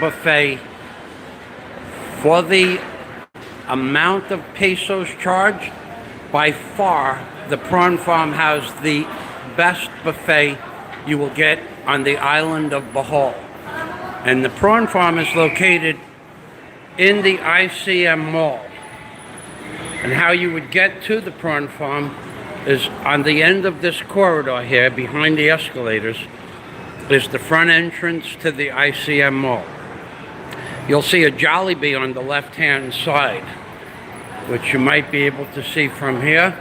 buffet for the amount of pesos charged. By far, the Prawn Farm has the best buffet you will get on the island of Bohol. And the Prawn Farm is located in the ICM Mall. And how you would get to the Prawn Farm is on the end of this corridor here, behind the escalators, is the front entrance to the ICM Mall. You'll see a Jollibee on the left-hand side, which you might be able to see from here.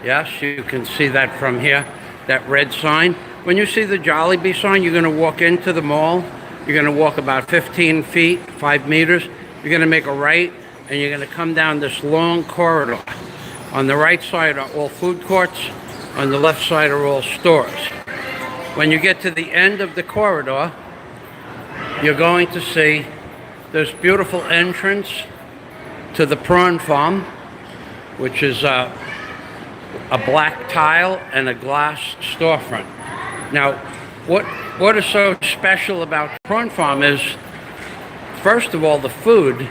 Yes, you can see that from here, that red sign. When you see the Jollibee sign, you're going to walk into the mall. You're going to walk about 15 feet, 5 meters. You're going to make a right, and you're going to come down this long corridor. On the right side are all food courts. On the left side are all stores. When you get to the end of the corridor, you're going to see this beautiful entrance to the Prawn Farm, which is a black tile and a glass storefront. Now, what is so special about the Prawn Farm is, first of all, the food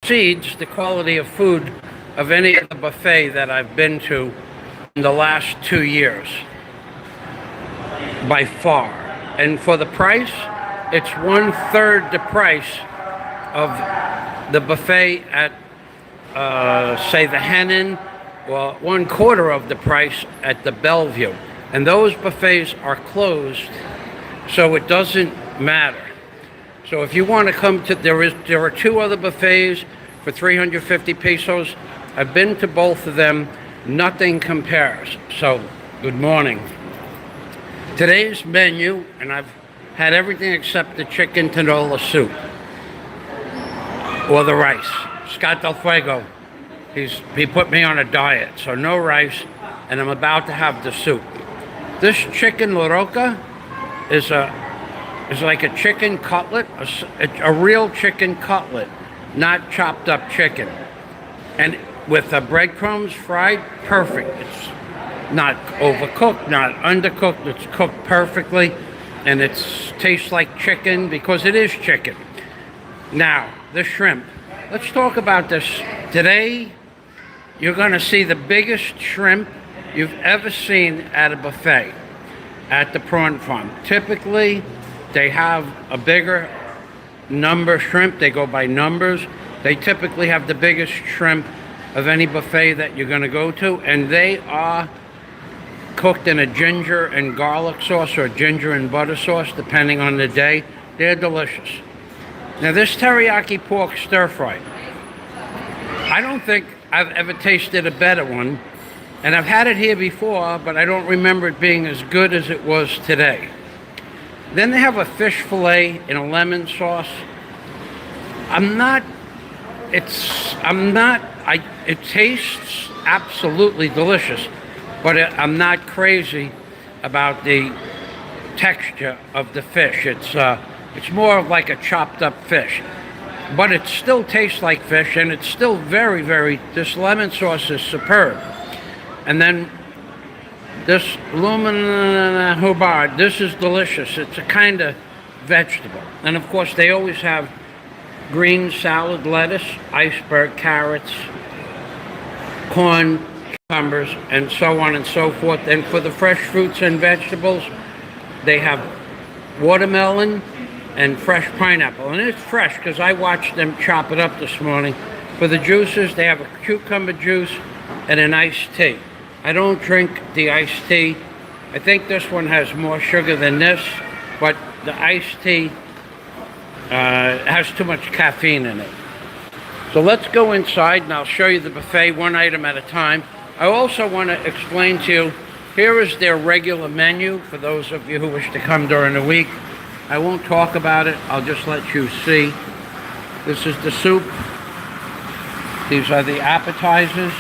exceeds the quality of food of any other buffet that I've been to in the last 2 years, by far. And for the price, it's 1/3 the price of the buffet at, say, the Henin, or 1/4 of the price at the Bellevue. And those buffets are closed, so it doesn't matter. So if you want to come to, there are 2 other buffets for 350 pesos. I've been to both of them. Nothing compares. So, good morning. Today's menu, and I've had everything except the chicken tinola soup or the rice. Scott Del Fuego, he put me on a diet, so no rice, and I'm about to have the soup. This chicken loroca is like a chicken cutlet, a real chicken cutlet, not chopped up chicken. And with the breadcrumbs fried, perfect. It's not overcooked, not undercooked, it's cooked perfectly, and it tastes like chicken because it is chicken. Now, the shrimp. Let's talk about this. Today, you're going to see the biggest shrimp you've ever seen at a buffet at the Prawn Farm. Typically, they have a bigger number shrimp. They go by numbers. They typically have the biggest shrimp of any buffet that you're going to go to, and they are cooked in a ginger and garlic sauce or ginger and butter sauce, depending on the day. They're delicious. Now, this teriyaki pork stir-fry, I don't think I've ever tasted a better one, and I've had it here before, but I don't remember it being as good as it was today. Then they have a fish fillet in a lemon sauce. It tastes absolutely delicious, but I'm not crazy about the texture of the fish. It's more like a chopped up fish, but it still tastes like fish, and it's still very, very, this lemon sauce is superb. And then this lumina hubbard, this is delicious. It's a kind of vegetable. And of course, they always have green salad, lettuce, iceberg, carrots, corn, cucumbers, and so on and so forth. And for the fresh fruits and vegetables, they have watermelon and fresh pineapple. And it's fresh because I watched them chop it up this morning. For the juices, they have a cucumber juice and an iced tea. I don't drink the iced tea. I think this one has more sugar than this, but the iced tea has too much caffeine in it. So let's go inside and I'll show you the buffet one item at a time. I also want to explain to you, here is their regular menu for those of you who wish to come during the week. I won't talk about it, I'll just let you see. This is the soup. These are the appetizers.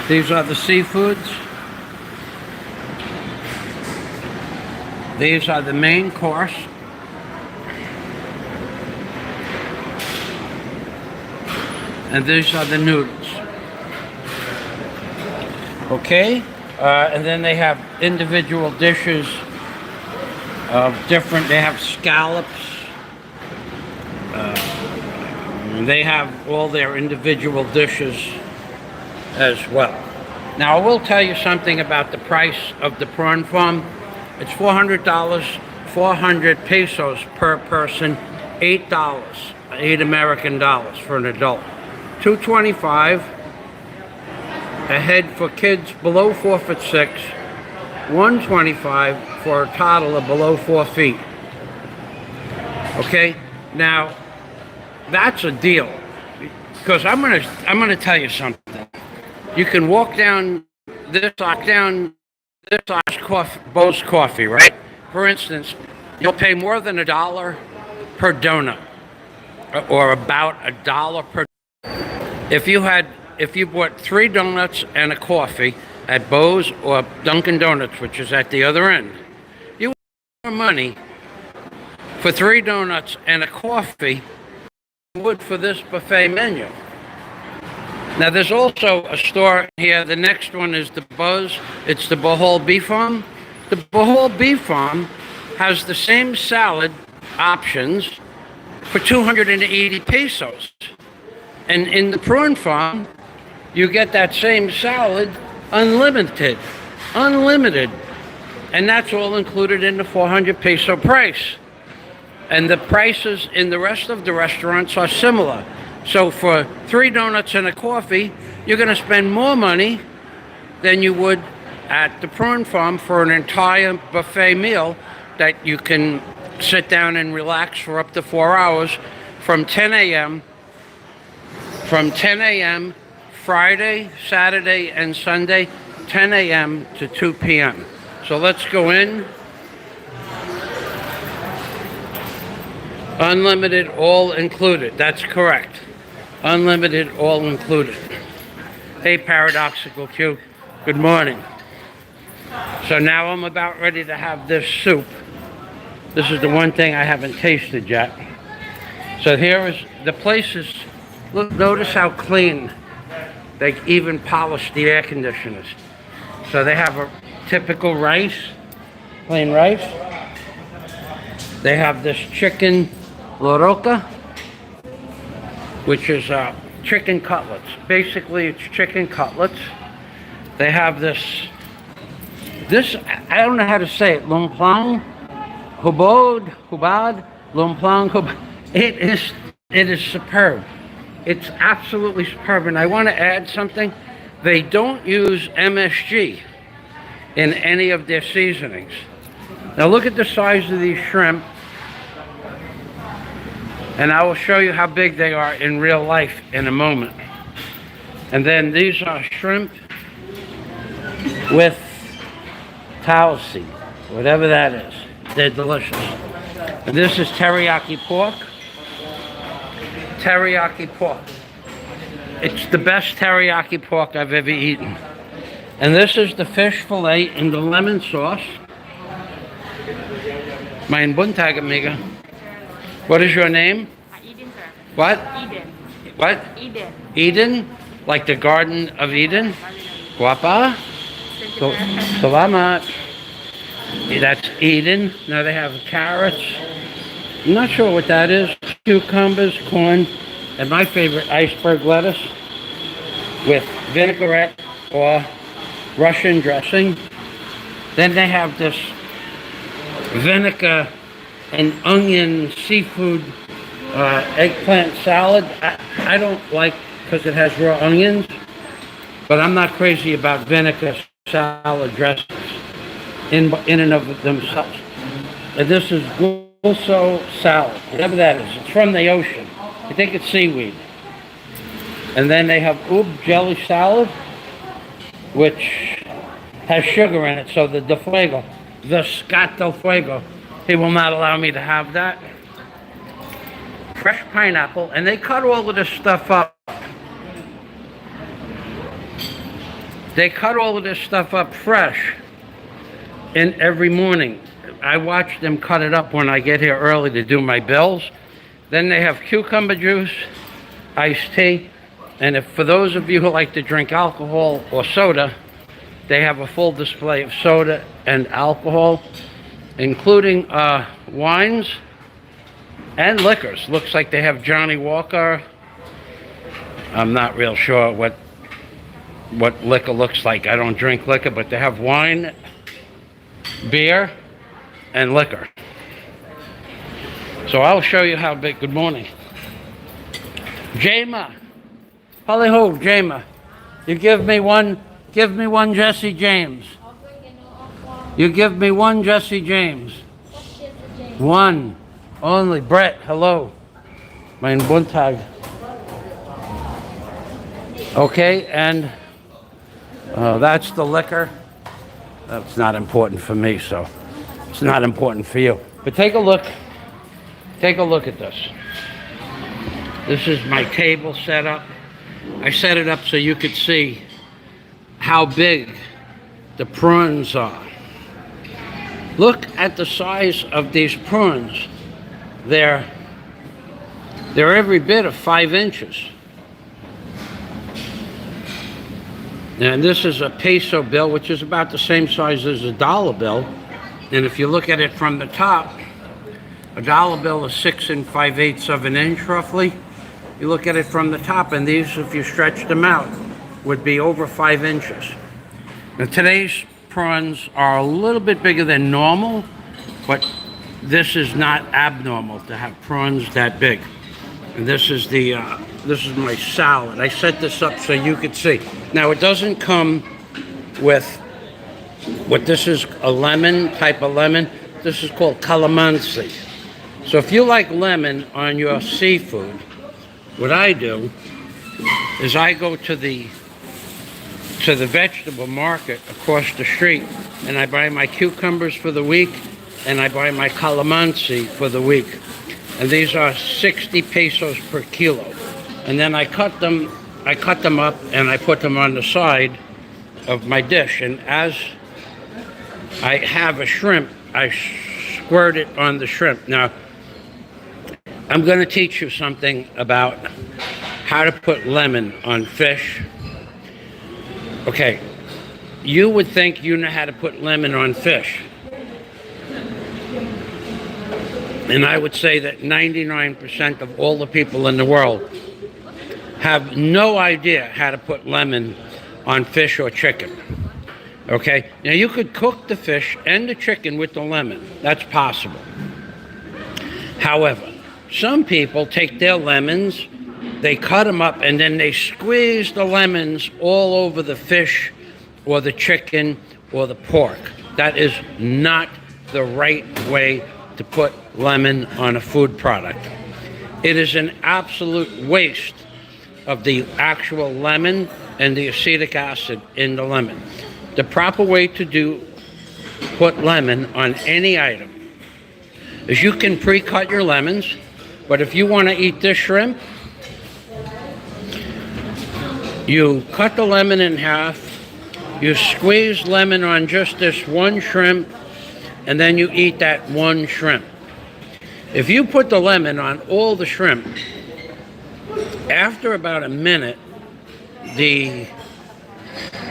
These are the seafoods. These are the main course. And these are the noodles. Okay? And then they have individual dishes of different, they have scallops. They have all their individual dishes as well. Now, I will tell you something about the price of the prawn farm. It's $400, 400 pesos per person, $8, 8 American dollars for an adult. $225 a head for kids below 4'6", $125 for a toddler below 4 feet. Okay, now that's a deal, because I'm gonna tell you something. You can walk down this Bo's Coffee, right? For instance, you'll pay more than $1 per donut, or about $1 per. If you bought 3 donuts and a coffee at Bo's or Dunkin' Donuts, which is at the other end, you would get more money for 3 donuts and a coffee than you would for this buffet menu. Now, there's also a store here. The next one is the Buzz. It's the Bohol Beef Farm. The Bohol Beef Farm has the same salad options for 280 pesos. And in the prawn farm, you get that same salad unlimited. And that's all included in the 400 peso price. And the prices in the rest of the restaurants are similar. So for 3 donuts and a coffee, you're going to spend more money than you would at the prawn farm for an entire buffet meal that you can sit down and relax for up to 4 hours from 10 a.m. Friday, Saturday, and Sunday, 10 a.m. to 2 p.m. So let's go in. Unlimited, all included. That's correct. Unlimited, all included. Hey, Paradoxical Q. Good morning. So now I'm about ready to have this soup. This is the one thing I haven't tasted yet. So here is, the place is, look, notice how clean. They even polished the air conditioners. So they have a typical rice, plain rice. They have this chicken loroca, which is chicken cutlets. Basically, it's chicken cutlets. They have this, I don't know how to say it, lumplang, hubad, lumplang, hubad. It is superb. It's absolutely superb. And I want to add something. They don't use MSG in any of their seasonings. Now look at the size of these shrimp. And I will show you how big they are in real life in a moment. And then these are shrimp with LOUSY, whatever that is. They're delicious. And this is teriyaki pork. Teriyaki pork. It's the best teriyaki pork I've ever eaten. And this is the fish fillet in the lemon sauce. Mein Buntag, amiga. What is your name? Eden, sir. What? Eden. What? Eden. Eden? Like the Garden of Eden? Guapa? Salamat. That's Eden. Now they have carrots. I'm not sure what that is. Cucumbers, corn, and my favorite, iceberg lettuce with vinaigrette or Russian dressing. Then they have this vinegar and onion seafood eggplant salad. I don't like, because it has raw onions, but I'm not crazy about vinegar salad dressings in and of themselves. And this is gulso salad, whatever that is. It's from the ocean. I think it's seaweed. And then they have jelly salad, which has sugar in it, so the de fuego, the Scott del Fuego, he will not allow me to have that. Fresh pineapple, and they cut all of this stuff up. They cut all of this stuff up fresh in every morning. I watch them cut it up when I get here early to do my bills. Then they have cucumber juice, iced tea, and if for those of you who like to drink alcohol or soda, they have a full display of soda and alcohol. including wines and liquors. Looks like they have Johnny Walker. I'm not real sure what liquor looks like. I don't drink liquor, but they have wine, beer, and liquor. So I'll show you how big. Good morning. Jama. Holly ho, Jama. You give me one Jesse James. You give me one Jesse James. One. Only. Brett, hello. Mein Buntag. Okay, and that's the liquor. That's not important for me, so it's not important for you. But take a look. Take a look at this. This is my table set up. I set it up so you could see how big the prawns are. Look at the size of these prawns. They're every bit of 5 inches. And this is a peso bill, which is about the same size as a dollar bill. And if you look at it from the top, a dollar bill is 6 5/8 of an inch, roughly. You look at it from the top, and these, if you stretch them out, would be over 5 inches. Now, today's prawns are a little bit bigger than normal, but this is not abnormal to have prawns that big. And this is my salad. I set this up so you could see. Now, it doesn't come with what this is, a lemon, type of lemon. This is called calamansi. So if you like lemon on your seafood, what I do is I go to the vegetable market across the street, and I buy my cucumbers for the week, and I buy my calamansi for the week. And these are 60 pesos per kilo. And then I cut them up and I put them on the side of my dish. And as I have a shrimp, I squirt it on the shrimp. Now, I'm going to teach you something about how to put lemon on fish. Okay, you would think you know how to put lemon on fish. And I would say that 99% of all the people in the world have no idea how to put lemon on fish or chicken. Okay? Now, you could cook the fish and the chicken with the lemon. That's possible. However, some people take their lemons, they cut them up, and then they squeeze the lemons all over the fish or the chicken or the pork. That is not the right way to put lemon on a food product. It is an absolute waste of the actual lemon and the acetic acid in the lemon. The proper way to put lemon on any item is you can pre-cut your lemons, but if you want to eat this shrimp, you cut the lemon in half, you squeeze lemon on just this one shrimp, and then you eat that one shrimp. If you put the lemon on all the shrimp, after about a minute, the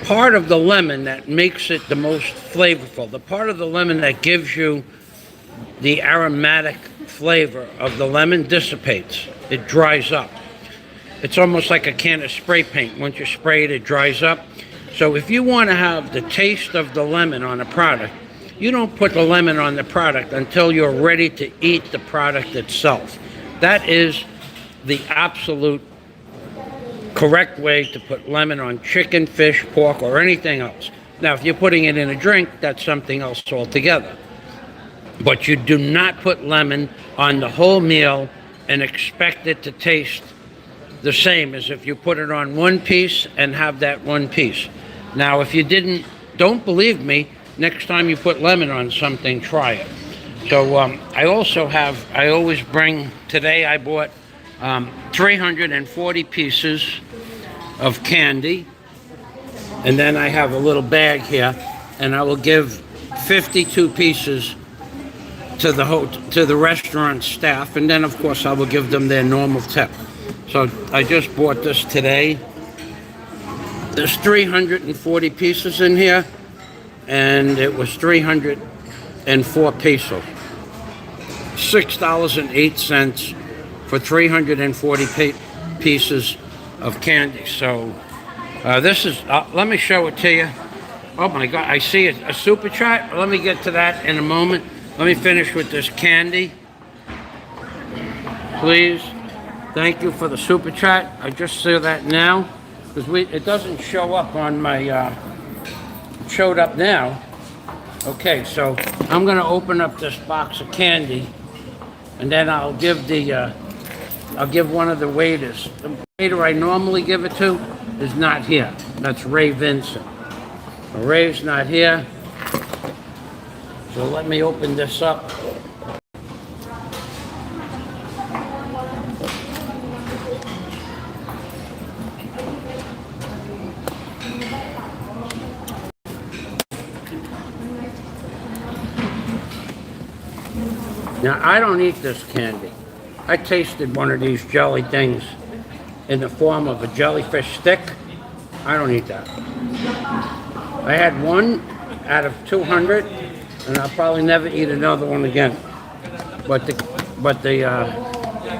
part of the lemon that makes it the most flavorful, the part of the lemon that gives you the aromatic flavor of the lemon dissipates. It dries up. It's almost like a can of spray paint. Once you spray it, it dries up. So if you want to have the taste of the lemon on a product, you don't put the lemon on the product until you're ready to eat the product itself. That is the absolute correct way to put lemon on chicken, fish, pork, or anything else. Now, if you're putting it in a drink, that's something else altogether. But you do not put lemon on the whole meal and expect it to taste the same as if you put it on one piece and have that one piece. Now, if you don't believe me, next time you put lemon on something, try it. So I always bring, today I bought 340 pieces of candy, and then I have a little bag here, and I will give 52 pieces to the restaurant staff, and then of course I will give them their normal tip. So I just bought this today. There's 340 pieces in here, and it was $380. pesos. $6.08 for 340 pieces of candy. So this is, let me show it to you. Oh my God, I see a super chat. Let me get to that in a moment. Let me finish with this candy. Please. Thank you for the super chat. I just see that now. Because it doesn't show up on my, it showed up now. Okay, so I'm gonna open up this box of candy and then I'll give one of the waiters. The waiter I normally give it to is not here. That's Ray Vincent. Ray's not here. So let me open this up. Now, I don't eat this candy. I tasted one of these jelly things in the form of a jellyfish stick. I don't eat that. I had one out of 200, and I'll probably never eat another one again. But the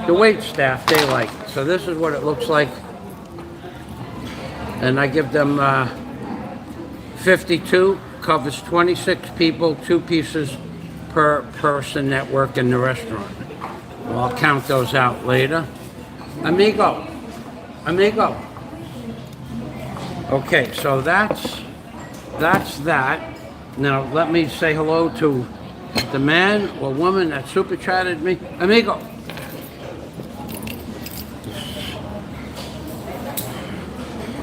wait staff, they like it. So this is what it looks like. And I give them 52, covers 26 people, 2 pieces per person that work in the restaurant. Well, I'll count those out later. Amigo. Okay, so that's that. Now let me say hello to the man or woman that super chatted me. Amigo.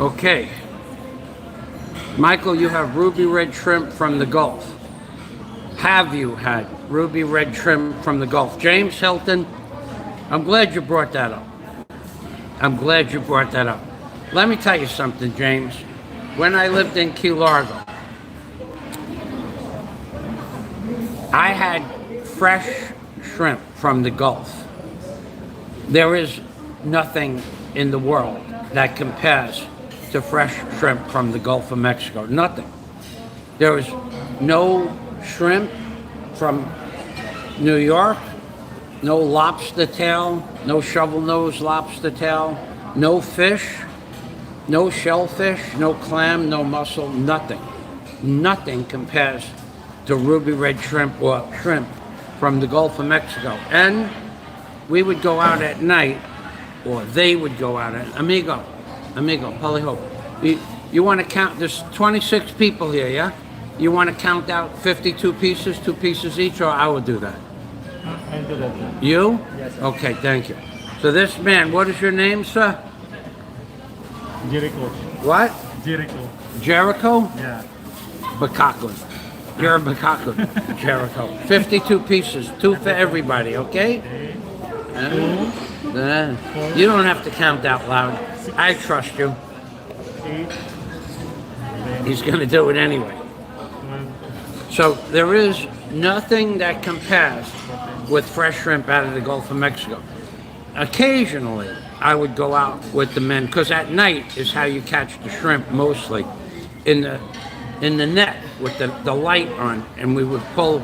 Okay. Michael, you have ruby red shrimp from the Gulf. Have you had ruby red shrimp from the Gulf? James Hilton, I'm glad you brought that up. Let me tell you something, James. When I lived in Key Largo, I had fresh shrimp from the Gulf. There is nothing in the world that compares to fresh shrimp from the Gulf of Mexico. Nothing. There is no shrimp from New York, no lobster tail, no shovel-nosed lobster tail, no fish, no shellfish, no clam, no mussel, nothing. Nothing compares to ruby red shrimp or shrimp from the Gulf of Mexico. And we would go out at night, or they would go out at Amigo, Polyhope. You want to count, there's 26 people here, yeah? You want to count out 52 pieces, 2 pieces each, or I will do that? I'll do that. You? Yes, sir. Okay, thank you. So this man, what is your name, sir? Jericho. What? Jericho. Jericho? Yeah. Bakakun. You're a Bakakun, Jericho. 52 pieces, 2 for everybody, okay? You don't have to count out loud. I trust you. 8. He's going to do it anyway. So there is nothing that compares with fresh shrimp out of the Gulf of Mexico. Occasionally, I would go out with the men, because at night is how you catch the shrimp mostly, in the net with the light on, and we would pull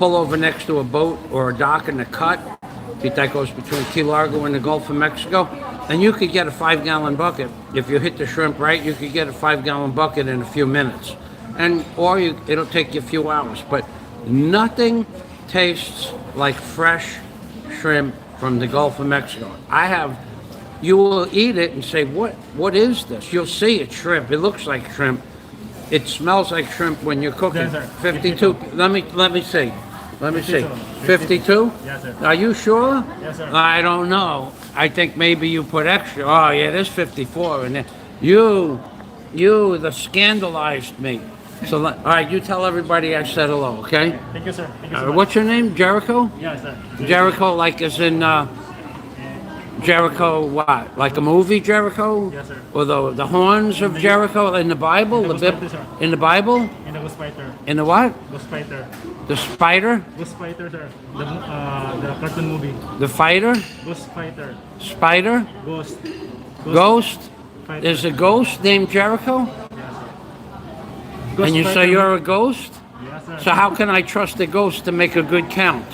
over next to a boat or a dock in the cut that goes between Key Largo and the Gulf of Mexico, and you could get a 5-gallon bucket. If you hit the shrimp right, you could get a 5-gallon bucket in a few minutes. It'll take you a few hours, but nothing tastes like fresh shrimp from the Gulf of Mexico. You will eat it and say, what is this? You'll see it's shrimp. It looks like shrimp. It smells like shrimp when you're cooking. Yes, sir. 52. Let me see. 52? Yes, sir. Are you sure? Yes, sir. I don't know. I think maybe you put extra. Oh yeah, there's 54 in there. You scandalized me. So all right, you tell everybody I said hello, okay? Thank you, sir. Thank you so much. What's your name? Jericho? Yes, sir. Jericho, like as in Jericho, what? Like a movie, Jericho? Yes, sir. Or the horns of Jericho in the Bible? In the Ghost Fighter, sir. In the Bible? In the Ghost Fighter. In the what? Ghost Fighter. The spider? Ghost Fighter, sir. The cartoon movie. The fighter? Ghost Fighter. Spider? Ghost. Ghost? Fighter. There's a ghost named Jericho? Yes, sir. Ghost And you say Fighter. you're a ghost? Yes, sir. sir. So how can I trust the ghost to make a good count?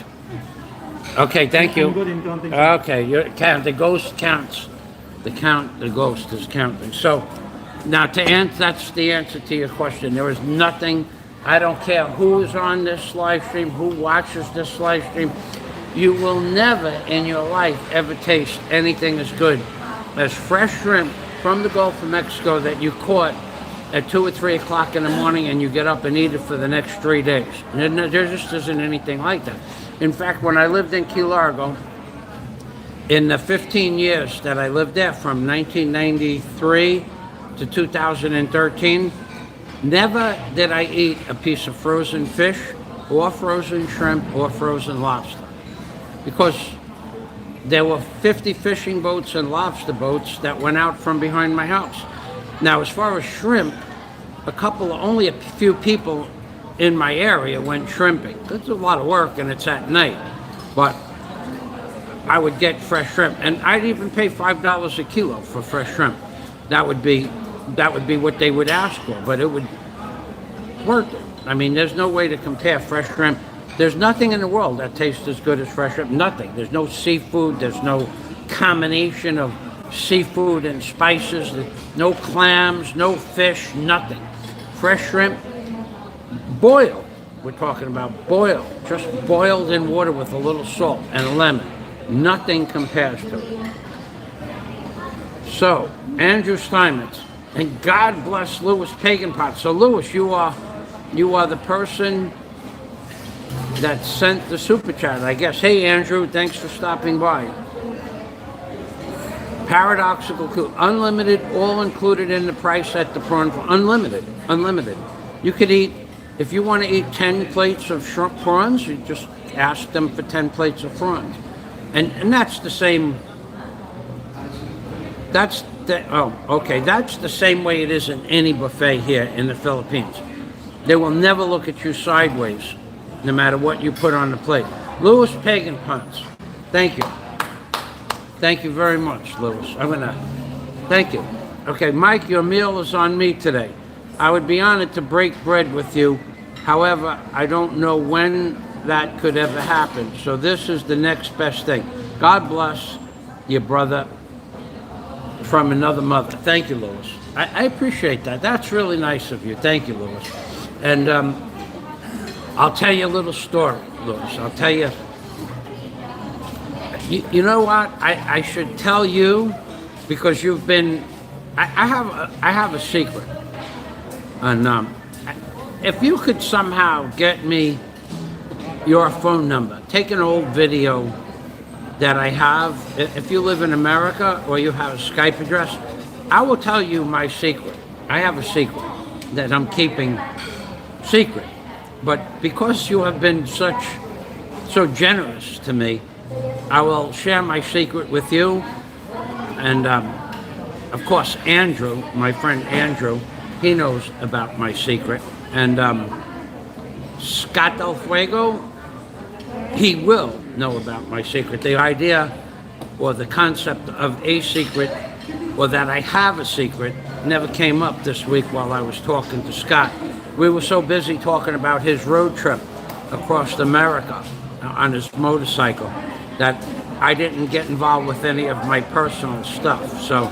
Okay, thank I'm you. good in counting, sir. Okay, the ghost counts. The ghost is counting. So now that's the answer to your question. There is nothing, I don't care who is on this live stream, who watches this live stream. You will never in your life ever taste anything as good as fresh shrimp from the Gulf of Mexico that you caught at 2 or 3 o'clock in the morning and you get up and eat it for the next 3 days. There just isn't anything like that. In fact, when I lived in Key Largo, in the 15 years that I lived there, from 1993 to 2013, never did I eat a piece of frozen fish or frozen shrimp or frozen lobster. Because there were 50 fishing boats and lobster boats that went out from behind my house. Now, as far as shrimp, only a few people in my area went shrimping. It's a lot of work and it's at night. But I would get fresh shrimp, and I'd even pay $5 a kilo for fresh shrimp. That would be what they would ask for, but it would worth it. I mean, there's no way to compare fresh shrimp. There's nothing in the world that tastes as good as fresh shrimp. Nothing. There's no seafood. There's no combination of seafood and spices. No clams, no fish, nothing. Fresh shrimp, boiled. We're talking about boiled. Just boiled in water with a little salt and lemon. Nothing compares to it. So, Andrew Steinmetz, and God bless Louis Paganpot. So, Louis, you are the person that sent the super chat, I guess. Hey, Andrew, thanks for stopping by. Paradoxical, unlimited, all included in the price at the prawn. Unlimited. You could eat, if you want to eat 10 plates of shrimp prawns, you just ask them for 10 plates of prawns. And that's the same, that's the same way it is in any buffet here in the Philippines. They will never look at you sideways, no matter what you put on the plate. Louis Paganpot, thank you. Thank you very much, Louis. Thank you. Okay, Mike, your meal is on me today. I would be honored to break bread with you. However, I don't know when that could ever happen. So this is the next best thing. God bless your brother from another mother. Thank you, Louis. I appreciate that. That's really nice of you. Thank you, Louis. And I'll tell you a little story, Louis. I'll tell you. You know what? I should tell you, because you've been. I have a secret, and if you could somehow get me your phone number, take an old video that I have. If you live in America or you have a Skype address, I will tell you my secret. I have a secret that I'm keeping secret, but because you have been so generous to me, I will share my secret with you. And of course, Andrew, my friend Andrew, he knows about my secret. And Scott Del Fuego, he will know about my secret. The idea or the concept of a secret, or that I have a secret, never came up this week while I was talking to Scott. We were so busy talking about his road trip across America on his motorcycle that I didn't get involved with any of my personal stuff. So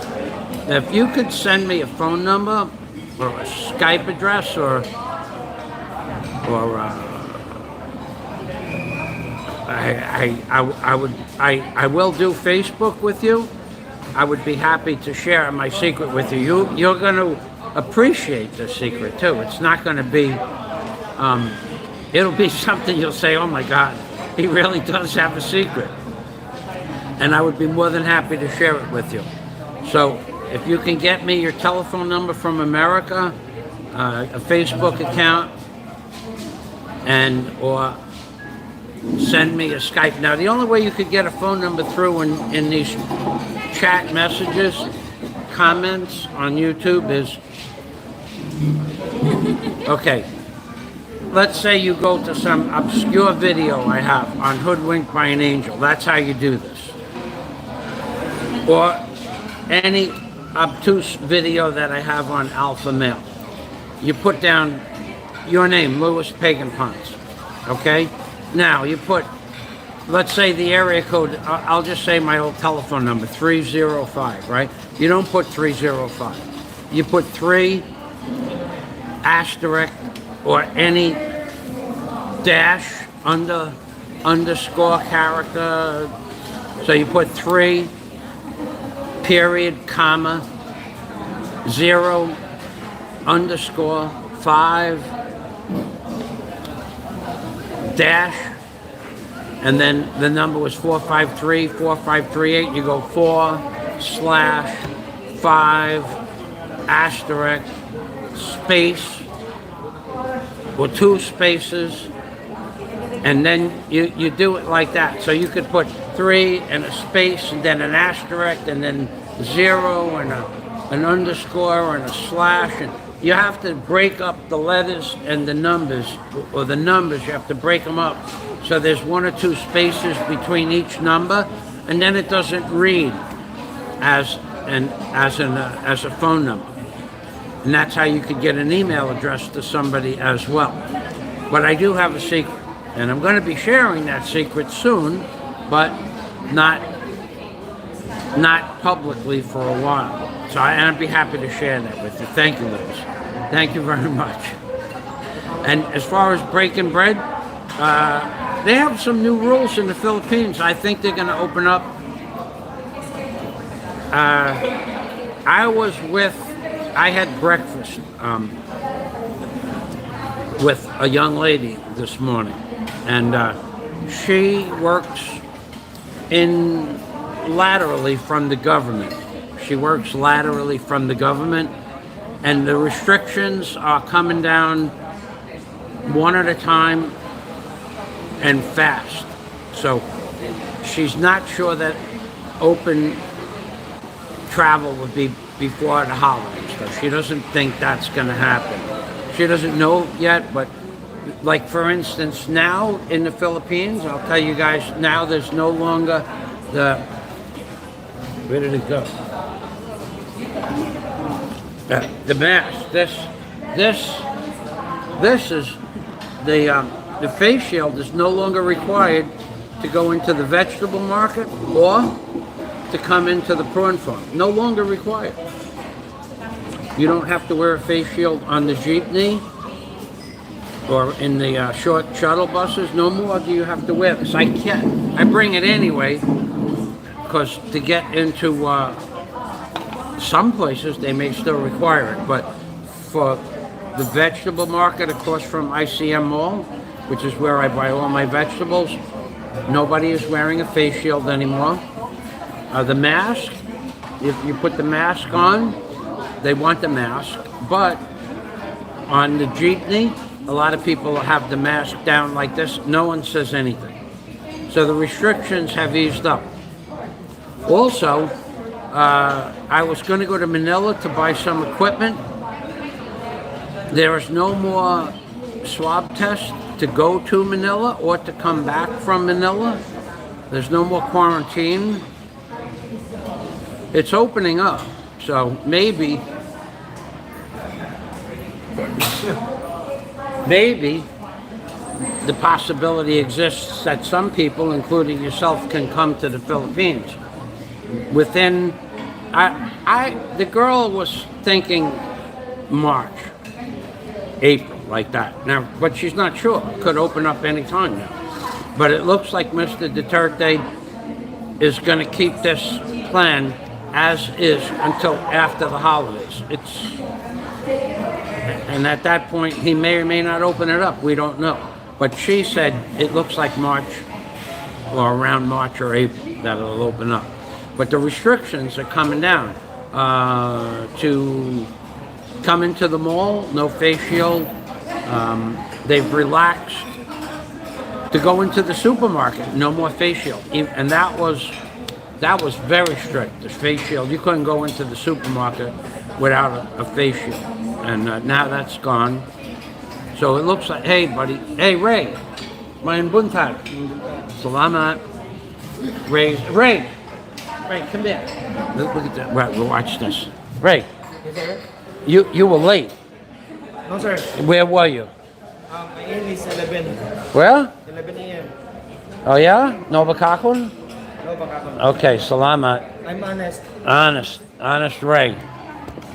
if you could send me a phone number or a Skype address or I will do Facebook with you. I would be happy to share my secret with you. You're going to appreciate the secret too. It's not going to be, it'll be something you'll say, oh my God, he really does have a secret. And I would be more than happy to share it with you. So if you can get me your telephone number from America, a Facebook account, or send me a Skype. Now, the only way you could get a phone number through in these chat messages, comments on YouTube is, okay, let's say you go to some obscure video I have on Hoodwinked by an Angel. That's how you do this. Or any obtuse video that I have on Alpha Male. You put down your name, Louis Pagan Ponce. Okay? Now, you put, let's say the area code, I'll just say my old telephone number, 305, right? You don't put 305. You put 3 asterisk or any dash underscore character. So you put 3 period, comma, 0 underscore 5 dash, and then the number was 453 4538. You go 4/5 asterisk space or 2 spaces, and then you do it like that. So you could put 3 and a space and then an asterisk and then 0 and an underscore and a slash, and you have to break up the letters and the numbers, or the numbers, you have to break them up so there's 1 or 2 spaces between each number, and then it doesn't read as a phone number. And that's how you could get an email address to somebody as well. But I do have a secret, and I'm going to be sharing that secret soon, but not publicly for a while. So I'd be happy to share that with you. Thank you, Liz. Thank you very much. And as far as breaking bread, they have some new rules in the Philippines. I think they're going to open up. I had breakfast with a young lady this morning, and she works laterally from the government. She works laterally from the government, and the restrictions are coming down one at a time and fast. So she's not sure that open travel would be before the holidays, though. She doesn't think that's going to happen. She doesn't know yet, but like for instance, now in the Philippines, I'll tell you guys, now there's no longer where did it go? The mask. This is the face shield is no longer required to go into the vegetable market or to come into the prawn farm. No longer required. You don't have to wear a face shield on the jeepney or in the short shuttle buses. No more do you have to wear this. I bring it anyway, because to get into some places they may still require it, but for the vegetable market across from ICM Mall, which is where I buy all my vegetables, nobody is wearing a face shield anymore. The mask, if you put the mask on, they want the mask, but on the jeepney, a lot of people have the mask down like this. No one says anything. So the restrictions have eased up. Also, I was going to go to Manila to buy some equipment. There is no more swab test to go to Manila or to come back from Manila. There's no more quarantine. It's opening up, so maybe the possibility exists that some people, including yourself, can come to the Philippines. Within, the girl was thinking March, April, like that. Now, but she's not sure. It could open up any time now. But it looks like Mr. Duterte is going to keep this plan as is until after the holidays. And at that point, he may or may not open it up. We don't know. But she said it looks like March, or around March or April, that it'll open up. But the restrictions are coming down. To come into the mall, no face shield. They've relaxed. To go into the supermarket, no more face shield. And that was very strict, the face shield. You couldn't go into the supermarket without a face shield. And now that's gone. So it looks like, hey buddy, hey Ray, mayan buntag. Salamat. Ray, come here. Look at that. Right, we'll watch this. Ray, you were late. No, sir. Where were you? My aim is 11. Where? 11 a.m. Oh yeah? Novakakun? No, baka Okay, salamat. I'm honest. Honest Ray.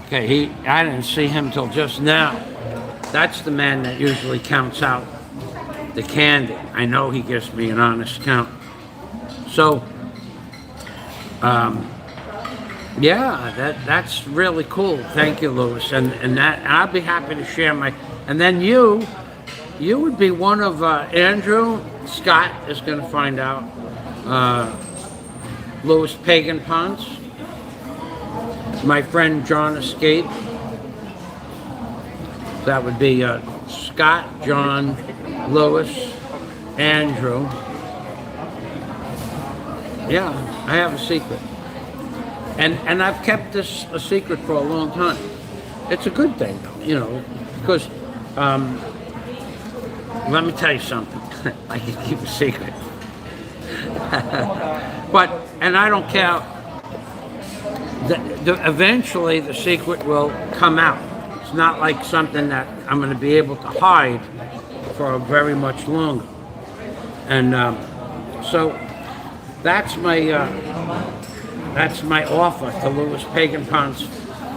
Okay, I didn't see him till just now. That's the man that usually counts out the candy. I know he gives me an honest count. So, yeah, that's really cool. Thank you, Louis. And that I'll be happy to share my. And then you would be one of Andrew. Scott is going to find out. Louis Pagan Ponce. My friend John Escape. That would be Scott, John, Louis, Andrew. Yeah, I have a secret. And I've kept this a secret for a long time. It's a good thing, though, you know, because let me tell you something. I can keep a secret. And I don't care. Eventually, the secret will come out. It's not like something that I'm going to be able to hide for very much longer. And so that's my offer to Louis Pagan Ponce.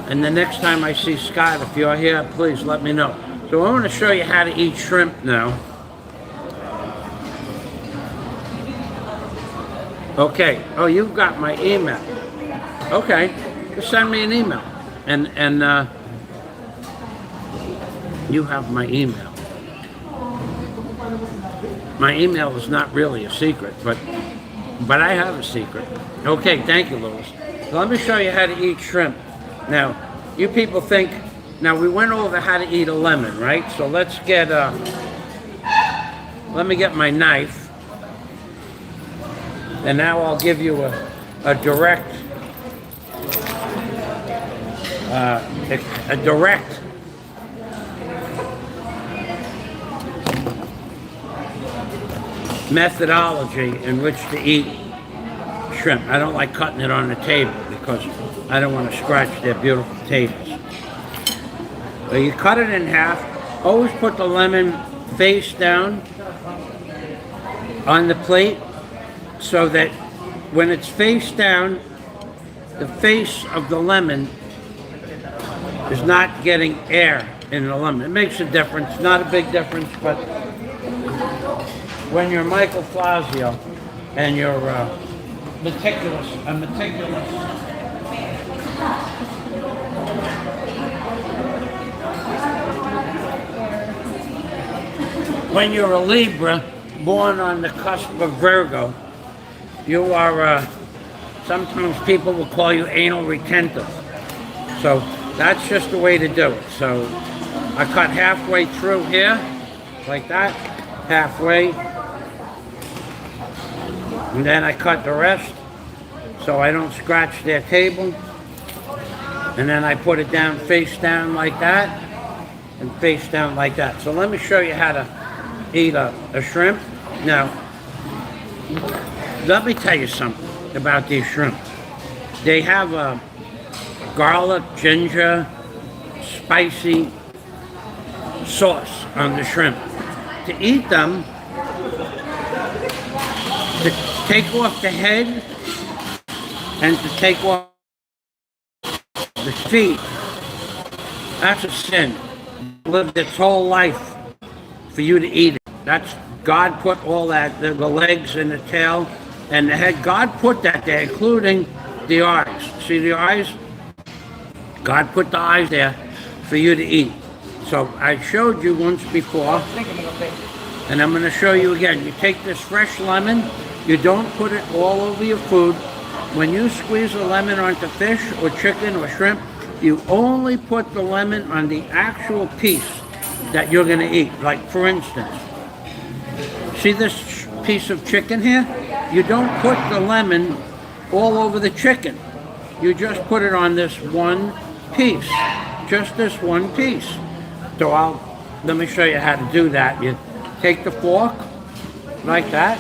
And the next time I see Scott, if you're here, please let me know. So I want to show you how to eat shrimp now. Okay. Oh, you've got my email. Okay. Just send me an email. And you have my email. My email is not really a secret, but I have a secret. Okay, thank you, Louis. So let me show you how to eat shrimp. Now, you people think, now we went over how to eat a lemon, right? So let's get, let me get my knife. And now I'll give you a direct methodology in which to eat shrimp. I don't like cutting it on the table because I don't want to scratch their beautiful tables. So you cut it in half. Always put the lemon face down on the plate so that when it's face down, the face of the lemon is not getting air in the lemon. It makes a difference, not a big difference, but when you're Michael Flasio and you're meticulous, when you're a Libra, born on the cusp of Virgo, you are, sometimes people will call you anal retentive. So that's just the way to do it. So I cut halfway through here, like that, halfway. And then I cut the rest so I don't scratch their table. And then I put it down, face down like that, and face down like that. So let me show you how to eat a shrimp. Now, let me tell you something about these shrimp. They have a garlic, ginger, spicy sauce on the shrimp. To eat them, to take off the head and to take off the feet, that's a sin. Lived its whole life for you to eat it. That's, God put all that, the legs and the tail and the head. God put that there, including the eyes. See the eyes? God put the eyes there for you to eat. So I showed you once before, and I'm going to show you again. You take this fresh lemon, you don't put it all over your food. When you squeeze a lemon onto fish or chicken or shrimp, you only put the lemon on the actual piece that you're going to eat. Like for instance, see this piece of chicken here? You don't put the lemon all over the chicken. You just put it on this one piece, just this one piece. So let me show you how to do that. You take the fork like that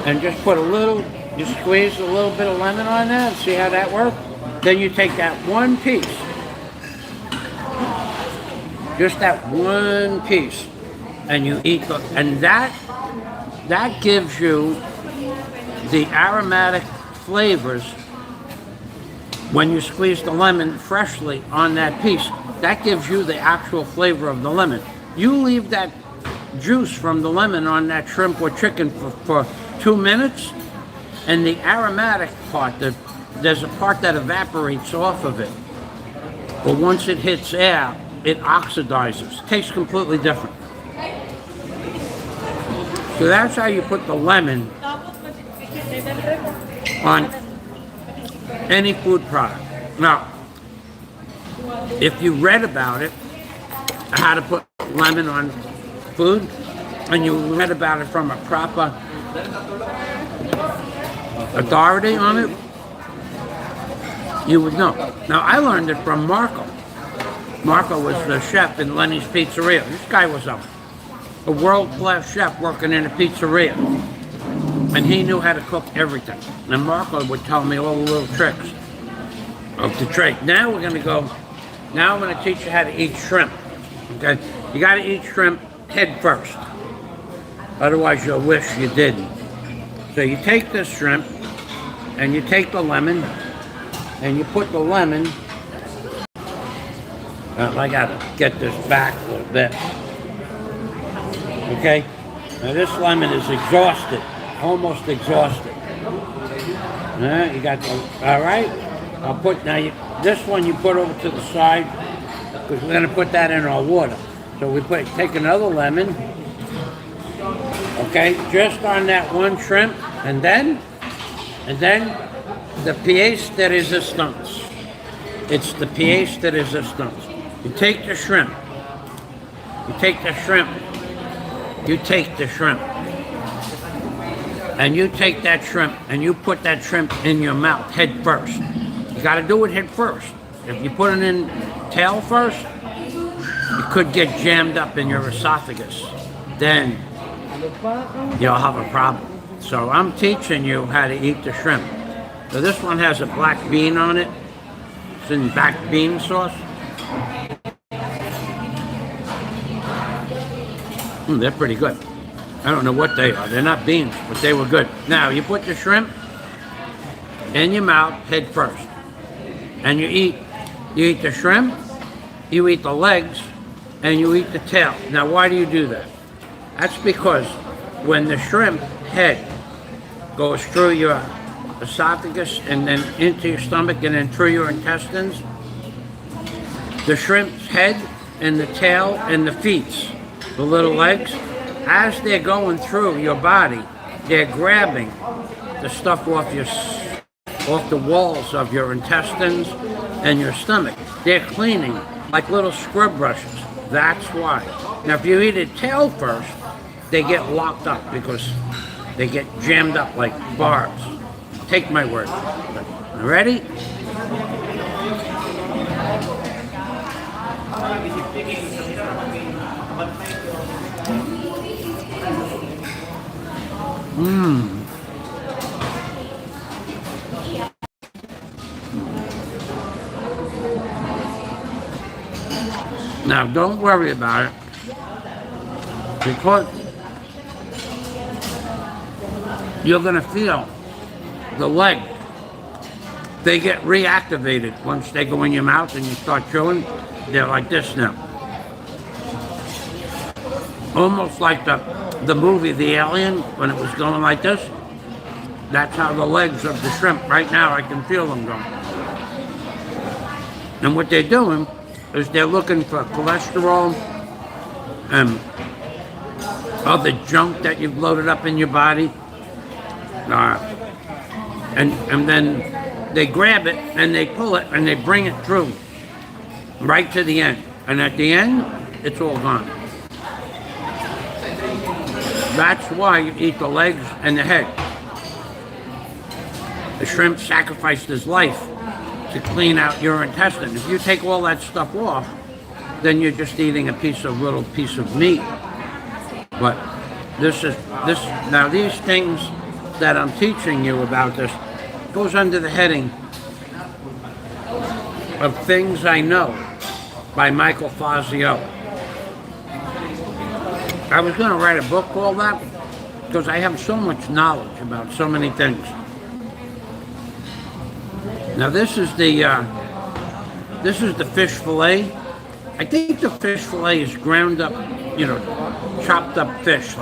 and just put a little, you squeeze a little bit of lemon on that. See how that works? Then you take that one piece, just that one piece, and you eat the, and that gives you the aromatic flavors when you squeeze the lemon freshly on that piece. That gives you the actual flavor of the lemon. You leave that juice from the lemon on that shrimp or chicken for 2 minutes, and the aromatic part, there's a part that evaporates off of it. But once it hits air, it oxidizes. Tastes completely different. So that's how you put the lemon on any food product. Now, if you read about it, how to put lemon on food, and you read about it from a proper authority on it, you would know. Now, I learned it from Marco. Marco was the chef in Lenny's Pizzeria. This guy was a world-class chef working in a pizzeria. And he knew how to cook everything. And Marco would tell me all the little tricks of the trade. Now we're gonna go, now I'm gonna teach you how to eat shrimp. Okay? You gotta eat shrimp head first. Otherwise you'll wish you didn't. So you take this shrimp, and you take the lemon, and you put the lemon, I gotta get this back a little bit. Okay? Now this lemon is exhausted, almost exhausted. You got the, all right? I'll put, now this one you put over to the side, because we're gonna put that in our water. So we take another lemon, okay, just on that one shrimp, and then the pièce de résistance. It's the pièce de résistance. You take the shrimp, and you take the shrimp, and you put that shrimp in your mouth head first. You gotta do it head first. If you put it in tail first, it could get jammed up in your esophagus. Then you'll have a problem. So I'm teaching you how to eat the shrimp. So this one has a black bean on it. It's in black bean sauce. They're pretty good. I don't know what they are. They're not beans, but they were good. Now, you put the shrimp in your mouth head first. And you eat the shrimp, you eat the legs, and you eat the tail. Now, why do you do that? That's because when the shrimp head goes through your esophagus and then into your stomach and then through your intestines, the shrimp's head and the tail and the feet, the little legs, as they're going through your body, they're grabbing the stuff off the walls of your intestines and your stomach. They're cleaning like little scrub brushes. That's why. Now, if you eat it tail first, they get locked up because they get jammed up like barbs. Take my word. Ready? Now, don't worry about it, because you're going to feel the leg. They get reactivated once they go in your mouth and you start chewing. They're like this now. Almost like the movie The Alien, when it was going like this. That's how the legs of the shrimp, right now, I can feel them going. And what they're doing is they're looking for cholesterol and other junk that you've loaded up in your body. And then they grab it and they pull it and they bring it through right to the end. And at the end, it's all gone. That's why you eat the legs and the head. The shrimp sacrificed his life to clean out your intestine. If you take all that stuff off, then you're just eating a little piece of meat. But now these things that I'm teaching you about this goes under the heading of Things I Know by Michael Fazio. I was going to write a book called that because I have so much knowledge about so many things. Now this is the fish fillet. I think the fish fillet is ground up, chopped up fish,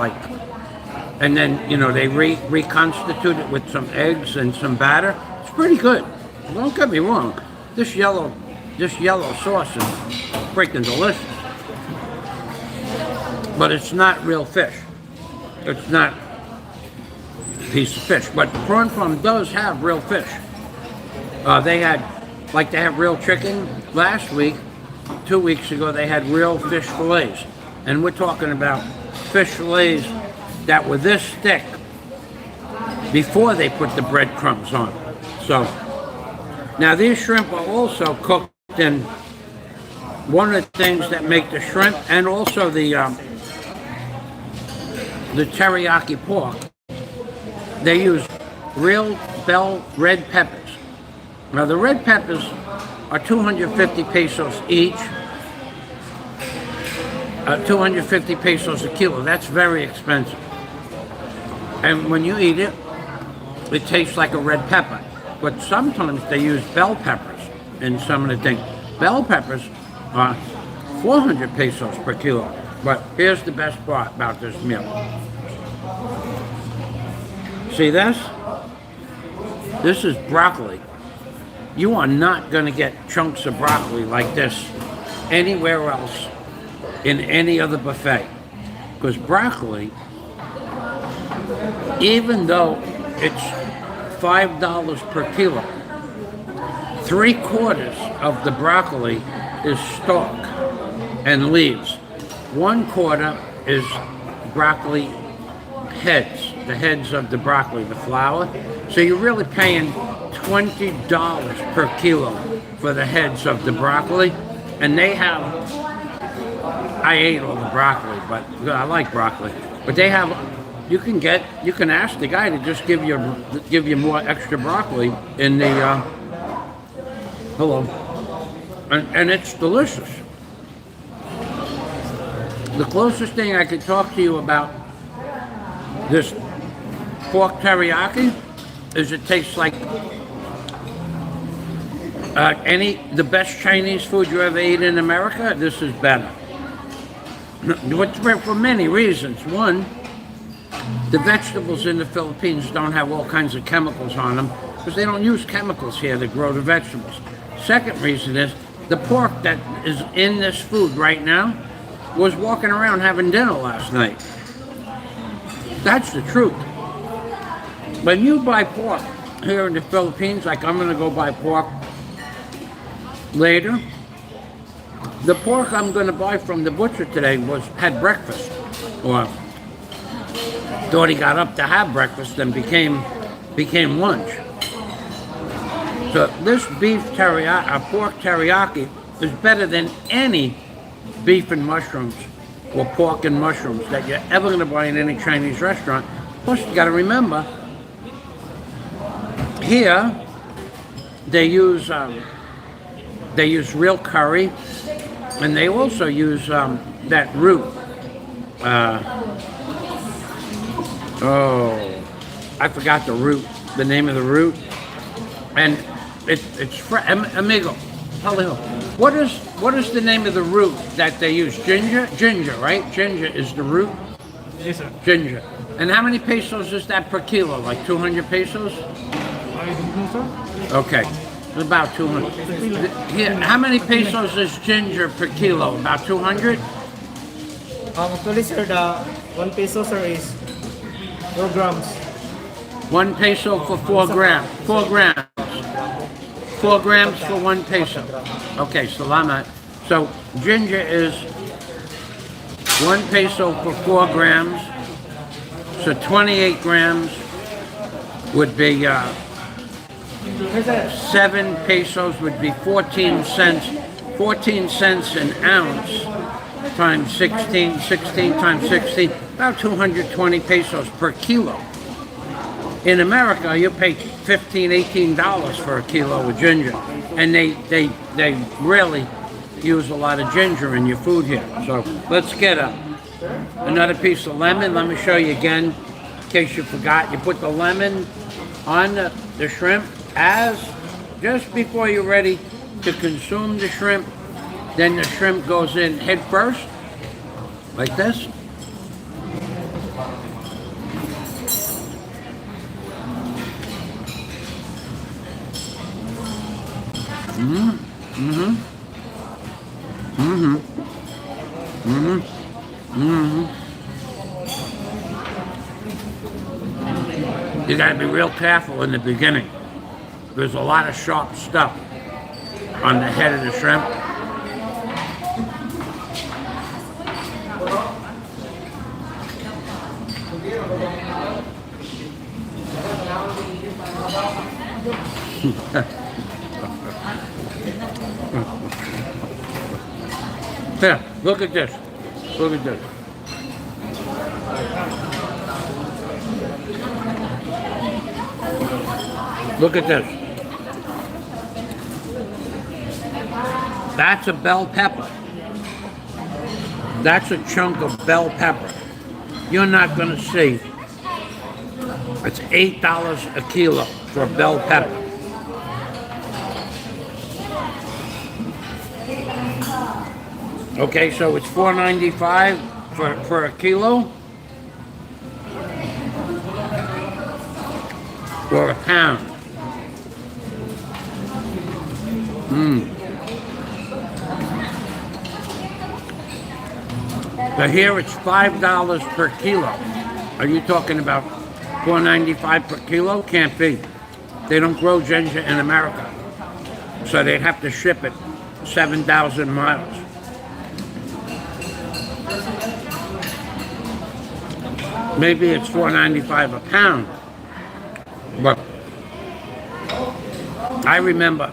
and then they reconstitute it with some eggs and some batter. It's pretty good. Don't get me wrong. This yellow sauce is freaking delicious. But it's not real fish. It's not a piece of fish. But Prawn Farm does have real fish. They have real chicken. Last week, 2 weeks ago, they had real fish fillets. And we're talking about fish fillets that were this thick before they put the breadcrumbs on. So, now these shrimp are also cooked in one of the things that make the shrimp and also the teriyaki pork. They use real bell red peppers. Now the red peppers are 250 pesos each. 250 pesos a kilo. That's very expensive. And when you eat it, it tastes like a red pepper. But sometimes they use bell peppers in some of the things. Bell peppers are 400 pesos per kilo. But here's the best part about this meal. See this? This is broccoli. You are not going to get chunks of broccoli like this anywhere else in any other buffet. Because broccoli, even though it's $5 per kilo, 3/4 of the broccoli is stalk and leaves. 1/4 is broccoli heads, the heads of the broccoli, the flower. So you're really paying $20 per kilo for the heads of the broccoli. And they have, I ate all the broccoli, but I like broccoli. But they have, you can ask the guy to just give you more extra broccoli in the, hello. And it's delicious. The closest thing I could talk to you about this pork teriyaki is it tastes like the best Chinese food you ever ate in America. This is better. For many reasons. One, the vegetables in the Philippines don't have all kinds of chemicals on them because they don't use chemicals here to grow the vegetables. Second reason is the pork that is in this food right now was walking around having dinner last night. That's the truth. When you buy pork here in the Philippines, like I'm going to go buy pork later, the pork I'm going to buy from the butcher today had breakfast, or thought he got up to have breakfast and became lunch. So this pork teriyaki is better than any beef and mushrooms or pork and mushrooms that you're ever going to buy in any Chinese restaurant. Plus, you got to remember, here they use real curry, and they also use that root. I forgot the name of the root, and it's amigo. Hello. What is the name of the root that they use? Ginger, right? Ginger is the root. Yes, sir. Ginger. And how many pesos is that per kilo? Like 200 pesos? I don't know, sir. Okay, about 200. Here, how many pesos is ginger per kilo? About 200? Actually, sir, the 1 peso, sir, is 4 grams. 1 peso for 4 grams. 4 grams. 4 grams for 1 peso. Okay, salamat. So ginger is 1 peso for 4 grams. So 28 grams would be 7 pesos would be 14 cents. 14 cents an ounce times 16 times 16, about 220 pesos per kilo. In America, you pay $15, $18 for a kilo of ginger, and they really use a lot of ginger in your food here. So let's get a another piece of lemon. Let me show you again, in case you forgot. You put the lemon on the shrimp as just before you're ready to consume the shrimp. Then the shrimp goes in head first, like this. You gotta be real careful in the beginning. There's a lot of sharp stuff on the head of the shrimp. Here, look at this. Look at this. Look at this. That's a bell pepper. That's a chunk of bell pepper. You're not going to see. It's $8 a kilo for bell pepper. Okay, so it's $4.95 for a kilo or a pound. So here it's $5 per kilo. Are you talking about $4.95 per kilo? Can't be. They don't grow ginger in America, so they'd have to ship it 7,000 miles. Maybe it's $4.95 a pound, but I remember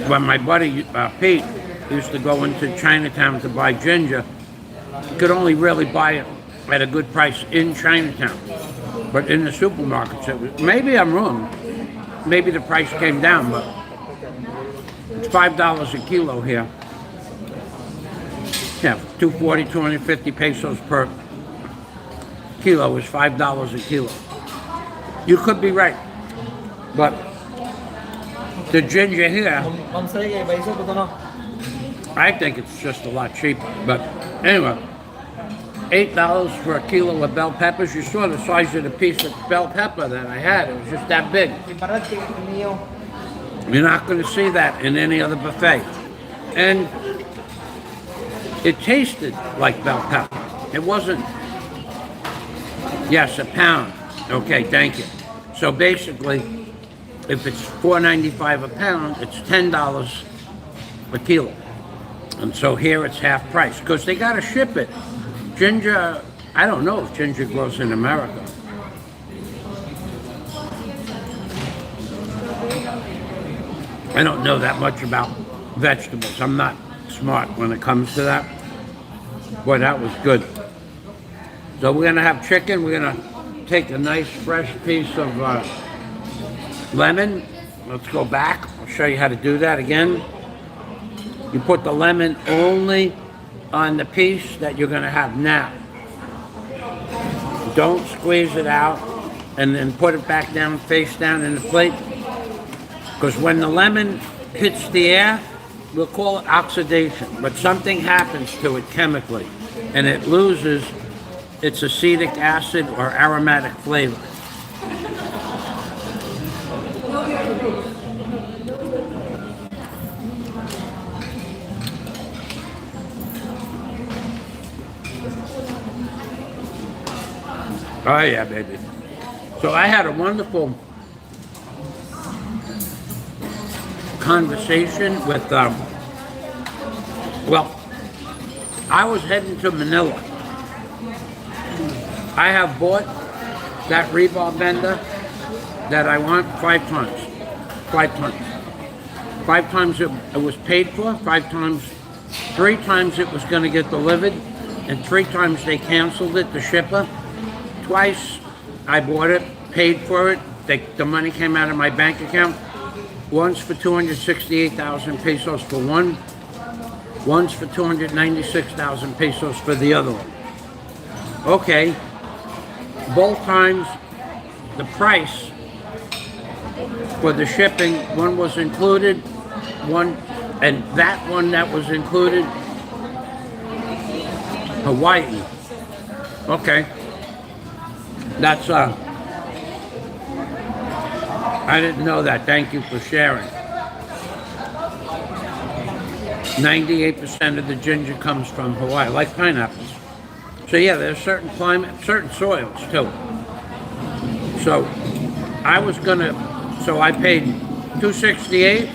when my buddy Pete used to go into Chinatown to buy ginger. You could only really buy it at a good price in Chinatown, but in the supermarkets, it was, maybe I'm wrong. Maybe the price came down, but it's $5 a kilo here. Yeah, 240, 250 pesos per kilo is $5 a kilo. You could be right, but the ginger here, I think it's just a lot cheaper. But anyway, $8 for a kilo of bell peppers. You saw the size of the piece of bell pepper that I had. It was just that big. You're not going to see that in any other buffet. And it tasted like bell pepper. It wasn't. Yes, a pound. Okay, thank you. So basically, if it's $4.95 a pound, it's $10 a kilo. And so here it's half price, because they got to ship it. Ginger, I don't know if ginger grows in America. I don't know that much about vegetables. I'm not smart when it comes to that. Boy, that was good. So we're gonna have chicken. We're gonna take a nice fresh piece of lemon. Let's go back. I'll show you how to do that again. You put the lemon only on the piece that you're gonna have now. Don't squeeze it out and then put it back down, face down in the plate. Because when the lemon hits the air, we'll call it oxidation, but something happens to it chemically and it loses its acetic acid or aromatic flavor. Oh yeah, baby. So I had a wonderful conversation with, well, I was heading to Manila. I have bought that rebar bender that I want 5 times. 5 times. 5 times it was paid for, 5 times, 3 times it was going to get delivered, and 3 times they canceled it, the shipper. Twice I bought it, paid for it, the money came out of my bank account. Once for 268,000 pesos for one One's for 296,000 pesos for the other one. Okay. Both times, the price for the shipping, one was included, and that one that was included, Hawaii. Okay. That's, I didn't know that. Thank you for sharing. 98% of the ginger comes from Hawaii, like pineapples. So yeah, there's certain climate, certain soils too. So I paid $268,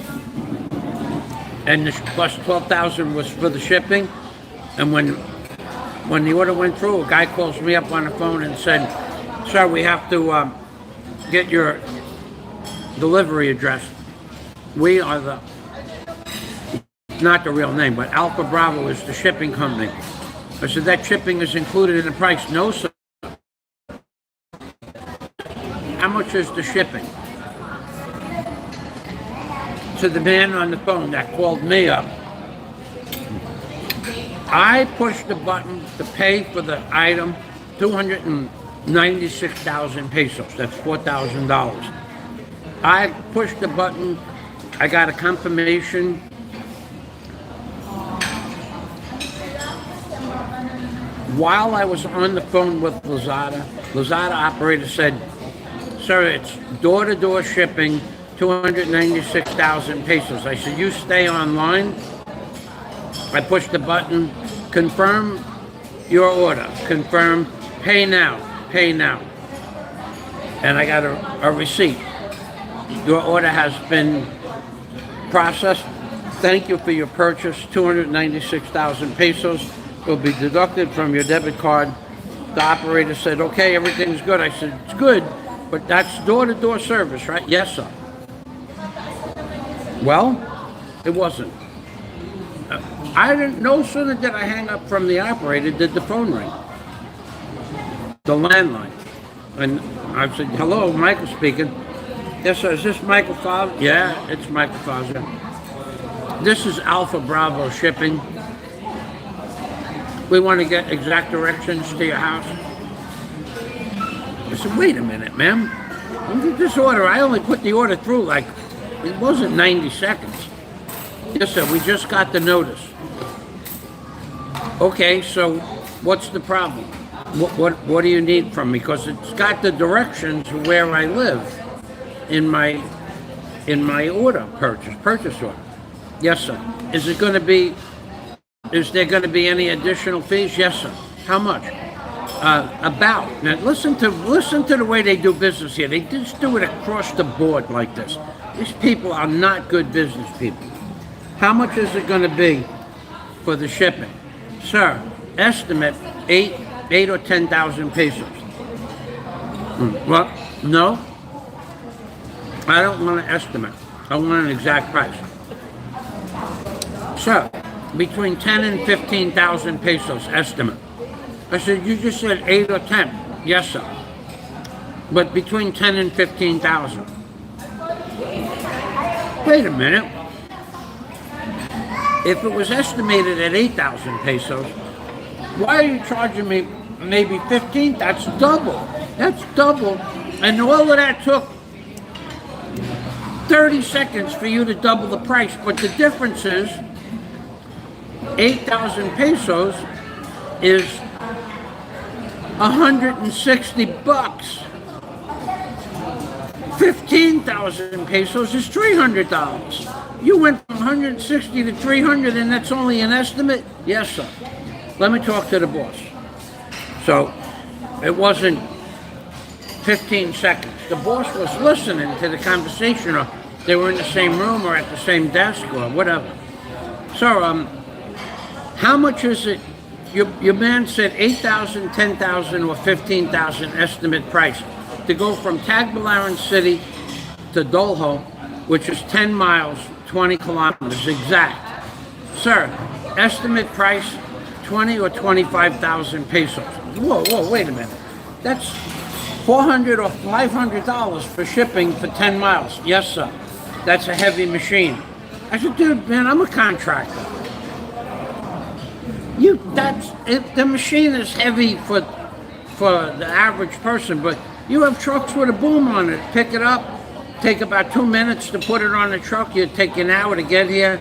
and plus 12,000 was for the shipping. And when the order went through, a guy calls me up on the phone and said, "Sir, we have to get your delivery address. We are not the real name, but Alpha Bravo is the shipping company." I said, "That shipping is included in the price." "No, sir." "How much is the shipping?" To the man on the phone that called me up, I pushed the button to pay for the item, 296,000 pesos. That's $4,000. I pushed the button. I got a confirmation. While I was on the phone with Lazada operator said, "Sir, it's door-to-door shipping, 296,000 pesos. I said, "You stay online." I pushed the button, confirm your order, confirm, pay now, pay now. And I got a receipt. Your order has been processed. Thank you for your purchase, 296,000 pesos. Will be deducted from your debit card. The operator said, "Okay, everything's good." I said, "It's good, but that's door-to-door service, right?" "Yes, sir." Well, it wasn't. I didn't, no sooner did I hang up from the operator, did the phone ring. The landline. And I said, "Hello, Michael speaking." "Yes, sir, is this Michael Fowler?" "Yeah, it's Michael Fowler. This is Alpha Bravo shipping. We want to get exact directions to your house." I said, "Wait a minute, ma'am. Look at this order. I only put the order through like, it wasn't 90 seconds. "Yes, sir, we just got the notice." "Okay, so what's the problem? What do you need from me? Because it's got the directions where I live in my purchase order." "Yes, sir. Is there going to be any additional fees?" "Yes, sir." "How much?" About. Now listen to the way they do business here. They just do it across the board like this. These people are not good business people. "How much is it going to be for the shipping?" "Sir, estimate 8 or 10,000 pesos." "Well, no. I don't want an estimate. I want an exact price." "Sir, between 10 and 15,000 pesos estimate." I said, "You just said 8 or 10. "Yes, sir. But between 10 and 15,000. "Wait a minute. If it was estimated at 8,000 pesos, why are you charging me maybe 15? That's double. That's double. And all of that took 30 seconds for you to double the price. But the difference is 8,000 pesos is 160 bucks. 15,000 pesos is $300. You went from 160 to 300, and that's only an estimate?" "Yes, sir. Let me talk to the boss." So it wasn't 15 seconds. The boss was listening to the conversation, or they were in the same room or at the same desk or whatever. "So, how much is it?" Your man said 8,000, 10,000, or 15,000 estimate price to go from Tagbilaran City to Bohol, which is 10 miles, 20 kilometers exact. "Sir, estimate price 20 or 25,000 pesos. Whoa, wait a minute. That's $400 or $500 for shipping for 10 miles. "Yes, sir. That's a heavy machine." I said, "Dude, man, I'm a contractor. The machine is heavy for the average person, but you have trucks with a boom on it. Pick it up, take about 2 minutes to put it on the truck. You take an hour to get here,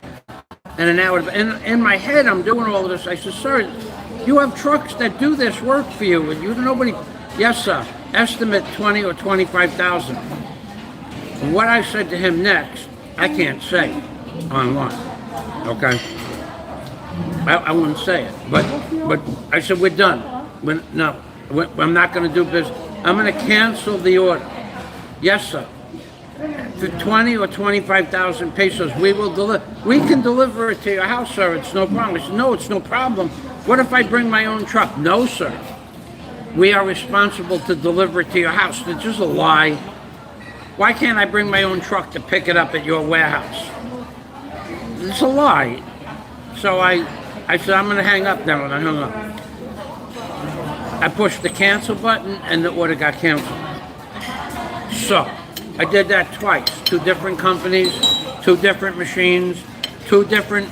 and an hour. In my head, I'm doing all this. I said, sir, you have trucks that do this work for you, and nobody. Yes, sir. Estimate 20 or 25,000. What I said to him next, I can't say online. Okay. I wouldn't say it, but I said we're done. I'm not going to do business. I'm going to cancel the order. Yes, sir. For 20 or 25,000 pesos, we will deliver. We can deliver it to your house, sir. It's no problem. I said, no, it's no problem. What if I bring my own truck? No, sir. We are responsible to deliver it to your house. It's just a lie. Why can't I bring my own truck to pick it up at your warehouse? It's a lie. So I said, I'm going to hang up now, and I hung up. I pushed the cancel button, and the order got canceled. So I did that twice. 2 different companies, 2 different machines, 2 different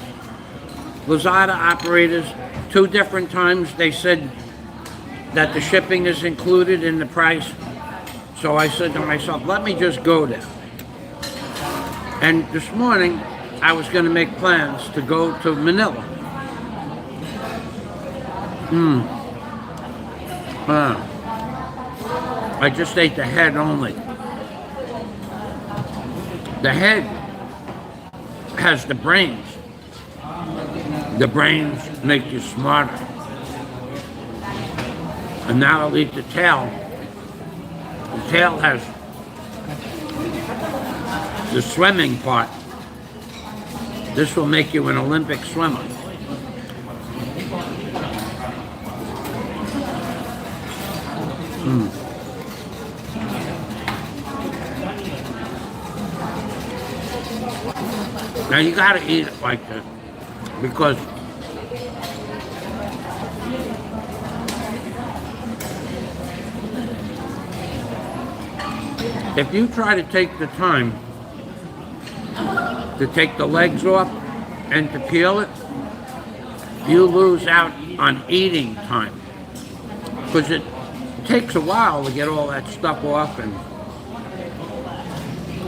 Lazada operators, 2 different times they said that the shipping is included in the price. So I said to myself, let me just go there. And this morning, I was going to make plans to go to Manila. I just ate the head only. The head has the brains. The brains make you smarter. And now I'll eat the tail. The tail has the swimming part. This will make you an Olympic swimmer. Now you gotta eat it like this, because if you try to take the time to take the legs off and to peel it, you lose out on eating time, because it takes a while to get all that stuff off,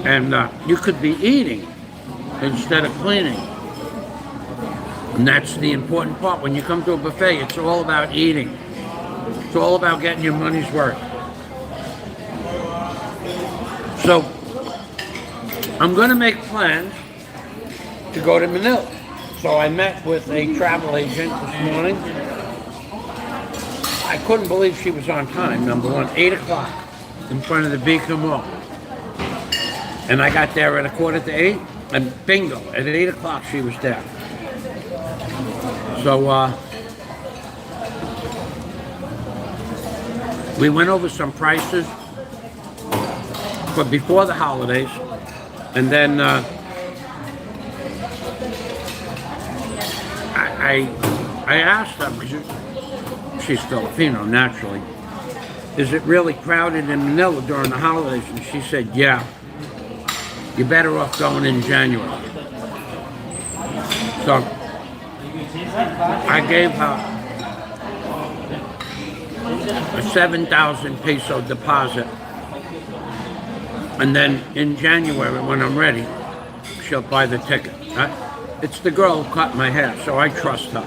and you could be eating instead of cleaning. And that's the important part. When you come to a buffet, it's all about eating. It's all about getting your money's worth. So I'm going to make plans to go to Manila. So I met with a travel agent this morning. I couldn't believe she was on time, number one. 8 o'clock in front of the Beacon Mall. And I got there at 7:45, and bingo, at 8 o'clock she was there. So we went over some prices for before the holidays, and then I asked her, because she's Filipino naturally, is it really crowded in Manila during the holidays? And she said, yeah, you're better off going in January. So I gave her a 7,000 peso deposit, and then in January, when I'm ready, she'll buy the ticket. It's the girl who cut my hair, so I trust her.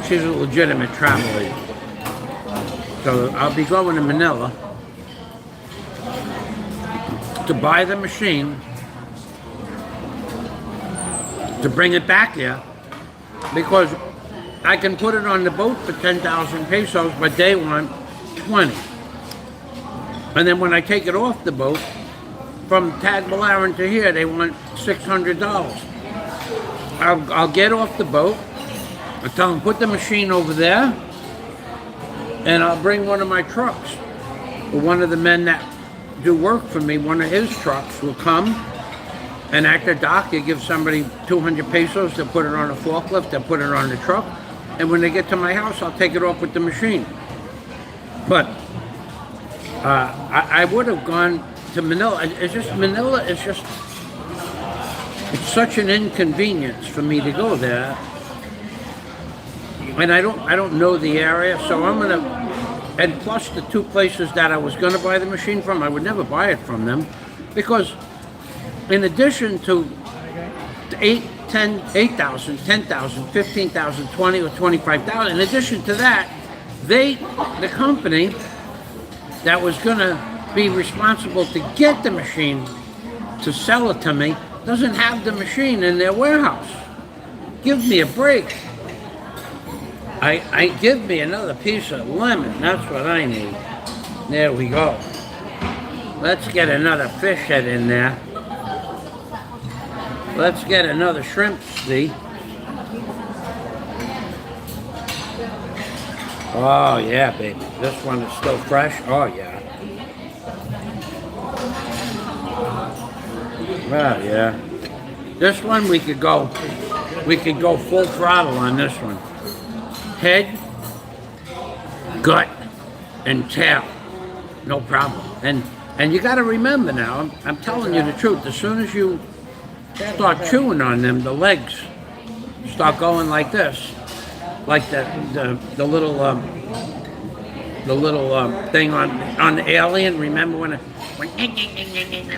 She's a legitimate travel agent. So I'll be going to Manila to buy the machine, to bring it back here, because I can put it on the boat for 10,000 pesos, but they want 20. And then when I take it off the boat, from Tagbilaran to here, they want $600. I'll get off the boat, I'll tell them, put the machine over there, and I'll bring one of my trucks. Or one of the men that do work for me, one of his trucks will come, and at the dock, you give somebody 200 pesos, they'll put it on a forklift, they'll put it on the truck, and when they get to my house, I'll take it off with the machine. But I would have gone to Manila. Manila is just, it's such an inconvenience for me to go there. and I don't know the area, so I'm gonna, and plus the two places that I was gonna buy the machine from, I would never buy it from them, because in addition to 8,000, 10,000, 15,000, 20 or 25,000, in addition to that, the company that was gonna be responsible to get the machine to sell it to me doesn't have the machine in their warehouse. Give me a break. I give me another piece of lemon. That's what I need. There we go. Let's get another fish head in there. Let's get another shrimp, see? Oh yeah, baby. This one is still fresh. Oh yeah. Well, yeah. This one we could go full throttle on this one. Head, gut, and tail. No problem. And you got to remember now, I'm telling you the truth, as soon as you start chewing on them, the legs start going like this. Like the little thing on the Alien. Remember when it went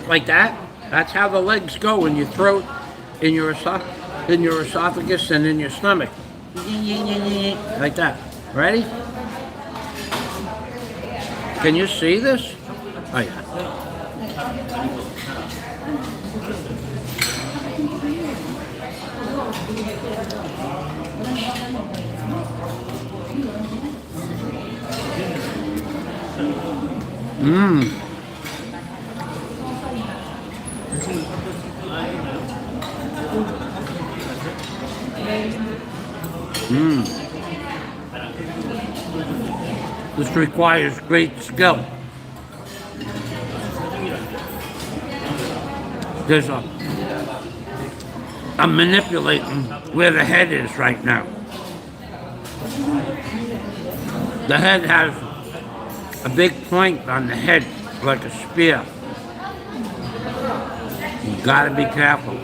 like that? That's how the legs go in your throat, in your esophagus, and in your stomach. Like that. Ready? Can you see this? Oh yeah. Mmm. This requires great skill. I'm manipulating where the head is right now. The head has a big point on the head, like a spear. You gotta be careful.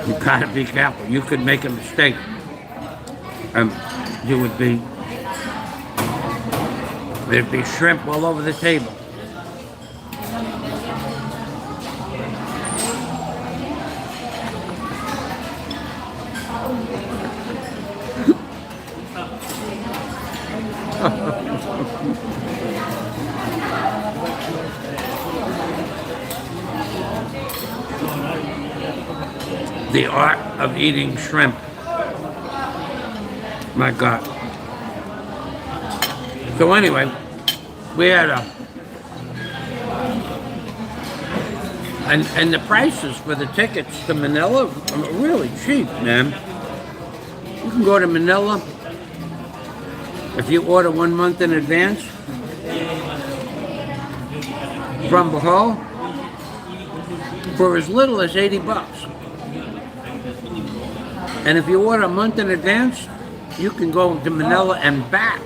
You gotta be careful. You could make a mistake, and there'd be shrimp all over the table. The art of eating shrimp. My God. So anyway, we had and the prices for the tickets to Manila are really cheap, man. You can go to Manila if you order 1 month in advance from Bohol for as little as $80. And if you order a month in advance, you can go to Manila and back.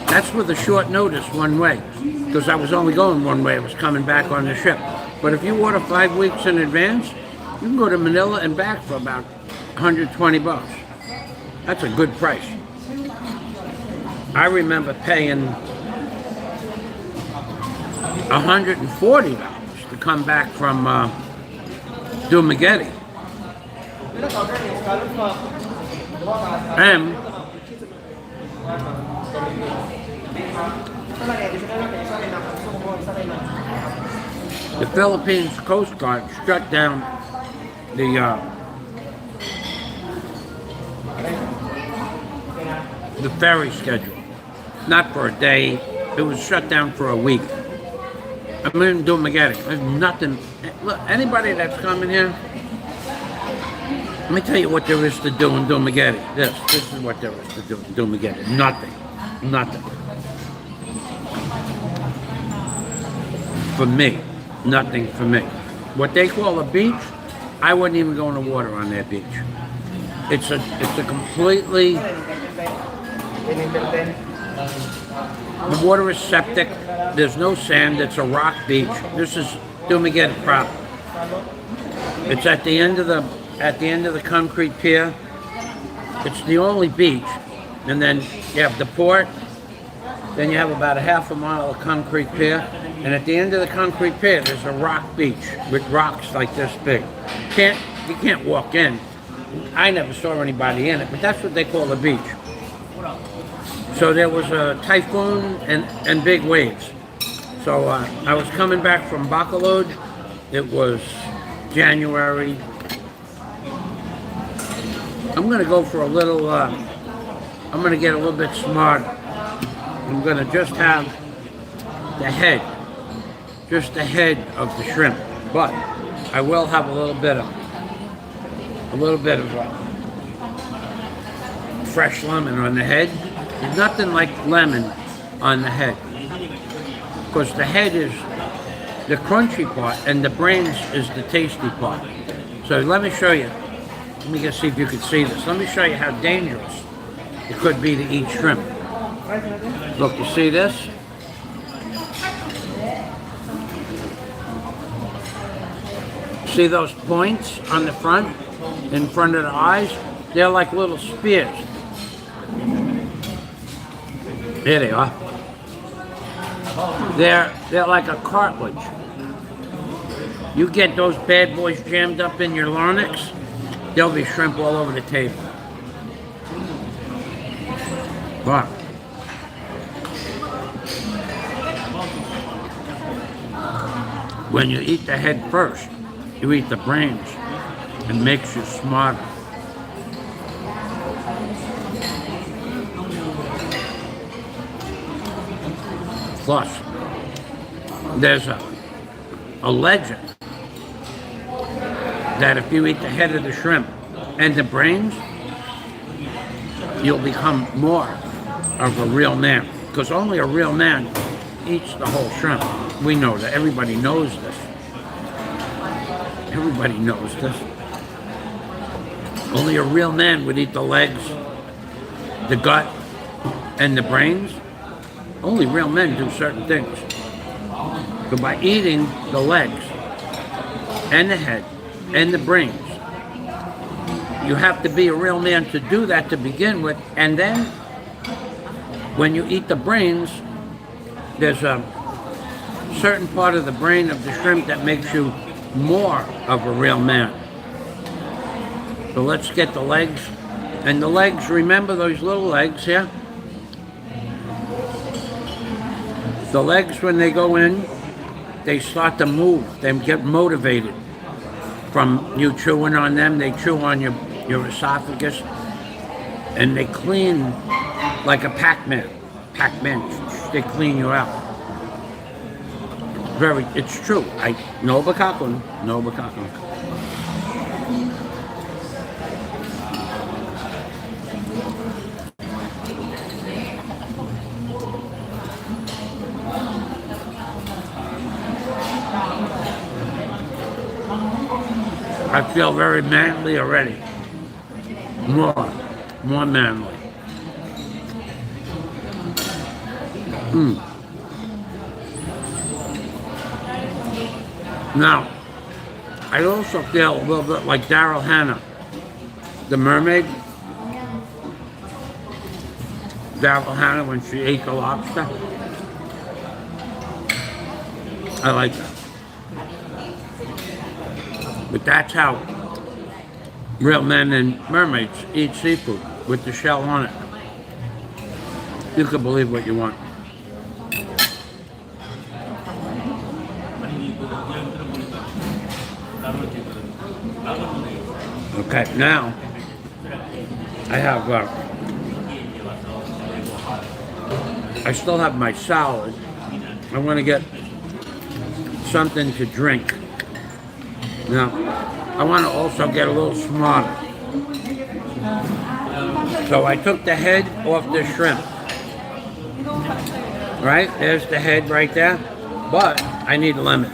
That's with a short notice one way, because I was only going one way. I was coming back on the ship. But if you order 5 weeks in advance, you can go to Manila and back for about $120. That's a good price. I remember paying $140 to come back from Dumaguete. And the Philippines Coast Guard shut down the ferry schedule. Not for a day, it was shut down for a week. I'm in Dumaguete. There's nothing. Look, anybody that's coming here, let me tell you what there is to do in Dumaguete. This is what there is to do in Dumaguete. Nothing. Nothing. For me. Nothing for me. What they call a beach, I wouldn't even go in the water on that beach. It's a completely... The water is septic. There's no sand. It's a rock beach. This is Dumaguete proper. It's at the end of the at the end of the concrete pier. It's the only beach. And then you have the port. Then you have about a half a mile of concrete pier. And at the end of the concrete pier, there's a rock beach with rocks like this big. You can't walk in. I never saw anybody in it, but that's what they call the beach. So there was a typhoon and big waves. So I was coming back from Bohol. It was January. I'm gonna go for a little, I'm gonna get a little bit smart. I'm gonna just have the head, just the head of the shrimp. But I will have a little bit of fresh lemon on the head. There's nothing like lemon on the head. Because the head is the crunchy part and the brains is the tasty part. So let me show you. Let me just see if you can see this. Let me show you how dangerous it could be to eat shrimp. Look, you see this? See those points on the front, in front of the eyes? They're like little spears. There they are. They're like a cartilage. You get those bad boys jammed up in your larynx, there'll be shrimp all over the table. But when you eat the head first, you eat the brains. It makes you smarter. Plus, there's a legend that if you eat the head of the shrimp and the brains, you'll become more of a real man. Because only a real man eats the whole shrimp. We know that. Everybody knows this. Everybody knows this. Only a real man would eat the legs, the gut, and the brains. Only real men do certain things. But by eating the legs and the head and the brains, you have to be a real man to do that to begin with. And then when you eat the brains, there's a certain part of the brain of the shrimp that makes you more of a real man. So let's get the legs. And the legs, remember those little legs here? The legs, when they go in, they start to move. They get motivated from you chewing on them. They chew on your esophagus, and they clean like a Pac-Man. They clean you out. It's true. No bakakon. I feel very manly already. More manly. Now, I also feel a little bit like Daryl Hannah, the mermaid. Daryl Hannah when she ate the lobster. I like that. But that's how real men and mermaids eat seafood, with the shell on it. You can believe what you want. Okay, now I still have my salad. I want to get something to drink. Now, I want to also get a little smarter. So I took the head off the shrimp. Right? There's the head right there. But I need lemon.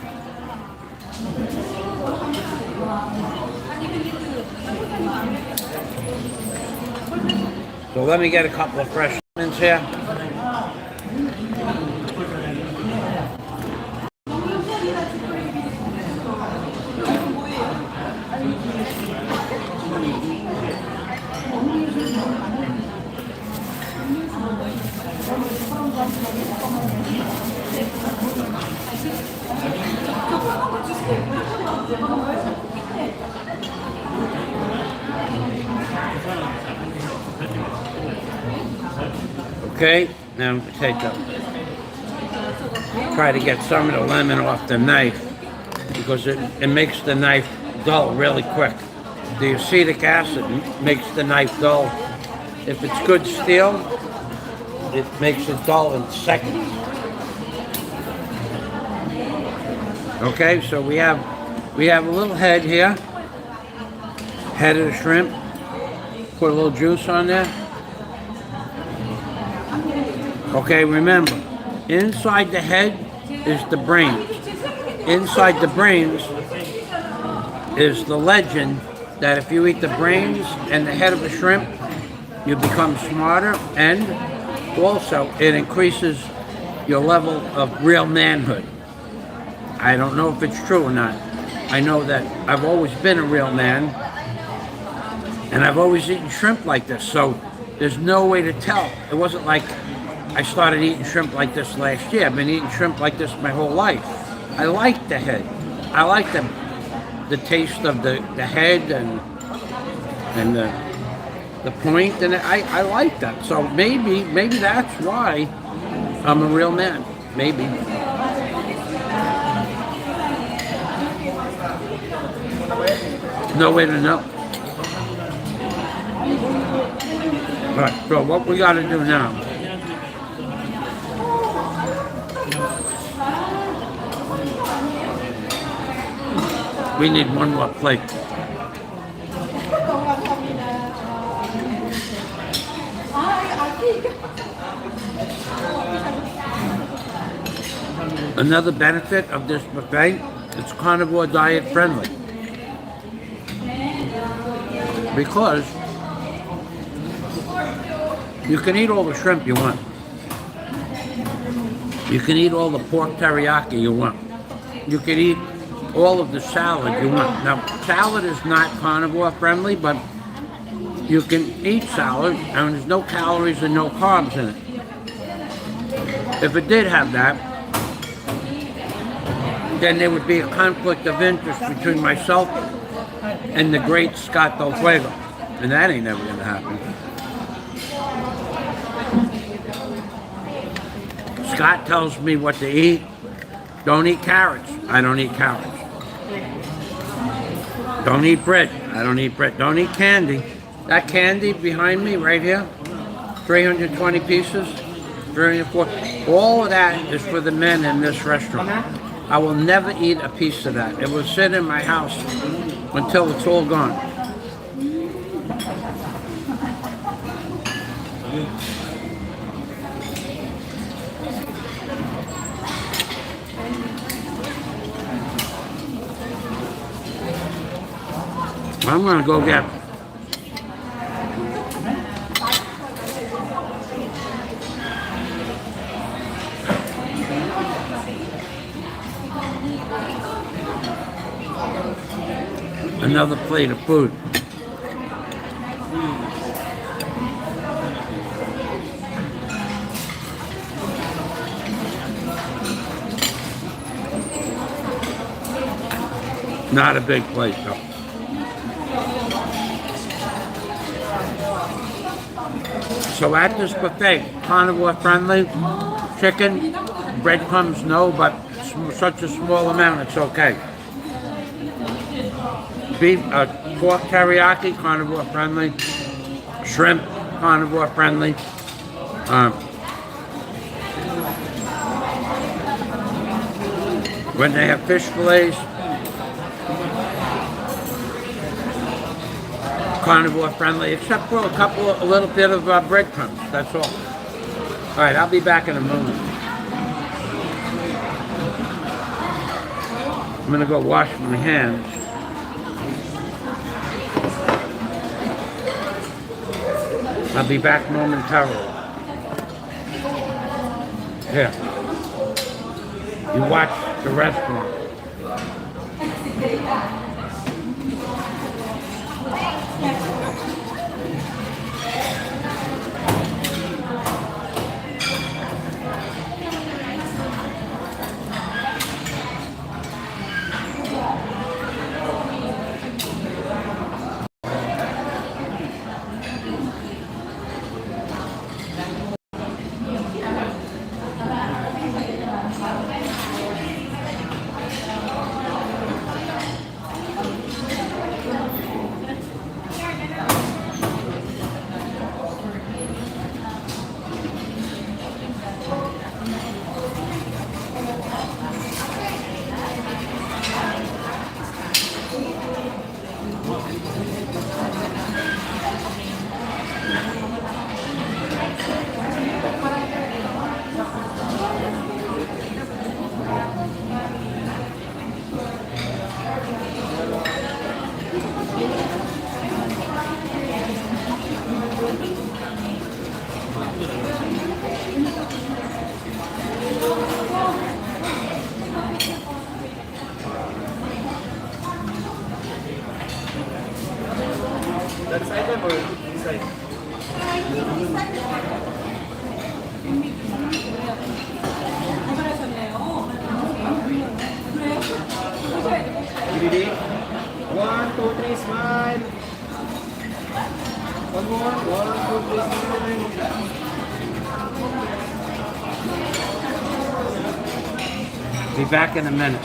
So let me get a couple of fresh lemons here. Okay, now try to get some of the lemon off the knife because it makes the knife dull really quick. The acetic acid makes the knife dull. If it's good steel, it makes it dull in seconds. Okay, so we have a little head here. Head of the shrimp. Put a little juice on there. Okay, remember, inside the head is the brains. Inside the brains is the legend that if you eat the brains and the head of a shrimp, you become smarter, and also it increases your level of real manhood. I don't know if it's true or not. I know that I've always been a real man, and I've always eaten shrimp like this, so there's no way to tell. It wasn't like I started eating shrimp like this last year. I've been eating shrimp like this my whole life. I like the head. I like the taste of the head and the point, and I like that. So maybe that's why I'm a real man. Maybe. No way to know. All right, so what we got to do now? We need one more plate. Another benefit of this buffet, it's carnivore diet friendly. Because you can eat all the shrimp you want. You can eat all the pork teriyaki you want. You can eat all of the salad you want. Now, salad is not carnivore friendly, but you can eat salad and there's no calories and no carbs in it. If it did have that, then there would be a conflict of interest between myself and the great Scott Del Fuego. And that ain't never gonna happen. Scott tells me what to eat. Don't eat carrots. I don't eat carrots. Don't eat bread. I don't eat bread. Don't eat candy. That candy behind me right here, 320 pieces, 340. All of that is for the men in this restaurant. I will never eat a piece of that. It will sit in my house until it's all gone. I'm going to go get another plate of food. Not a big plate though. So at this buffet, carnivore friendly, chicken, breadcrumbs no, but such a small amount, it's okay. Beef, pork teriyaki, carnivore friendly. Shrimp, carnivore friendly. When they have fish fillets, carnivore friendly, except for a little bit of breadcrumbs, that's all. All right, I'll be back in a moment. I'm gonna go wash my hands. I'll be back momentarily. Here. You watch the restaurant. Be back in a minute.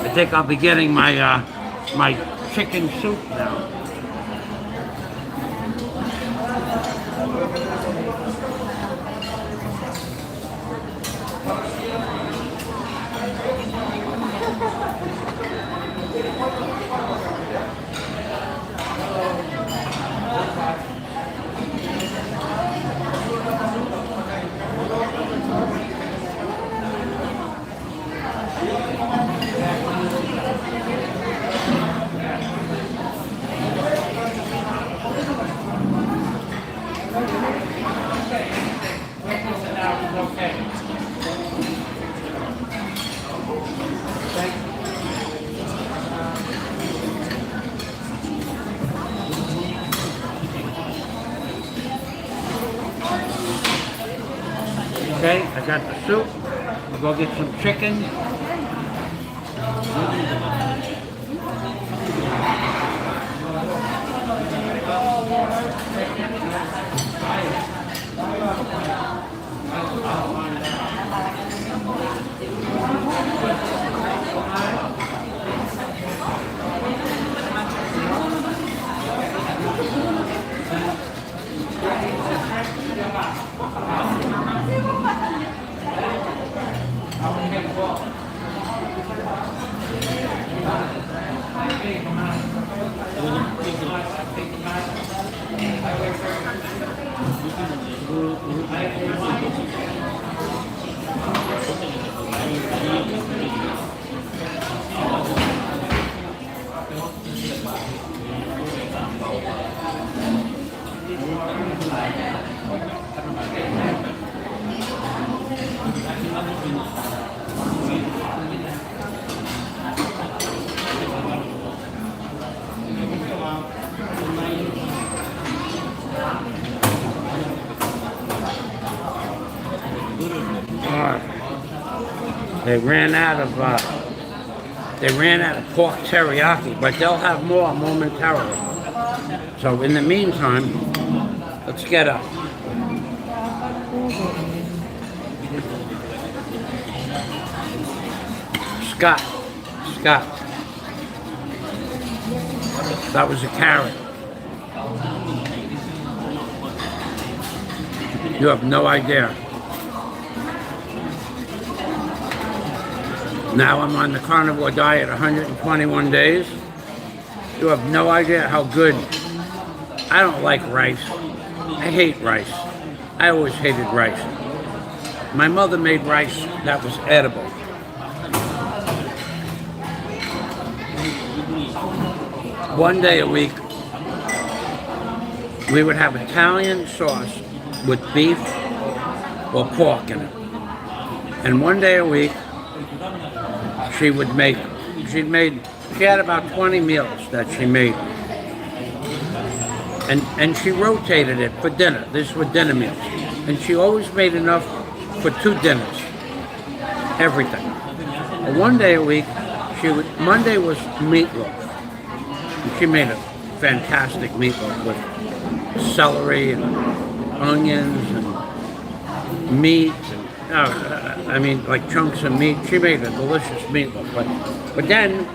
I think I'll be getting my my chicken soup now. Okay, I got the soup. We'll go get some chicken. They ran out of pork teriyaki, but they'll have more momentarily. So in the meantime, let's get up. Scott. That was a carrot. You have no idea. Now I'm on the carnivore diet 121 days. You have no idea how good. I don't like rice. I hate rice. I always hated rice. My mother made rice that was edible. One day a week, we would have Italian sauce with beef or pork in it. And one day a week, she had about 20 meals that she made. And she rotated it for dinner. These were dinner meals. And she always made enough for 2 dinners. Everything. And one day a week, Monday was meatloaf. And she made a fantastic meatloaf with celery and onions and meat and like chunks of meat. She made a delicious meatloaf, but then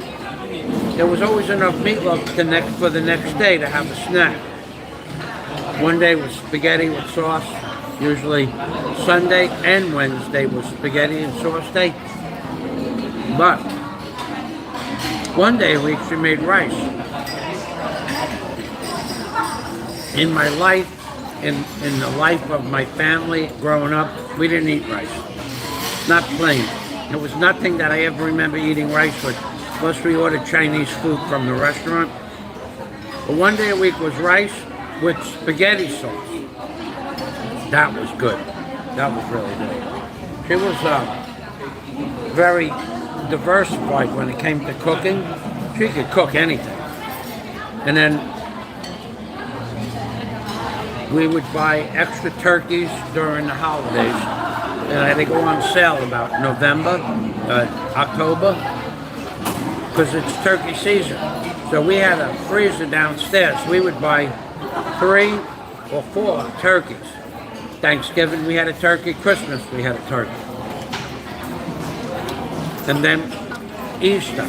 there was always enough meatloaf for the next day to have a snack. One day was spaghetti with sauce. Usually Sunday and Wednesday was spaghetti and sauce day. But one day a week she made rice. In my life, in the life of my family growing up, we didn't eat rice. Not plain. There was nothing that I ever remember eating rice with. Plus we ordered Chinese food from the restaurant. But one day a week was rice with spaghetti sauce. That was good. That was really good. She was very diversified when it came to cooking. She could cook anything. And then we would buy extra turkeys during the holidays. And they go on sale about November, October, because it's turkey season. So we had a freezer downstairs. We would buy 3 or 4 turkeys. Thanksgiving we had a turkey, Christmas we had a turkey. And then Easter,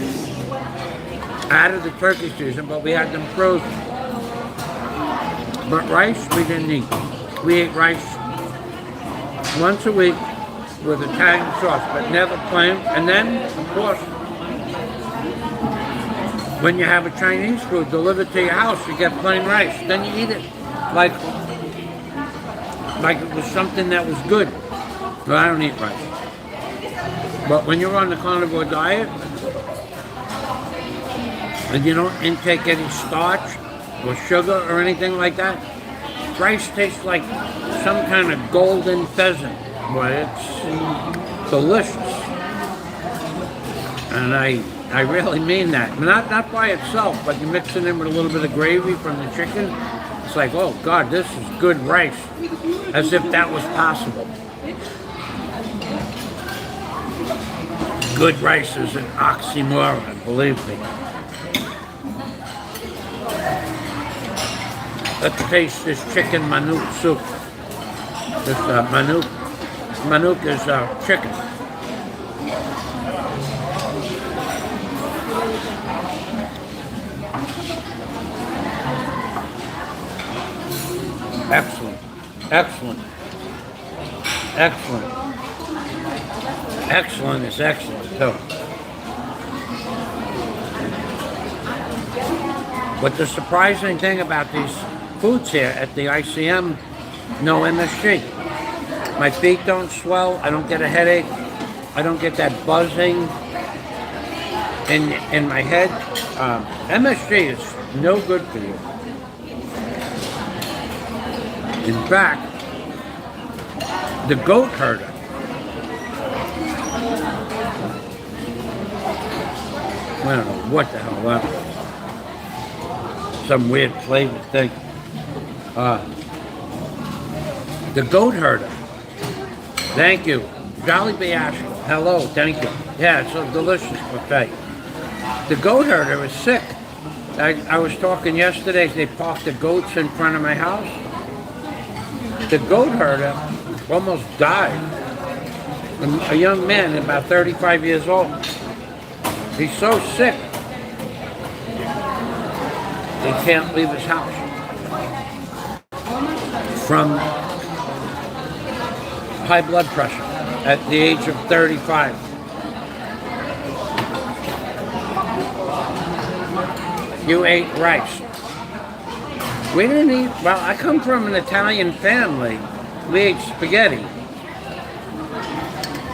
out of the turkey season, but we had them frozen. But rice we didn't eat. We ate rice once a week with Italian sauce, but never plain. And then, of course, when you have a Chinese food delivered to your house, you get plain rice. Then you eat it like it was something that was good. No, I don't eat rice. But when you're on the carnivore diet, and you don't intake any starch or sugar or anything like that, rice tastes like some kind of golden pheasant. But it's delicious. And I really mean that. Not by itself, but you mix it in with a little bit of gravy from the chicken. It's like, oh God, this is good rice. As if that was possible. Good rice is an oxymoron, believe me. Let's taste this chicken manuk soup. This manuk is chicken. Excellent, excellent, excellent. Excellent is excellent too. But the surprising thing about these foods here at the ICM, no MSG. My feet don't swell, I don't get a headache, I don't get that buzzing in my head. MSG is no good for you. In fact, the goat herder, I don't know what the hell that was. Some weird flavor thing. The goat herder. Thank you. Jollibee Asheville. Hello, thank you. Yeah, it's a delicious buffet. The goat herder is sick. I was talking yesterday, they parked the goats in front of my house. The goat herder almost died. A young man, about 35 years old. He's so sick, he can't leave his house. From high blood pressure at the age of 35. You ate rice. We didn't eat, well, I come from an Italian family. We ate spaghetti.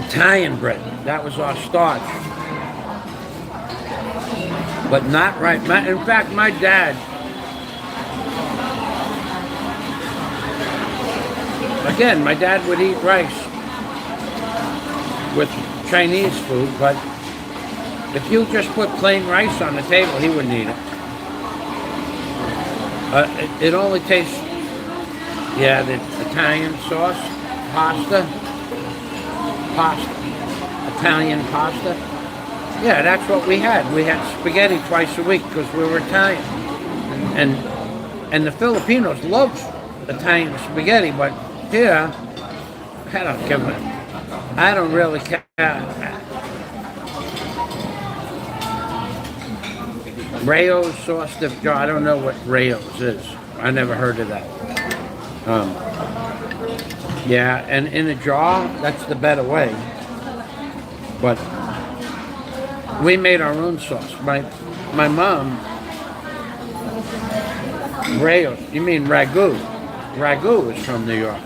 Italian bread, that was our starch. But not right. In fact, my dad, again, my dad would eat rice with Chinese food, but if you just put plain rice on the table, he wouldn't eat it. It only tastes, yeah, the Italian sauce, pasta, Italian pasta. Yeah, that's what we had. We had spaghetti twice a week because we were Italian. And the Filipinos love Italian spaghetti, but here, I don't give a, I don't really care. Rayo's sauce dip jar, I don't know what Rayo's is. I never heard of that. Yeah, and in a jar, that's the better way. But we made our own sauce. My mom, Rayo's, you mean ragu. Ragu is from New York.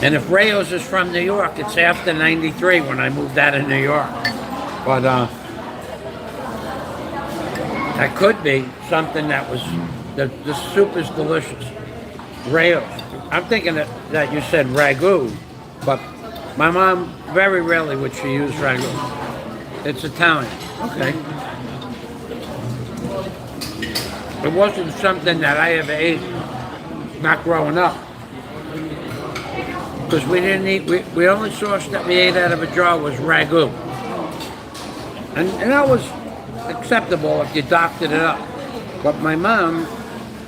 And if Rayo's is from New York, it's after 93 when I moved out of New York. But That could be something that was, the soup is delicious. Rails. I'm thinking that you said ragu, but my mom, very rarely would she use ragu. It's Italian. Okay. It wasn't something that I ever ate, not growing up. Because we didn't eat, we only sauce that we ate out of a jar was ragu. And that was acceptable if you doctored it up. But my mom,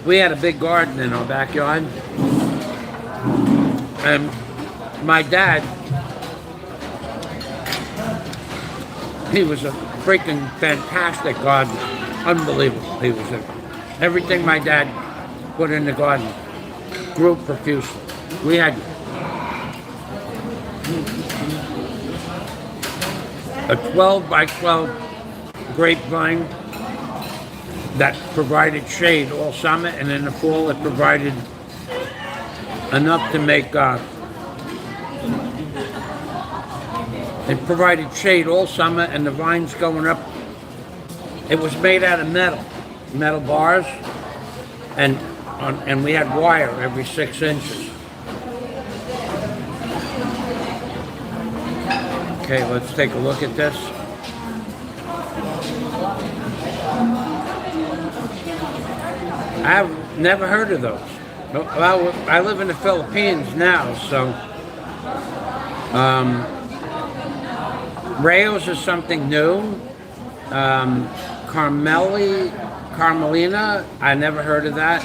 we had a big garden in our backyard. And my dad, he was a freaking fantastic gardener. Unbelievable. He was everything my dad put in the garden grew profusely. We had a 12 by 12 grapevine that provided shade all summer, and in the fall it provided enough to make it provided shade all summer, and the vines going up. It was made out of metal bars, and we had wire every 6 inches. Okay, let's take a look at this. I've never heard of those. Well, I live in the Philippines now, so Rayos is something new. Carmelina, I never heard of that.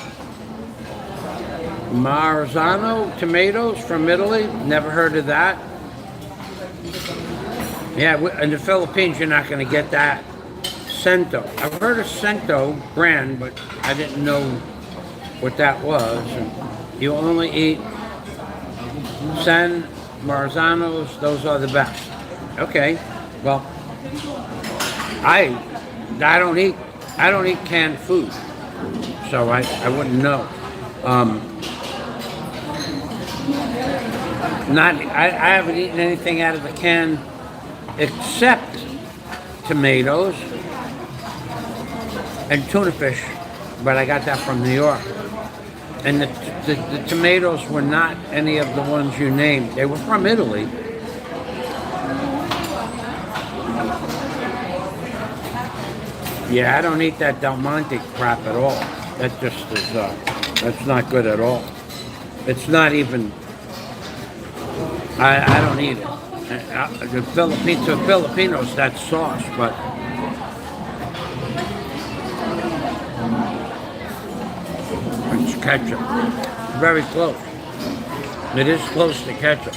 Marzano tomatoes from Italy, never heard of that. Yeah, in the Philippines you're not going to get that. Cento. I've heard of Cento brand, but I didn't know what that was. And you only eat San Marzanos, those are the best. Okay, well, I don't eat canned food, so I wouldn't know. I haven't eaten anything out of the can except tomatoes and tuna fish, but I got that from New York. And the tomatoes were not any of the ones you named. They were from Italy. Yeah, I don't eat that Del Monte crap at all. That just is, that's not good at all. It's not even, I don't eat it. The Filipinos, that's sauce, but it's ketchup. Very close. It is close to ketchup.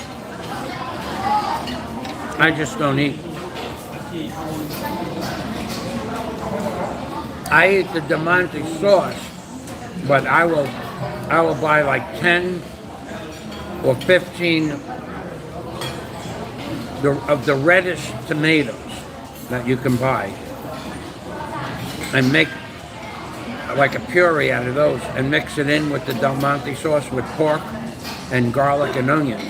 I just don't eat. I eat the Del Monte sauce, but I will buy like 10 or 15 of the reddish tomatoes that you can buy and make like a puree out of those and mix it in with the Del Monte sauce with pork and garlic and onions.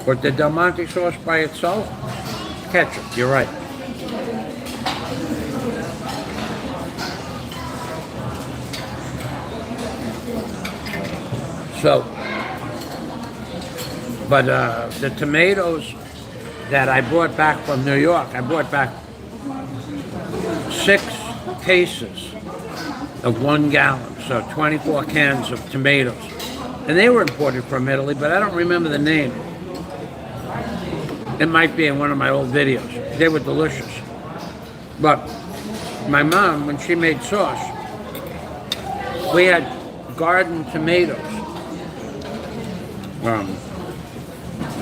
But the Del Monte sauce by itself, ketchup, you're right. So, but the tomatoes that I brought back from New York, I brought back 6 cases of 1 gallon, so 24 cans of tomatoes. And they were imported from Italy, but I don't remember the name. It might be in one of my old videos. They were delicious. But my mom, when she made sauce, we had garden tomatoes.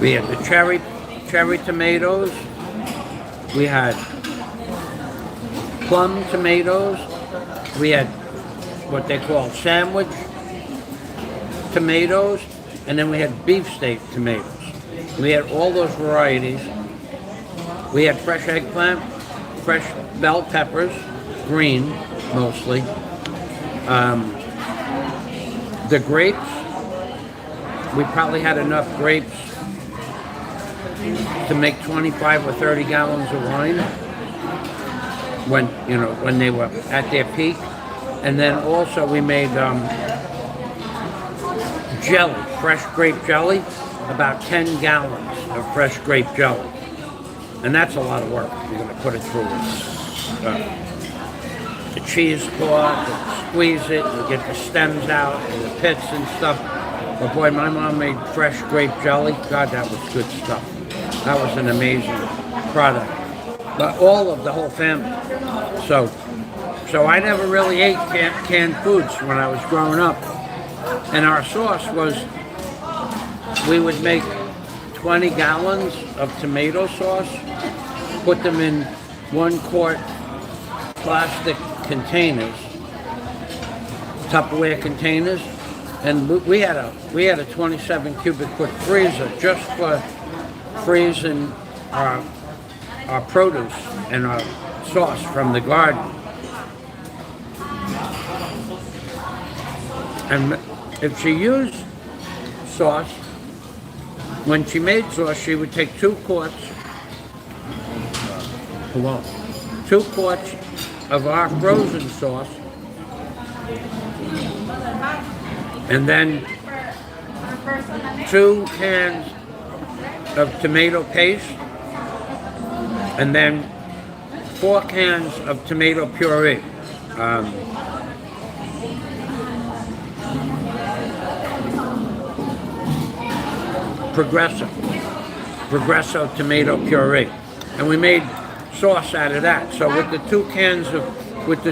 We had the cherry tomatoes. We had plum tomatoes. We had what they call sandwich tomatoes, and then we had beefsteak tomatoes. We had all those varieties. We had fresh eggplant, fresh bell peppers, green mostly. The grapes, we probably had enough grapes to make 25 or 30 gallons of wine. when they were at their peak. And then also we made jelly, fresh grape jelly, about 10 gallons of fresh grape jelly. And that's a lot of work. You're going to put it through the cheesecloth, and squeeze it, and get the stems out, and the pits and stuff. But boy, my mom made fresh grape jelly. God, that was good stuff. That was an amazing product. But all of the whole family. So I never really ate canned foods when I was growing up. And our sauce was, we would make 20 gallons of tomato sauce, put them in 1-quart plastic containers, Tupperware containers, and we had a 27 cubic foot freezer just for freezing our produce and our sauce from the garden. And if she used sauce, when she made sauce, she would take 2 quarts of our frozen sauce, and then 2 cans of tomato paste, and then 4 cans of tomato puree. Progresso tomato puree, and we made sauce out of that. So with the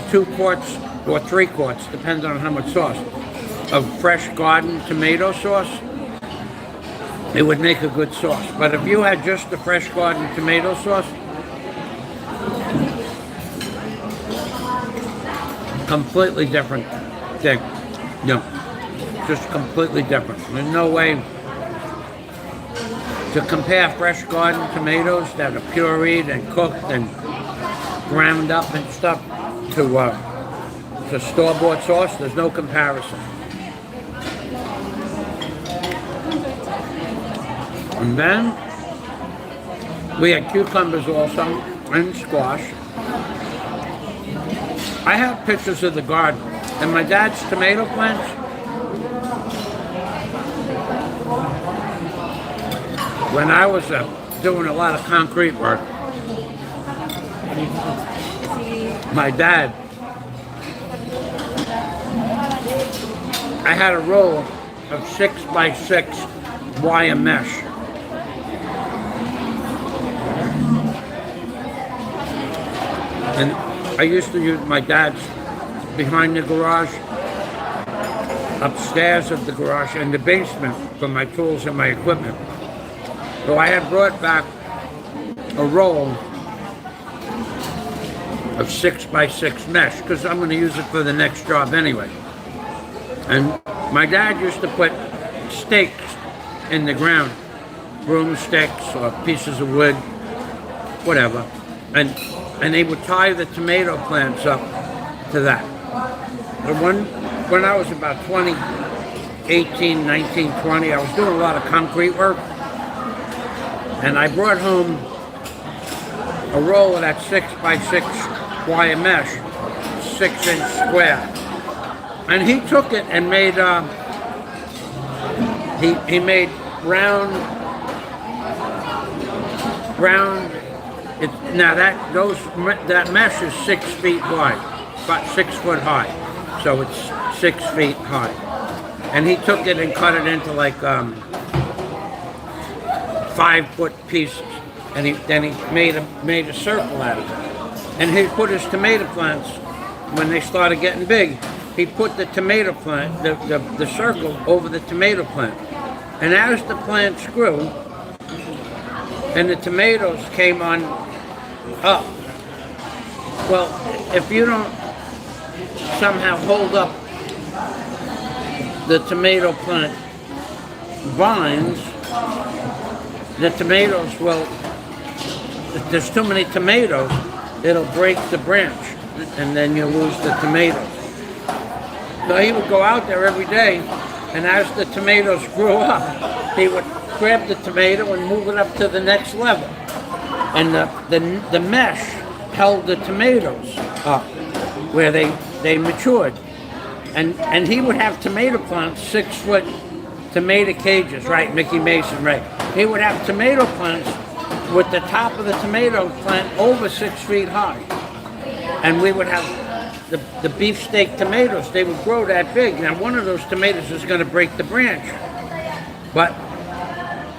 2 quarts or 3 quarts, depends on how much sauce, of fresh garden tomato sauce, it would make a good sauce. But if you had just the fresh garden tomato sauce, completely different thing. No, just completely different. There's no way to compare fresh garden tomatoes that are pureed and cooked and ground up and stuff to store-bought sauce. There's no comparison. And then we had cucumbers also and squash. I have pictures of the garden and my dad's tomato plants. When I was doing a lot of concrete work, my dad, I had a roll of 6x6 wire mesh. And I used to use my dad's behind the garage, upstairs of the garage, and the basement for my tools and my equipment. So I had brought back a roll of 6x6 mesh because I'm going to use it for the next job anyway. And my dad used to put stakes in the ground, broomsticks or pieces of wood, whatever, and they would tie the tomato plants up to that. And when I was about 20, 18, 19, 20, I was doing a lot of concrete work. And I brought home a roll of that 6x6 wire mesh, 6-inch square. And he took it and made, he made round, now that mesh is 6 feet wide, about 6 foot high. So it's 6 feet high. And he took it and cut it into like 5-foot pieces, and then he made a circle out of it. And he put his tomato plants, when they started getting big, he put the tomato plant, the circle over the tomato plant. And as the plants grew, and the tomatoes came on up, well, if you don't somehow hold up the tomato plant vines, the tomatoes will, if there's too many tomatoes, it'll break the branch, and then you lose the tomatoes. So he would go out there every day, and as the tomatoes grew up, he would grab the tomato and move it up to the next level. And the mesh held the tomatoes up where they matured. And he would have tomato plants, 6-foot tomato cages, right? Mickey Mason, right? He would have tomato plants with the top of the tomato plant over 6 feet high. And we would have the beefsteak tomatoes. They would grow that big. Now, one of those tomatoes is going to break the branch. But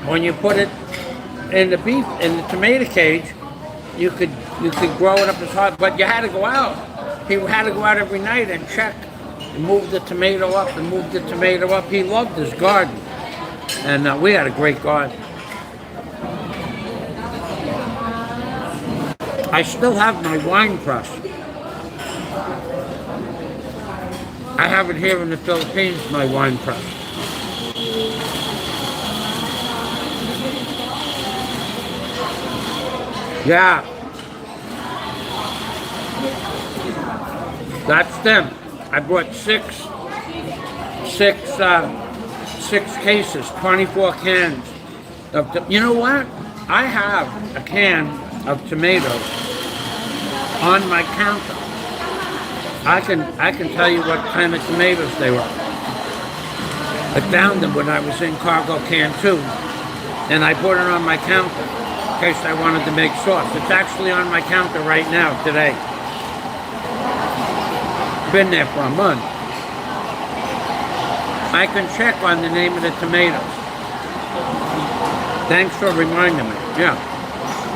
when you put it in the tomato cage, you could grow it up as high. But you had to go out. He had to go out every night and check. Move the tomato up and move the tomato up. He loved his garden. And we had a great garden. I still have my wine press. I have it here in the Philippines, my wine press. Yeah. That's them. I bought six cases, 24 cans of. You know what? I have a can of tomatoes on my counter. I can tell you what kind of tomatoes they were. I found them when I was in Cargo Can 2, and I put it on my counter in case I wanted to make sauce. It's actually on my counter right now today. Been there for a month. I can check on the name of the tomatoes. Thanks for reminding me. Yeah.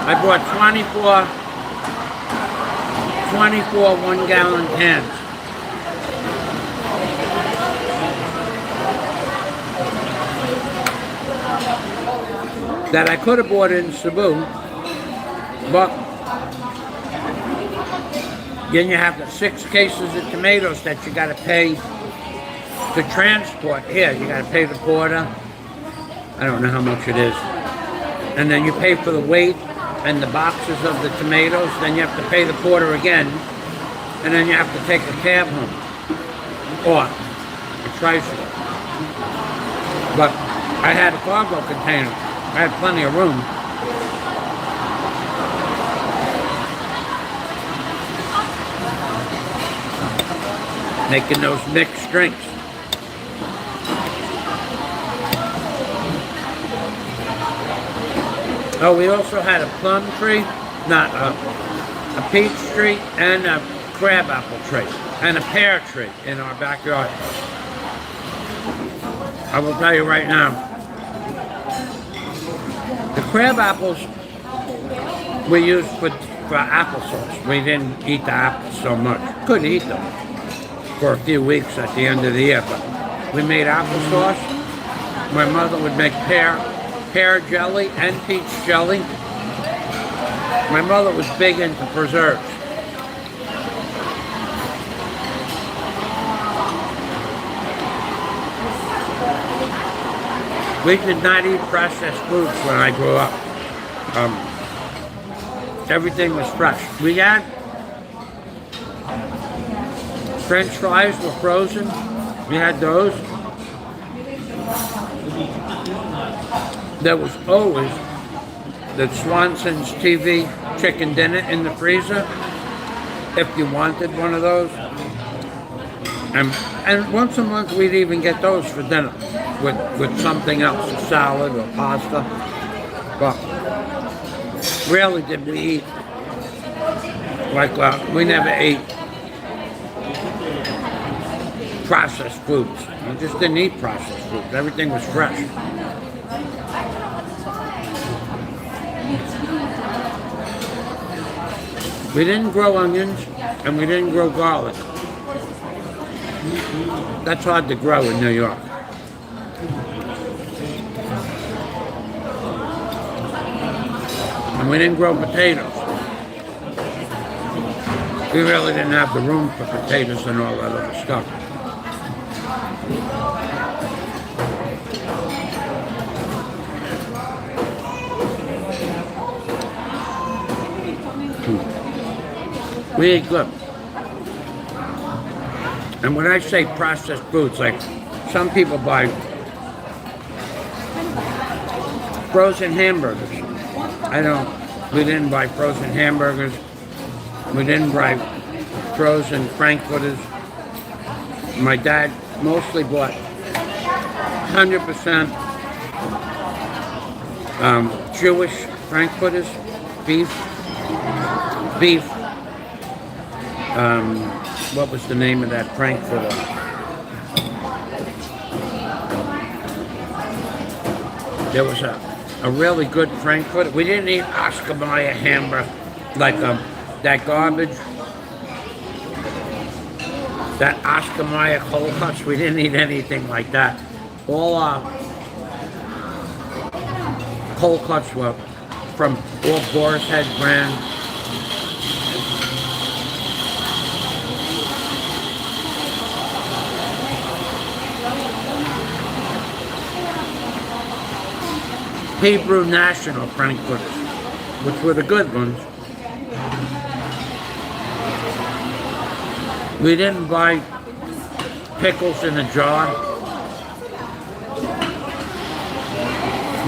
I bought 24 1-gallon cans. That I could have bought in Cebu, but then you have the 6 cases of tomatoes that you got to pay to transport. Here, you got to pay the porter. I don't know how much it is. And then you pay for the weight and the boxes of the tomatoes. Then you have to pay the porter again. And then you have to take a cab home. Or a tricycle. But I had a cargo container. I had plenty of room. Making those mixed drinks. Oh, we also had a plum tree, not a peach tree, and a crab apple tree, and a pear tree in our backyard. I will tell you right now, the crab apples we used for applesauce. We didn't eat the apples so much. Couldn't eat them for a few weeks at the end of the year, but we made applesauce. My mother would make pear jelly and peach jelly. My mother was big into preserves. We did not eat processed foods when I grew up. Everything was fresh. We had French fries were frozen. We had those. There was always the Swanson's TV chicken dinner in the freezer if you wanted one of those. And once a month we'd even get those for dinner with something else, a salad or pasta. But rarely did we eat like we never ate processed foods. We just didn't eat processed foods. Everything was fresh. We didn't grow onions and we didn't grow garlic. That's hard to grow in New York. And we didn't grow potatoes. We really didn't have the room for potatoes and all that other stuff. We ate good. And when I say processed foods, like some people buy frozen hamburgers. We didn't buy frozen hamburgers. We didn't buy frozen frankfurters. My dad mostly bought 100% Jewish frankfurters, beef. What was the name of that frankfurter? There was a really good frankfurter. We didn't eat Oscar Mayer hamburger, like that garbage. That Oscar Mayer cold cuts, we didn't eat anything like that. All our cold cuts were from all Boar's Head brand. Hebrew National frankfurters, which were the good ones. We didn't buy pickles in a jar.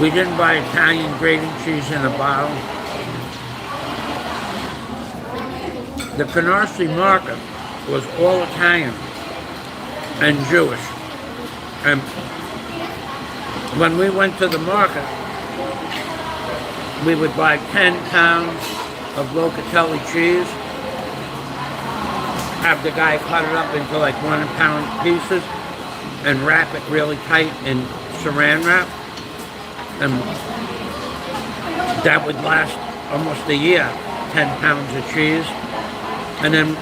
We didn't buy Italian grating cheese in a bottle. The Canarsie market was all Italian and Jewish. And when we went to the market, we would buy 10 pounds of locatelli cheese, have the guy cut it up into like 1 pound pieces and wrap it really tight in saran wrap. And that would last almost a year, 10 pounds of cheese. And then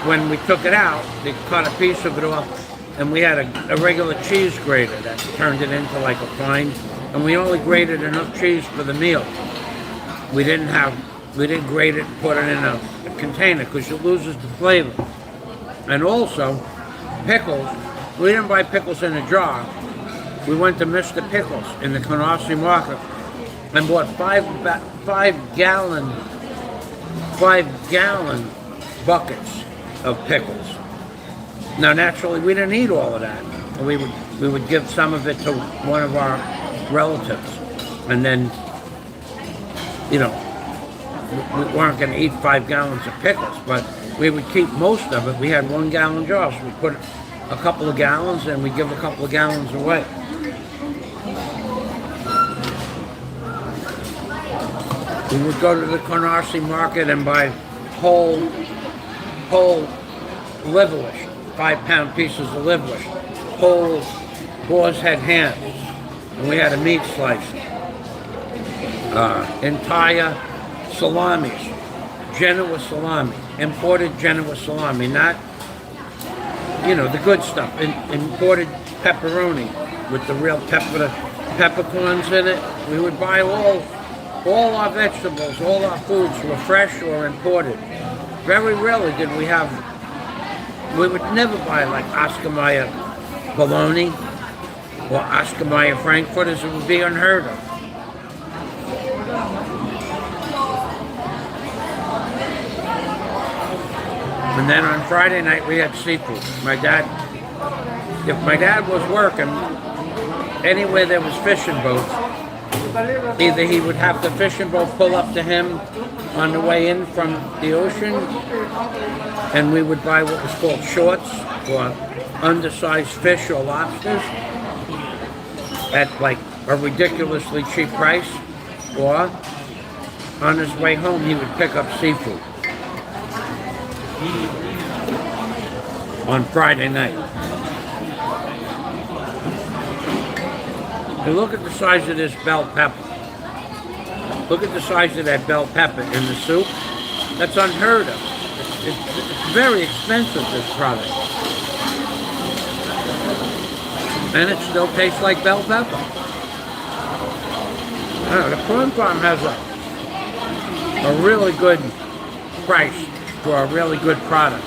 when we took it out, they cut a piece of it off, and we had a regular cheese grater that turned it into like a fine, and we only grated enough cheese for the meal. We didn't grate it and put it in a container because it loses the flavor. And also, pickles, we didn't buy pickles in a jar. We went to Mr. Pickles in the Canarsie market and bought 5 gallon buckets of pickles. Now naturally we didn't eat all of that. We would give some of it to one of our relatives, and then, you know, we weren't going to eat 5 gallons of pickles, but we would keep most of it. We had 1 gallon jars. We put a couple of gallons and we give a couple of gallons away. We would go to the Canarsie market and buy whole liverwurst, 5 pound pieces of liverwurst, whole boar's head hams, and we had a meat slice, entire salamis, Genoa salami, imported Genoa salami, not, you know, the good stuff, imported pepperoni with the real peppercorns in it. We would buy all our vegetables, all our foods were fresh or imported. Very rarely did we would never buy like Oscar Mayer bologna or Oscar Mayer frankfurters. It would be unheard of. And then on Friday night we had seafood. If my dad was working anywhere there was fishing boats, either he would have the fishing boat pull up to him on the way in from the ocean, and we would buy what was called shorts, or undersized fish or lobsters, at like a ridiculously cheap price, or on his way home he would pick up seafood on Friday night. And look at the size of this bell pepper. Look at the size of that bell pepper in the soup. That's unheard of. It's very expensive, this product. And it still tastes like bell pepper. The Prawn Farm has a really good price for a really good product.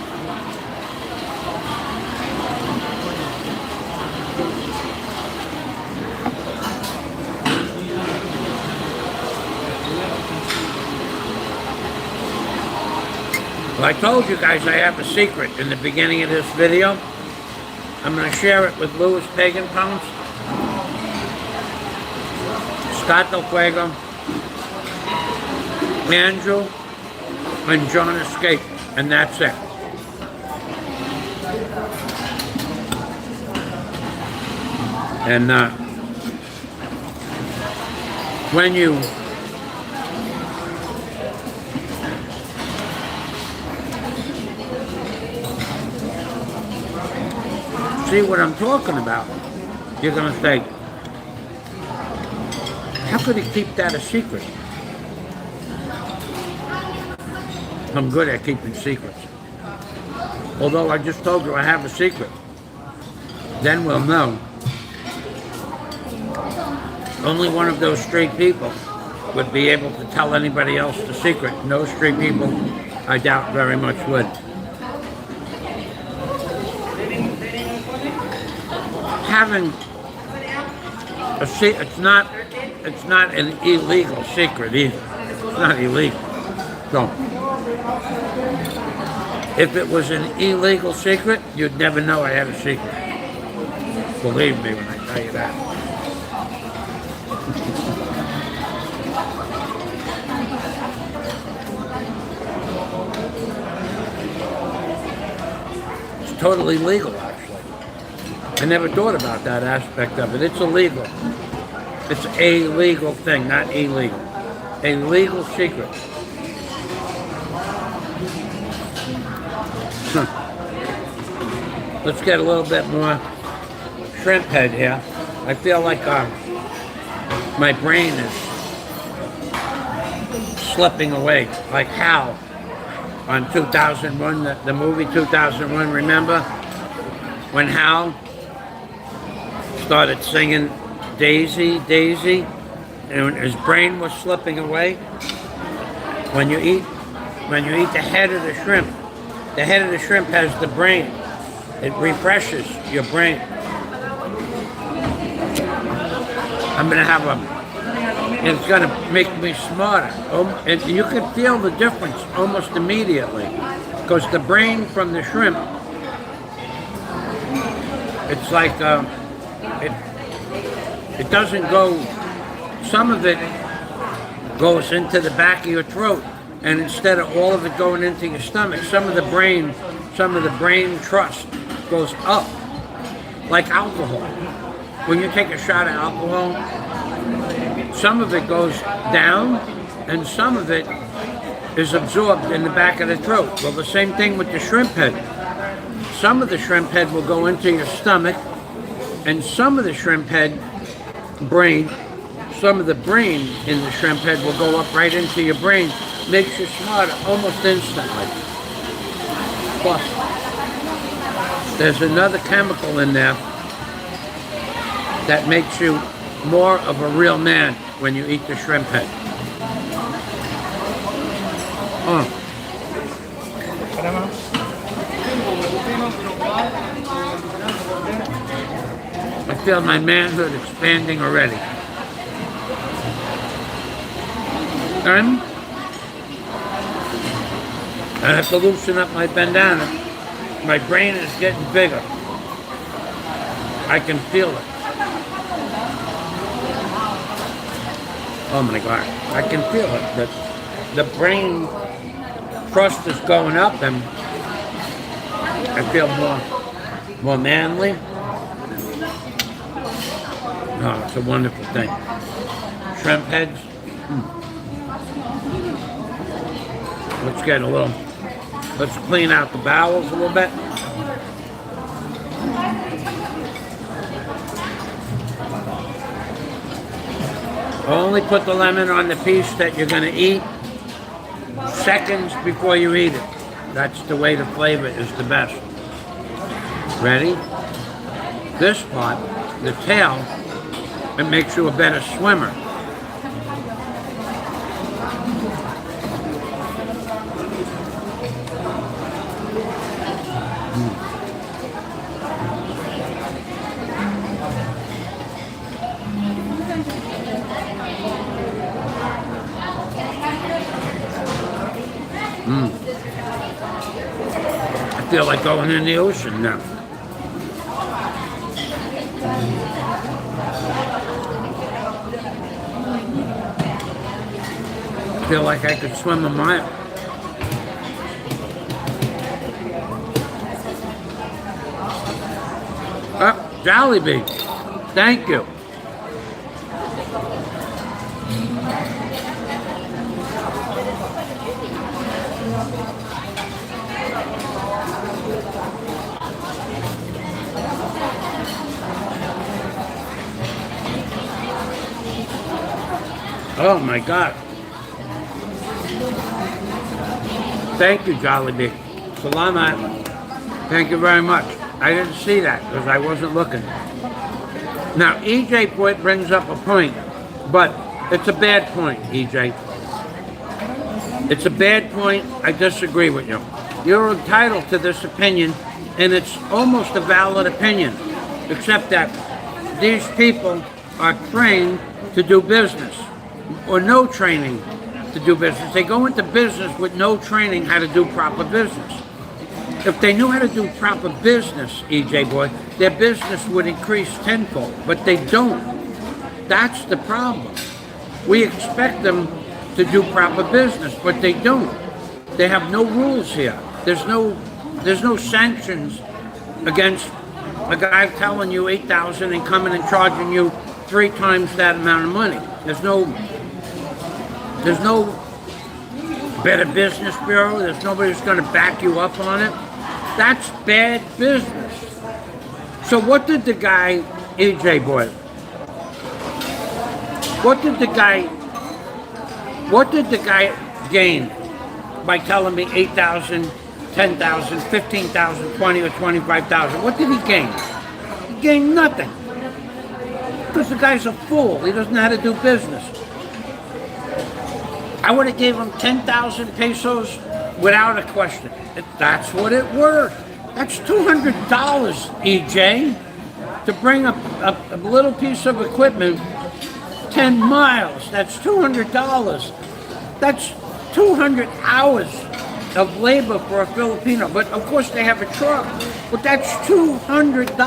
Well, I told you guys I have a secret in the beginning of this video. I'm going to share it with Louis Pagan Pounce, Scott Del Fuego, Andrew, and John Escape. and that's it. And when you see what I'm talking about, you're going to think, how could he keep that a secret? I'm good at keeping secrets. Although I just told you I have a secret. Then we'll know. Only one of those straight people would be able to tell anybody else the secret. No straight people, I doubt very much would. Having a secret, it's not an illegal secret either. It's not illegal. So, if it was an illegal secret, you'd never know I had a secret. Believe me when I tell you that. It's totally legal, actually. I never thought about that aspect of it. It's illegal. It's a legal thing, not illegal. A legal secret. Let's get a little bit more shrimp head here. I feel like my brain is slipping away, like Hal on 2001, the movie 2001, remember? When Hal started singing Daisy, Daisy, and his brain was slipping away. When you eat the head of the shrimp has the brain. It refreshes your brain. It's gonna make me smarter. And you can feel the difference almost immediately. Because the brain from the shrimp, it's like, it doesn't go, some of it goes into the back of your throat. And instead of all of it going into your stomach, some of the brain trust goes up, like alcohol. When you take a shot of alcohol, some of it goes down and some of it is absorbed in the back of the throat. Well, the same thing with the shrimp head. Some of the shrimp head will go into your stomach, and some of the shrimp head brain, some of the brain in the shrimp head will go up right into your brain. Makes you smarter almost instantly. Plus, there's another chemical in there that makes you more of a real man when you eat the shrimp head. I feel my manhood expanding already. And I have to loosen up my bandana. My brain is getting bigger. I can feel it. Oh my God, I can feel it. The brain crust is going up and I feel more manly. Oh, it's a wonderful thing. Shrimp heads. Let's clean out the bowels a little bit. Only put the lemon on the piece that you're going to eat seconds before you eat it. That's the way to flavor it is the best. Ready? This part, the tail, it makes you a better swimmer. I feel like going in the ocean now. I feel like I could swim a mile. Jollibee. Thank you. Oh my God. Thank you, Jollibee. Salamat. Thank you very much. I didn't see that because I wasn't looking. Now, EJ brings up a point, but it's a bad point, EJ. It's a bad point. I disagree with you. You're entitled to this opinion, and it's almost a valid opinion, except that these people are trained to do business, or no training to do business. They go into business with no training how to do proper business. If they knew how to do proper business, EJ boy, their business would increase tenfold, but they don't. That's the problem. We expect them to do proper business, but they don't. They have no rules here. There's no sanctions against a guy telling you $8,000 and coming and charging you 3 times that amount of money. There's no Better Business Bureau. There's nobody who's going to back you up on it. That's bad business. So what did the guy, EJ boy, what did the guy gain by telling me 8,000, 10,000, 15,000, 20 or 25,000? What did he gain? He gained nothing. Because the guy's a fool. He doesn't know how to do business. I would have gave him 10,000 pesos without a question. That's what it worth. That's $200, EJ, to bring a little piece of equipment 10 miles. That's $200. That's 200 hours of labor for a Filipino. But of course they have a truck. But that's $200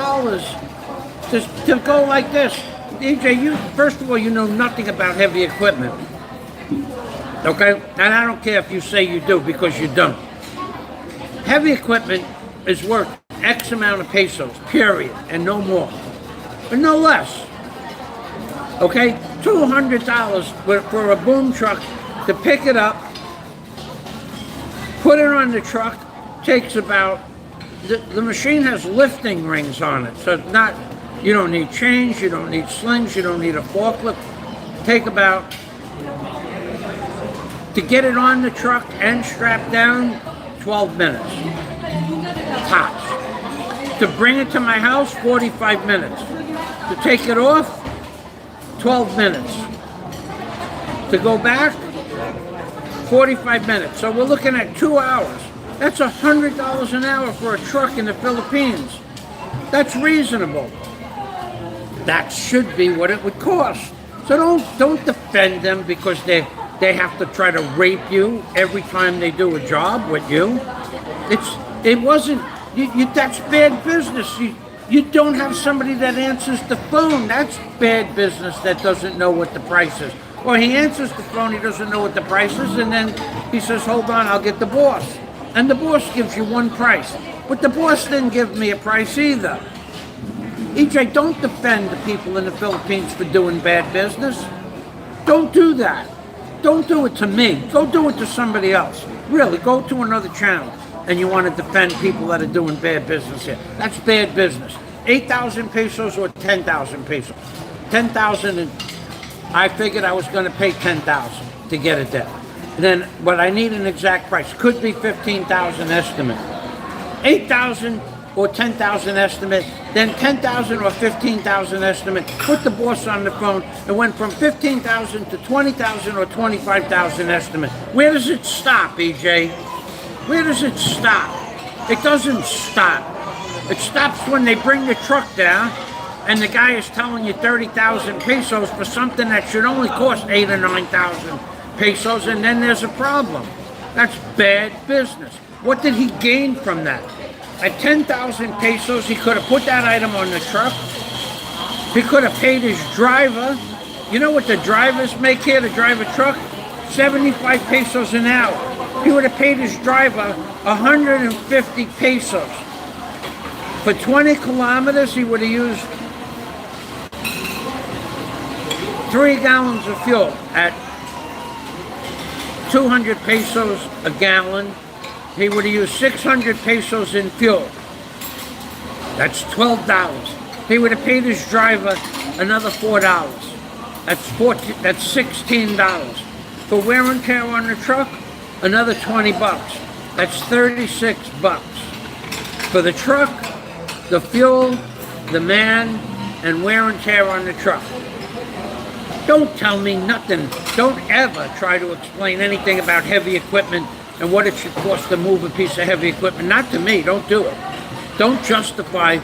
to go like this. EJ, first of all, you know nothing about heavy equipment. Okay? And I don't care if you say you do, because you don't. Heavy equipment is worth X amount of pesos, period, and no more. But no less. Okay? $200 for a boom truck to pick it up, put it on the truck, takes about, the machine has lifting rings on it, so it's not, you don't need chains, you don't need slings, you don't need a forklift. Take about, to get it on the truck and strapped down, 12 minutes. Tops. To bring it to my house, 45 minutes. To take it off, 12 minutes. To go back, 45 minutes. So we're looking at 2 hours. That's $100 an hour for a truck in the Philippines. That's reasonable. That should be what it would cost. So don't defend them because they have to try to rape you every time they do a job with you. It wasn't, that's bad business. You don't have somebody that answers the phone. That's bad business that doesn't know what the price is. Or he answers the phone, he doesn't know what the price is, and then he says, hold on, I'll get the boss. And the boss gives you one price. But the boss didn't give me a price either. EJ, don't defend the people in the Philippines for doing bad business. Don't do that. Don't do it to me. Go do it to somebody else. Really, go to another channel and you want to defend people that are doing bad business here. That's bad business. 8,000 pesos or 10,000 pesos. 10,000, and I figured I was going to pay 10,000 to get it there. Then, but I need an exact price. Could be 15,000 estimate. 8,000 or 10,000 estimate, then 10,000 or 15,000 estimate. Put the boss on the phone. It went from 15,000 to 20,000 or 25,000 estimate. Where does it stop, EJ? Where does it stop? It doesn't stop. It stops when they bring the truck down and the guy is telling you 30,000 pesos for something that should only cost 8,000 or 9,000 pesos, and then there's a problem. That's bad business. What did he gain from that? At 10,000 pesos, he could have put that item on the truck. He could have paid his driver. You know what the drivers make here to drive a truck? 75 pesos an hour. He would have paid his driver 150 pesos For 20 kilometers, he would have used 3 gallons of fuel at 200 pesos a gallon. He would have used 600 pesos in fuel. That's $12. He would have paid his driver another $4. That's $16. For wear and tear on the truck, another 20 bucks. That's 36 bucks. For the truck, the fuel, the man, and wear and tear on the truck. Don't tell me nothing. Don't ever try to explain anything about heavy equipment and what it should cost to move a piece of heavy equipment. Not to me, don't do it. Don't justify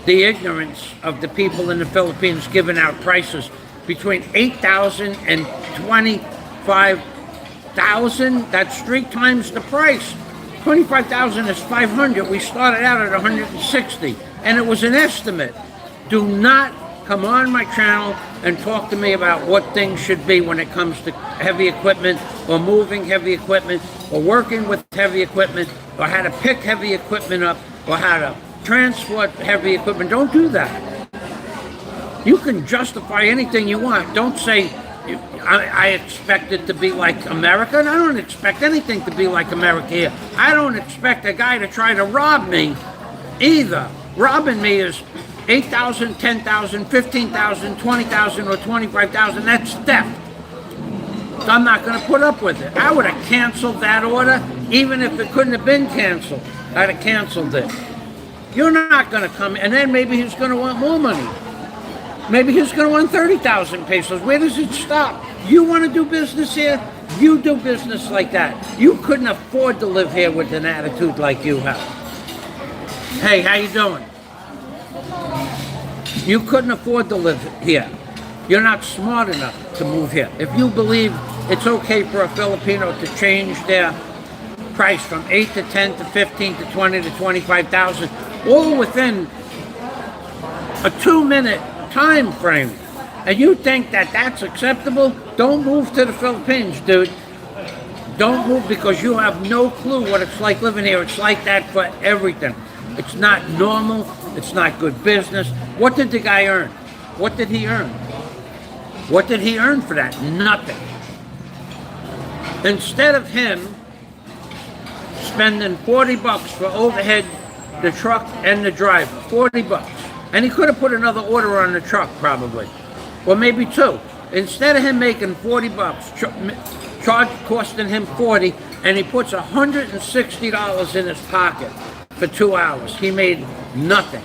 the ignorance of the people in the Philippines giving out prices between $8,000 and $25,000. That's 3 times the price. $25,000 is $500. We started out at $160, and it was an estimate. Do not come on my channel and talk to me about what things should be when it comes to heavy equipment, or moving heavy equipment, or working with heavy equipment, or how to pick heavy equipment up, or how to transport heavy equipment. Don't do that. You can justify anything you want. Don't say, I expect it to be like America. And I don't expect anything to be like America here. I don't expect a guy to try to rob me either. Robbing me is $8,000, $10,000, $15,000, $20,000, or $25,000. That's theft. So I'm not going to put up with it. I would have canceled that order, even if it couldn't have been canceled. I'd have canceled it. You're not going to come, and then maybe he's going to want more money. Maybe he's going to want 30,000 pesos. Where does it stop? You want to do business here? You do business like that. You couldn't afford to live here with an attitude like you have. Hey, how you doing? You couldn't afford to live here. You're not smart enough to move here. If you believe it's okay for a Filipino to change their price from 8 to 10 to 15 to 20 to 25,000, all within a 2-minute time frame, and you think that that's acceptable, don't move to the Philippines, dude. Don't move, because you have no clue what it's like living here. It's like that for everything. It's not normal. It's not good business. What did the guy earn? What did he earn? What did he earn for that? Nothing. Instead of him spending 40 bucks for overhead, the truck and the driver, 40 bucks. And he could have put another order on the truck probably, or maybe 2. Instead of him making 40 bucks, charge costing him 40, and he puts $160 in his pocket for 2 hours. He made nothing.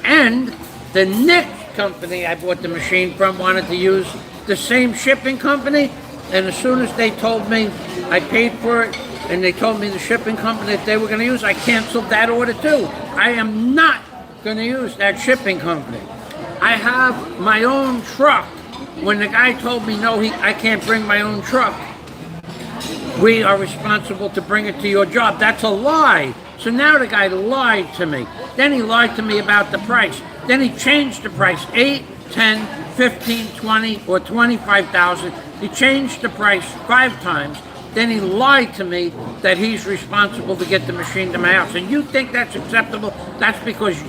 And the next company I bought the machine from wanted to use the same shipping company, and as soon as they told me, I paid for it, and they told me the shipping company that they were going to use, I canceled that order too. I am not going to use that shipping company. I have my own truck. When the guy told me, no, I can't bring my own truck, we are responsible to bring it to your job. That's a lie. So now the guy lied to me. Then he lied to me about the price. Then he changed the price, 8, 10, 15, 20, or 25,000. He changed the price 5 times. Then he lied to me that he's responsible to get the machine to my house. And you think that's acceptable? That's because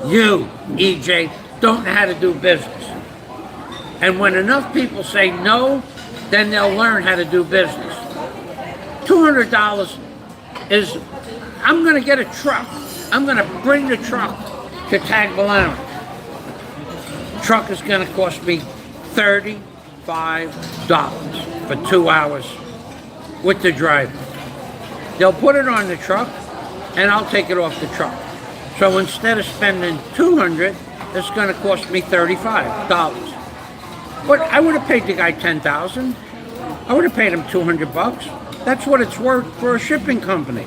you, EJ, don't know how to do business. And when enough people say no, then they'll learn how to do business. $200 is, I'm going to get a truck. I'm going to bring the truck to Tagbilaran. Truck is going to cost me $35 for 2 hours with the driver. They'll put it on the truck, and I'll take it off the truck. So instead of spending $200, it's going to cost me $35. But I would have paid the guy $10,000. I would have paid him 200 bucks. That's what it's worth for a shipping company.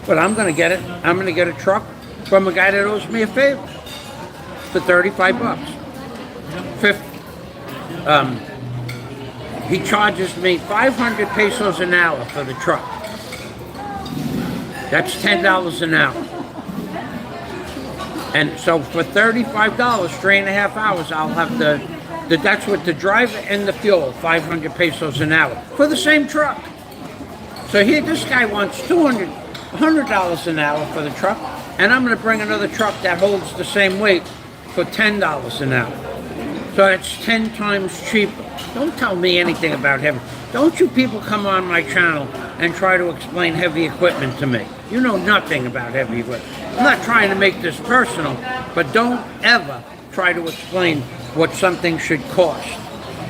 But I'm going to get it. I'm going to get a truck from a guy that owes me a favor for 35 bucks. He charges me 500 pesos an hour for the truck. That's $10 an hour. And so for $35, 3.5 hours, I'll have that's with the driver and the fuel, 500 pesos an hour for the same truck. So here, this guy wants $100 an hour for the truck. and I'm going to bring another truck that holds the same weight for $10 an hour. So it's 10 times cheaper. Don't tell me anything about heavy. Don't you people come on my channel and try to explain heavy equipment to me. You know nothing about heavy equipment. I'm not trying to make this personal, but don't ever try to explain what something should cost.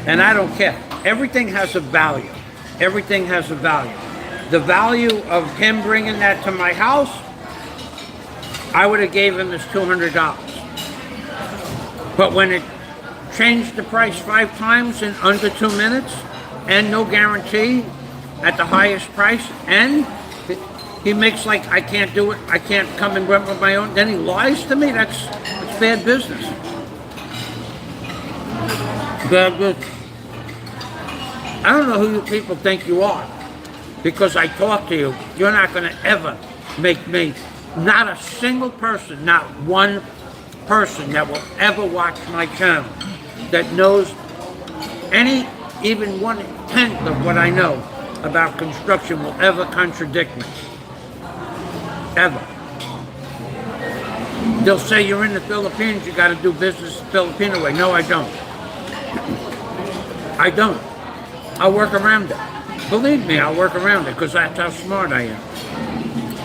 And I don't care. Everything has a value. Everything has a value. The value of him bringing that to my house, I would have gave him this $200. But when it changed the price 5 times in under 2 minutes, and no guarantee at the highest price, and he makes like I can't do it, I can't come and rent with my own, then he lies to me. That's bad business. Bad business. I don't know who you people think you are, because I talk to you. You're not going to ever make me, not a single person, not one person that will ever watch my channel that knows even 1/10 of what I know about construction will ever contradict me. Ever. They'll say you're in the Philippines, you got to do business the Filipino way. No, I don't. I don't. I'll work around it. Believe me, I'll work around it, because that's how smart I am.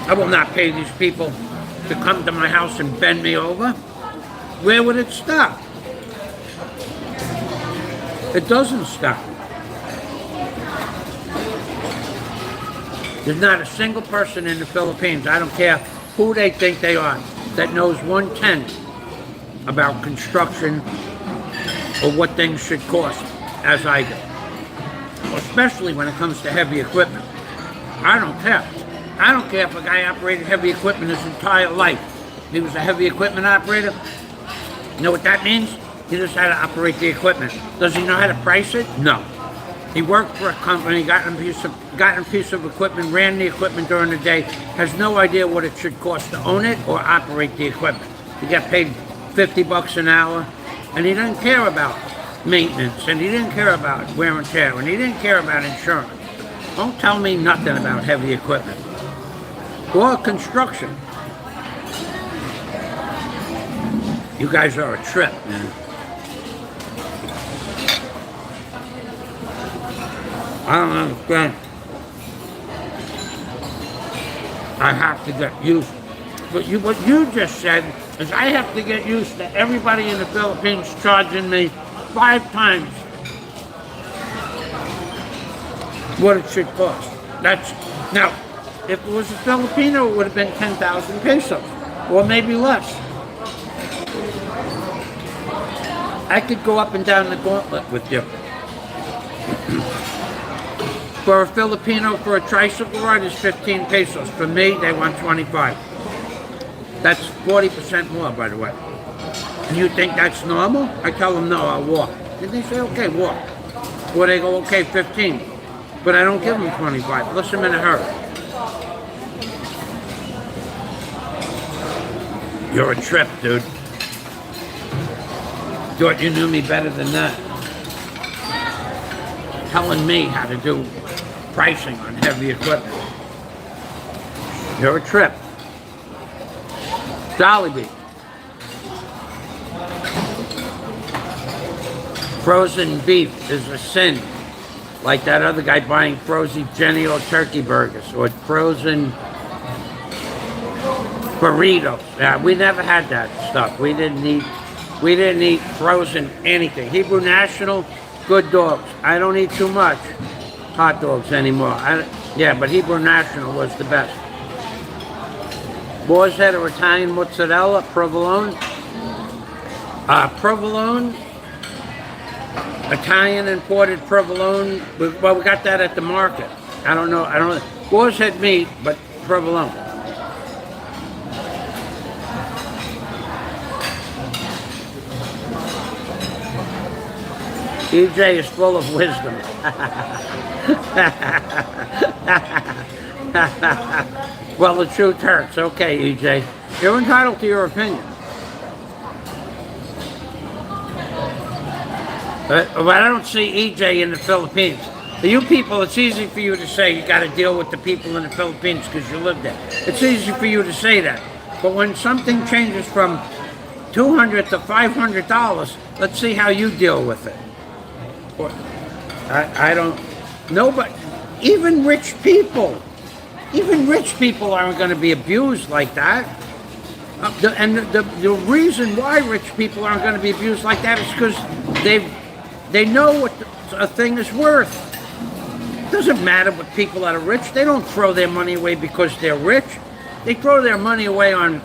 I will not pay these people to come to my house and bend me over. Where would it stop? It doesn't stop. There's not a single person in the Philippines, I don't care who they think they are, that knows 1/10 about construction or what things should cost as I do. Especially when it comes to heavy equipment. I don't care. I don't care if a guy operated heavy equipment his entire life. He was a heavy equipment operator. You know what that means? He knows how to operate the equipment. Does he know how to price it? No. He worked for a company, got a piece of equipment, ran the equipment during the day, has no idea what it should cost to own it or operate the equipment. He got paid $50 an hour, and he didn't care about maintenance, and he didn't care about wear and tear, and he didn't care about insurance. Don't tell me nothing about heavy equipment or construction. You guys are a trip, man. I don't understand. I have to get used. But what you just said is I have to get used to everybody in the Philippines charging me 5 times what it should cost. Now, if it was a Filipino, it would have been 10,000 pesos, or maybe less. I could go up and down the gauntlet with you. For a Filipino, for a tricycle ride is 15 pesos. For me, they want 25. That's 40% more, by the way. And you think that's normal? I tell them, no, I'll walk. And they say, okay, walk. Or they go, okay, 15. But I don't give them 25, unless I'm in a hurry. You're a trip, dude. Thought you knew me better than that. Telling me how to do pricing on heavy equipment. You're a trip. Jollibee. Frozen beef is a sin. Like that other guy buying frozen Jenny or turkey burgers or frozen burritos. Yeah, we never had that stuff. We didn't eat frozen anything. Hebrew National, good dogs. I don't eat too much hot dogs anymore. Yeah, but Hebrew National was the best. Boar's Head or Italian mozzarella, provolone. Provolone, Italian imported provolone. Well, we got that at the market. I don't know. Boar's Head meat, but provolone. EJ is full of wisdom. Well, the truth hurts. Okay, EJ. You're entitled to your opinion. But I don't see EJ in the Philippines. For you people, it's easy for you to say you got to deal with the people in the Philippines because you live there. It's easy for you to say that. But when something changes from $200 to $500, let's see how you deal with it. I don't know, but even rich people aren't going to be abused like that. The reason why rich people aren't going to be abused like that is because they know what a thing is worth. It doesn't matter what people that are rich, they don't throw their money away because they're rich. They throw their money away on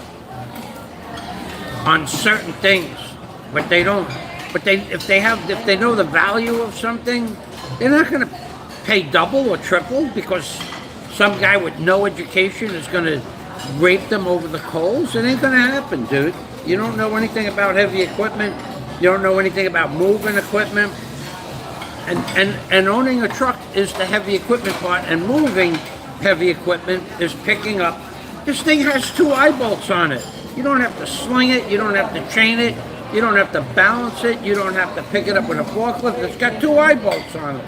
certain things, but they don't. But if they know the value of something, they're not going to pay double or triple because some guy with no education is going to rape them over the coals. It ain't going to happen, dude. You don't know anything about heavy equipment. You don't know anything about moving equipment. And owning a truck is the heavy equipment part, and moving heavy equipment is picking up. This thing has 2 eye bolts on it. You don't have to sling it. You don't have to chain it. You don't have to balance it. You don't have to pick it up with a forklift. It's got 2 eye bolts on it.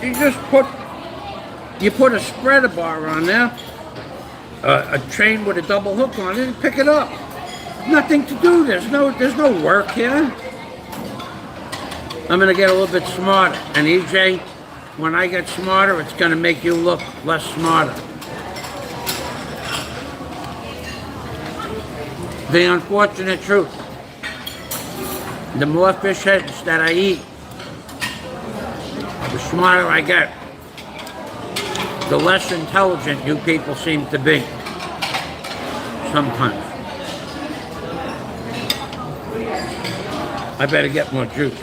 You just put a spreader bar on there, a chain with a double hook on it, and pick it up. Nothing to do. There's no work here. I'm gonna get a little bit smarter, and EJ, when I get smarter, it's gonna make you look less smarter. The unfortunate truth. The more fish heads that I eat, the smarter I get. The less intelligent you people seem to be. Sometimes. I better get more juice.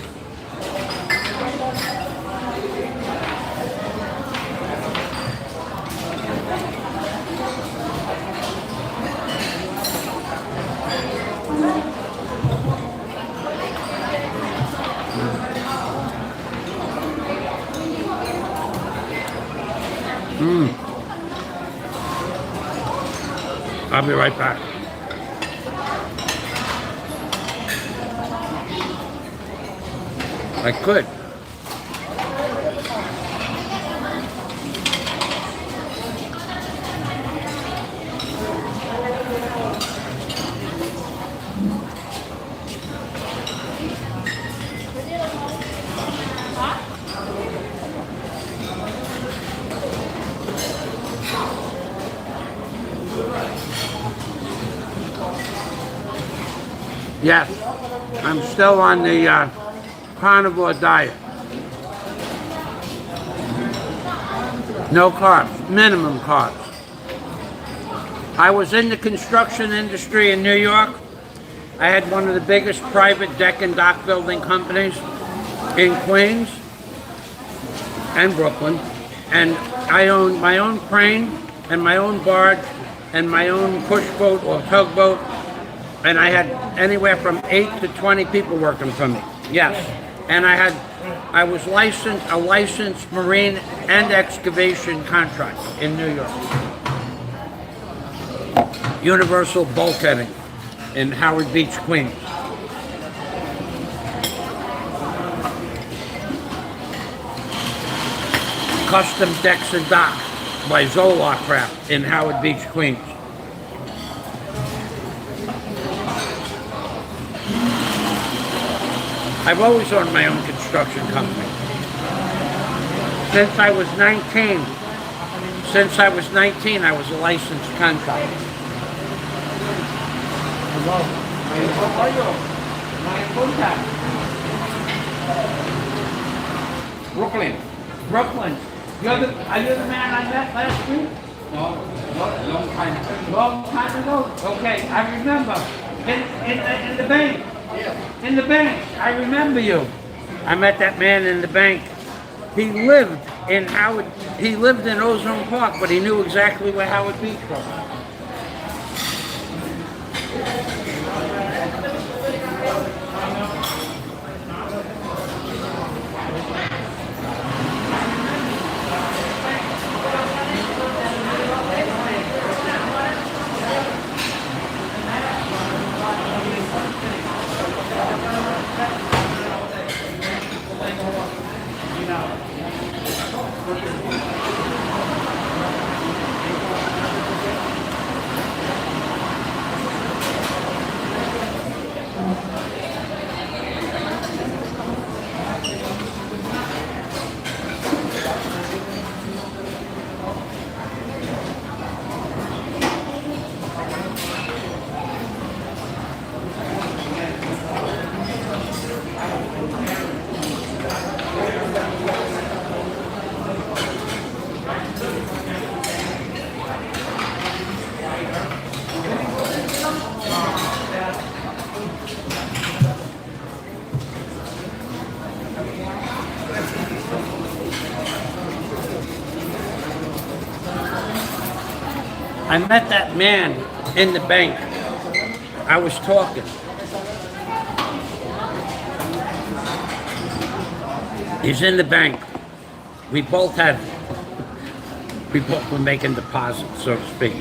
I'll be right back. I could. Yes, I'm still on the carnivore diet. No carbs, minimum carbs. I was in the construction industry in New York. I had one of the biggest private deck and dock building companies in Queens and Brooklyn. And I owned my own crane and my own barge and my own push boat or tugboat. And I had anywhere from 8 to 20 people working for me. Yes. And I was a licensed marine and excavation contractor in New York. Universal bulkheading in Howard Beach, Queens. Custom decks and docks by Zolar Craft in Howard Beach, Queens. I've always owned my own construction company. Since I was 19, I was a licensed contractor. Hello. How are you? My contact. Brooklyn. Are you the man I met last week? No, long time ago. Long time ago? Okay, I remember. In the bank. Yeah. In the bank. I remember you. I met that man in the bank. He lived in Ozone Park, but he knew exactly where Howard Beach was. I met that man in the bank. I was talking. He's in the bank. We both were making deposits, so to speak.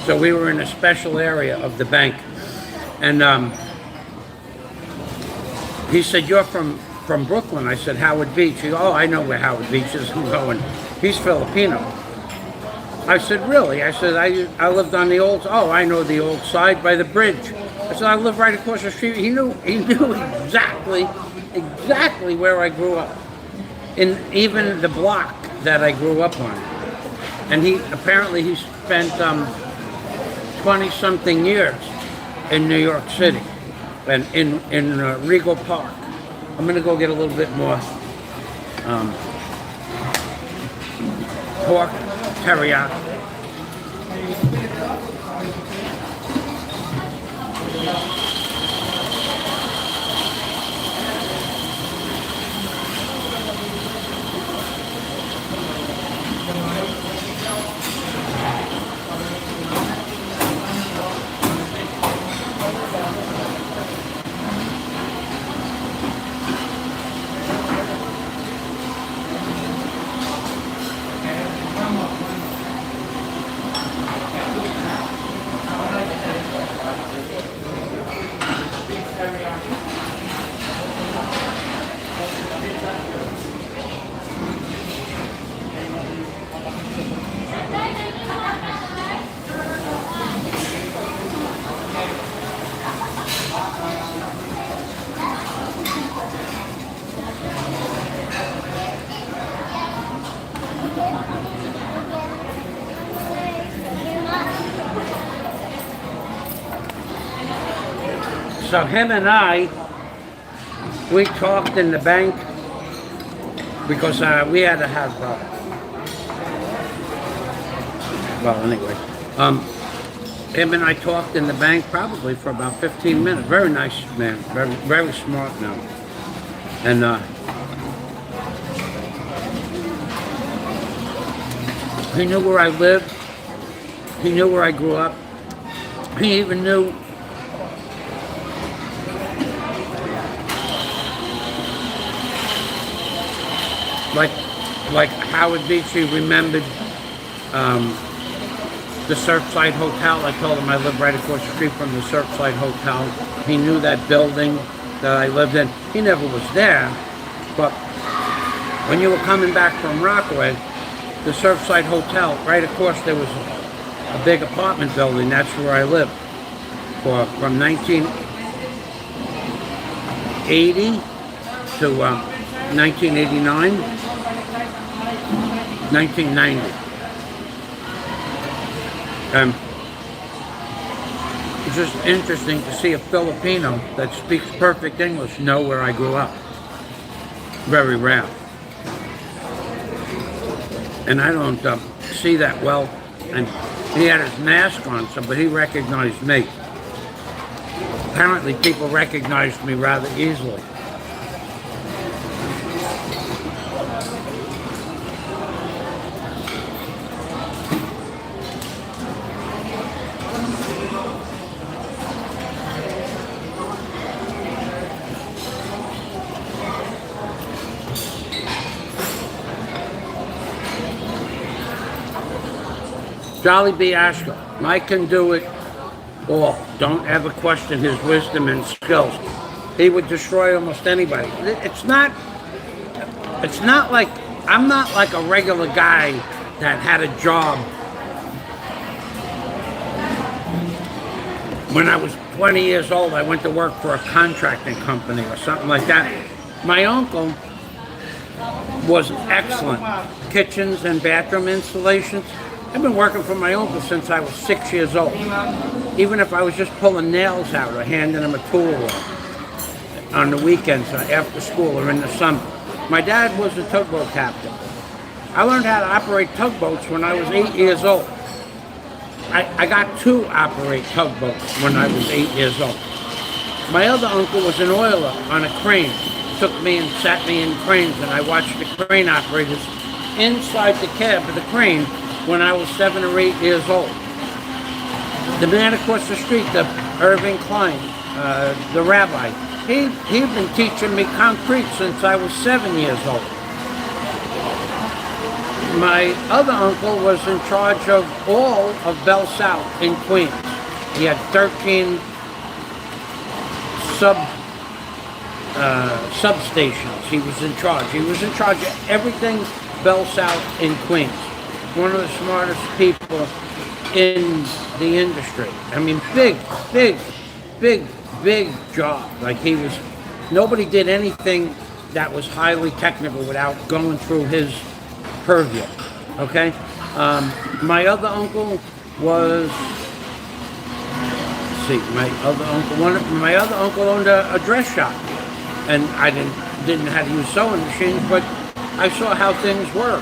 So we were in a special area of the bank. And he said, "You're from Brooklyn?" I said, "Howard Beach." He goes, "Oh, I know where Howard Beach is." I'm going, "He's Filipino." I said, "Really?" I said, I lived on the old, "Oh, I know the old side by the bridge." I said, "I live right across the street." He knew exactly where I grew up. In even the block that I grew up on. And he spent 20-something years in New York City and in Regal Park. I'm gonna go get a little bit more pork teriyaki. So him and I, we talked in the bank because we had to have, well, anyway, him and I talked in the bank probably for about 15 minutes. Very nice man, very, very smart now. And he knew where I lived. He knew where I grew up. He even knew like Howard Beach. He remembered the Surfside Hotel. I told him I lived right across the street from the Surfside Hotel. He knew that building that I lived in. He never was there, but when you were coming back from Rockaway, the Surfside Hotel, right across there was a big apartment building. That's where I lived from 1980 to 1989, 1990. It's just interesting to see a Filipino that speaks perfect English know where I grew up. Very rare. And I don't see that well. And he had his mask on, but he recognized me. Apparently people recognized me rather easily. Jolly B. Ashko, Mike can do it all. Don't ever question his wisdom and skills. He would destroy almost anybody. It's not like, I'm not like a regular guy that had a job when I was 20 years old. I went to work for a contracting company or something like that. My uncle was excellent. Kitchens and bathroom installations. I've been working for my uncle since I was 6 years old. Even if I was just pulling nails out or handing him a tool on the weekends after school or in the summer. My dad was a tugboat captain. I learned how to operate tugboats when I was 8 years old. I got to operate tugboats when I was 8 years old. My other uncle was an oiler on a crane. Took me and sat me in cranes, and I watched the crane operators inside the cab of the crane when I was 7 or 8 years old. The man across the street, the Irving Klein, the rabbi, he'd been teaching me concrete since I was 7 years old. My other uncle was in charge of all of Bell South in Queens. He had 13 substations. He was in charge. He was in charge of everything Bell South in Queens. One of the smartest people in the industry. I mean, big job. Like nobody did anything that was highly technical without going through his purview. Okay? My other uncle was, let's see, my other uncle owned a dress shop. And I didn't know how to use sewing machines, but I saw how things work.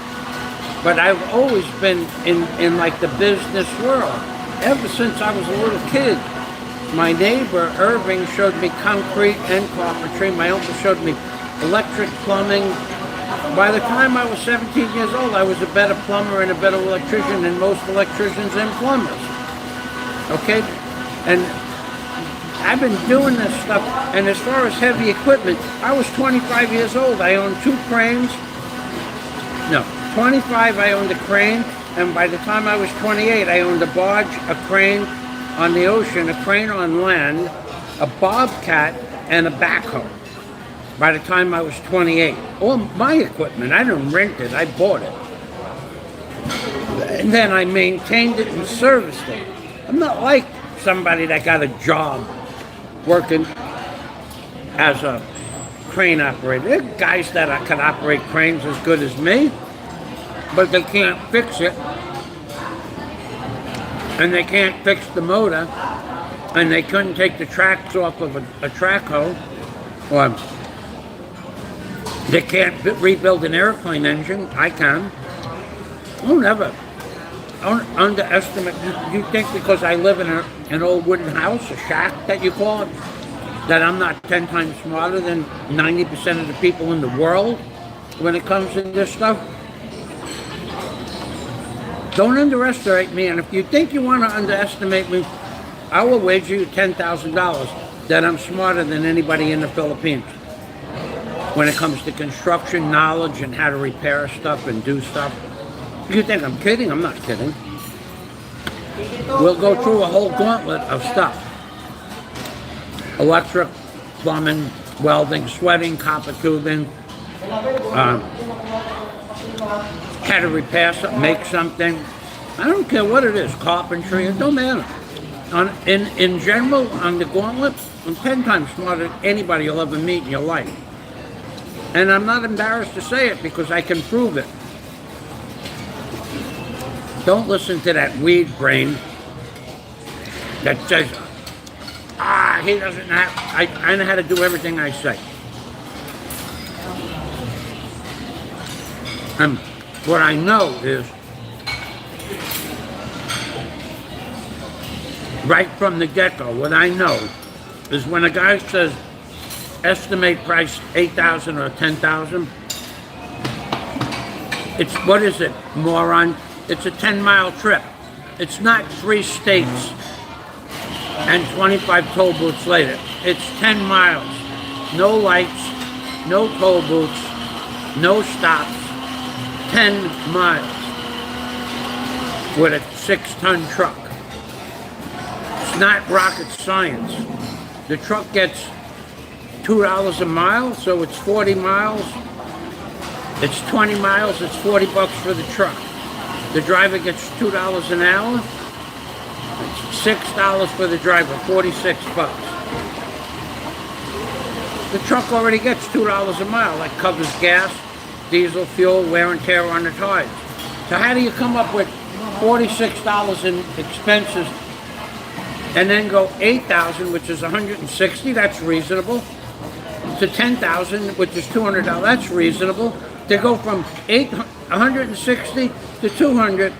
But I've always been in like the business world. Ever since I was a little kid, my neighbor, Irving, showed me concrete and carpentry. My uncle showed me electric, plumbing. By the time I was 17 years old, I was a better plumber and a better electrician than most electricians and plumbers. Okay? And I've been doing this stuff. And as far as heavy equipment, I was 25 years old. I owned 2 cranes. No, 25 I owned a crane. And by the time I was 28, I owned a barge, a crane on the ocean, a crane on land, a bobcat, and a backhoe. By the time I was 28. All my equipment, I didn't rent it, I bought it. And then I maintained it and serviced it. I'm not like somebody that got a job working as a crane operator. There are guys that can operate cranes as good as me, but they can't fix it. And they can't fix the motor. And they couldn't take the tracks off of a track hoe. Or they can't rebuild an airplane engine. I can. I'll never underestimate. You think because I live in an old wooden house, a shack that you call it, that I'm not 10 times smarter than 90% of the people in the world when it comes to this stuff? Don't underestimate me, and if you think you want to underestimate me, I will wager you $10,000 that I'm smarter than anybody in the Philippines when it comes to construction knowledge and how to repair stuff and do stuff. You think I'm kidding? I'm not kidding. We'll go through a whole gauntlet of stuff. Electric, plumbing, welding, sweating, copper tubing, how to repair something, make something. I don't care what it is, carpentry, it don't matter. In general, on the gauntlet, I'm 10 times smarter than anybody you'll ever meet in your life. And I'm not embarrassed to say it because I can prove it. Don't listen to that weed brain that says, he doesn't have, I know how to do everything I say. And what I know is, right from the get-go, what I know is when a guy says, estimate price 8,000 or 10,000, it's, what is it, moron? It's a 10-mile trip. It's not 3 states and 25 toll booths later. It's 10 miles. No lights, no toll booths, no stops. 10 miles with a 6-ton truck. It's not rocket science. The truck gets $2 a mile, so it's 40 miles. It's 20 miles, it's $40 for the truck. The driver gets $2 an hour. It's $6 for the driver, $46. The truck already gets $2 a mile. That covers gas, diesel fuel, wear and tear on the tires. So how do you come up with $46 in expenses and then go $8,000, which is $160, that's reasonable, to $10,000, which is $200, that's reasonable, to go from $160 to $200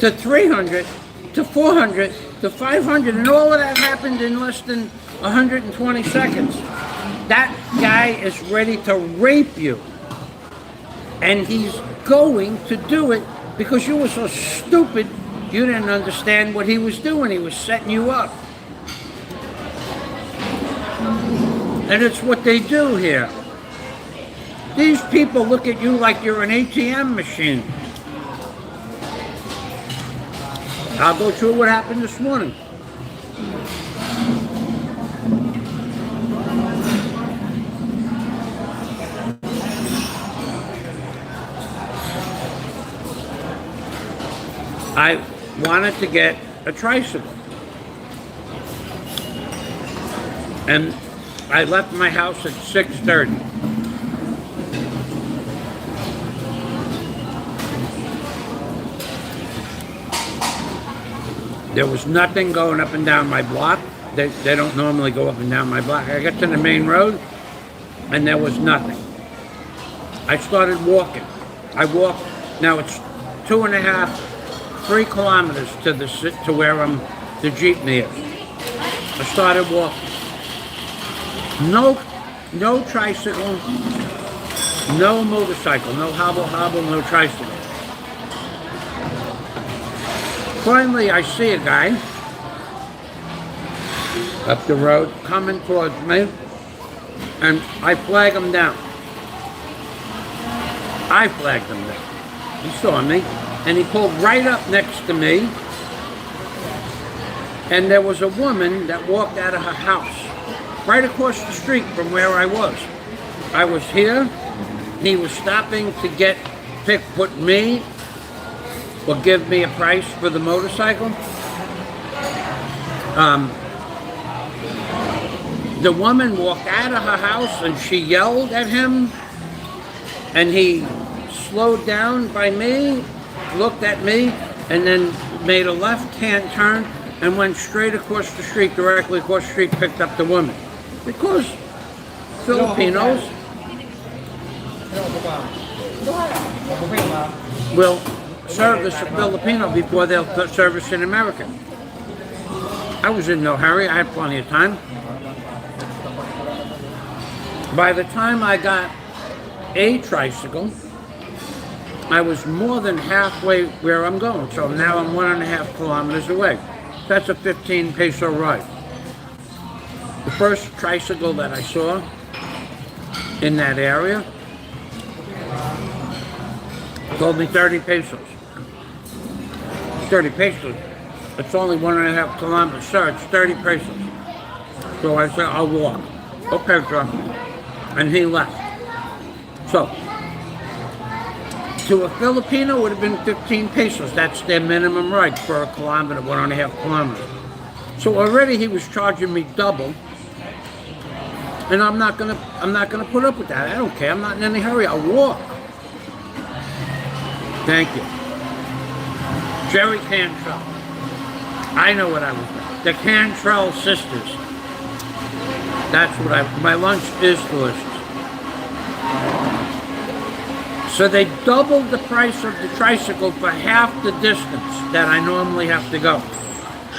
to $300 to $400 to $500, and all of that happened in less than 120 seconds. That guy is ready to rape you, and he's going to do it because you were so stupid, you didn't understand what he was doing. He was setting you up. And it's what they do here. These people look at you like you're an ATM machine. I'll go through what happened this morning. I wanted to get a tricycle. And I left my house at 6:30. There was nothing going up and down my block. They don't normally go up and down my block. I got to the main road, and there was nothing. I started walking. I walked. Now it's 2.5, 3 kilometers to where the jeepney is. I started walking. No tricycle, no motorcycle, no hobble, no tricycle. Finally, I see a guy up the road coming towards me, and I flag him down. I flagged him down. He saw me, and he pulled right up next to me, and there was a woman that walked out of her house right across the street from where I was. I was here. He was stopping to put me or give me a price for the motorcycle. The woman walked out of her house and she yelled at him, and he slowed down by me, looked at me, and then made a left-hand turn and went straight across the street, directly across the street, picked up the woman. Because Filipinos will service a Filipino before they'll service an American. I was in no hurry. I had plenty of time. By the time I got a tricycle, I was more than halfway where I'm going. So now I'm 1.5 kilometers away. That's a 15 peso ride. The first tricycle that I saw in that area told me 30 pesos. 30 pesos. It's only 1.5 kilometers. Sir, it's 30 pesos. So I said, I'll walk. Okay, sir. And he left. So, to a Filipino it would have been 15 pesos. That's their minimum ride for a kilometer, 1.5 kilometers. So already he was charging me double. And I'm not gonna put up with that. I don't care. I'm not in any hurry. I'll walk. Thank you. Jerry Cantrell. I know what I was doing. The Cantrell sisters. That's what my lunch is delicious. So they doubled the price of the tricycle for half the distance that I normally have to go.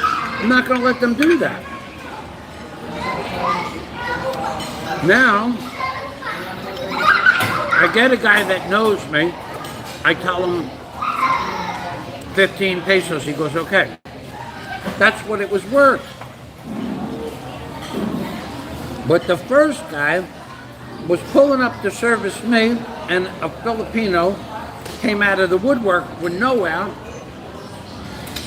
I'm not gonna let them do that. Now, I get a guy that knows me. I tell him 15 pesos. He goes, okay. That's what it was worth. But the first guy was pulling up to service me, and a Filipino came out of the woodwork with nowhere.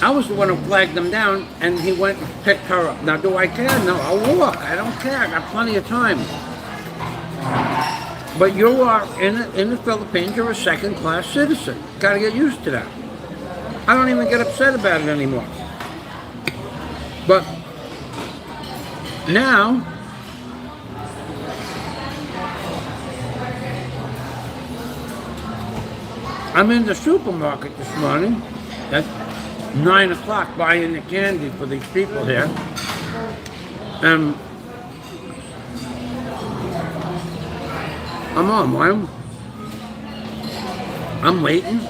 I was the one who flagged them down, and he went and picked her up. Now, do I care? No, I'll walk. I don't care. I got plenty of time. But you are, in the Philippines, you're a second-class citizen. Got to get used to that. I don't even get upset about it anymore. But now, I'm in the supermarket this morning at 9 o'clock buying the candy for these people here. And I'm on one. I'm waiting,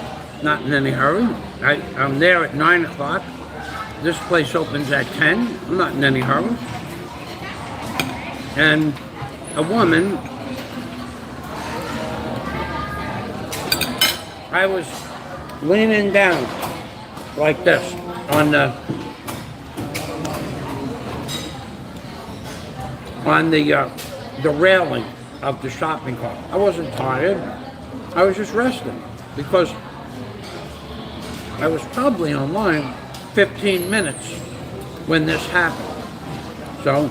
not in any hurry. I'm there at 9 o'clock. This place opens at 10. I'm not in any hurry. And a woman, leaning down like this on the railing of the shopping cart. I wasn't tired. I was just resting because I was probably online 15 minutes when this happened. So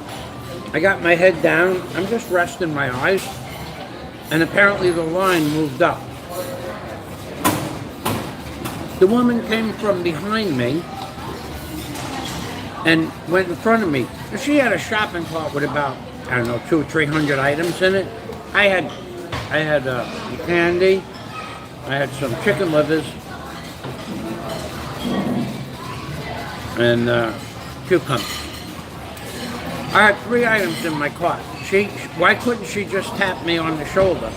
I got my head down. I'm just resting my eyes. And apparently the line moved up. The woman came from behind me and went in front of me. She had a shopping cart with about, I don't know, 200 or 300 items in it. I had candy. I had some chicken livers and cucumbers. I had 3 items in my cart. Why couldn't she just tap me on the shoulder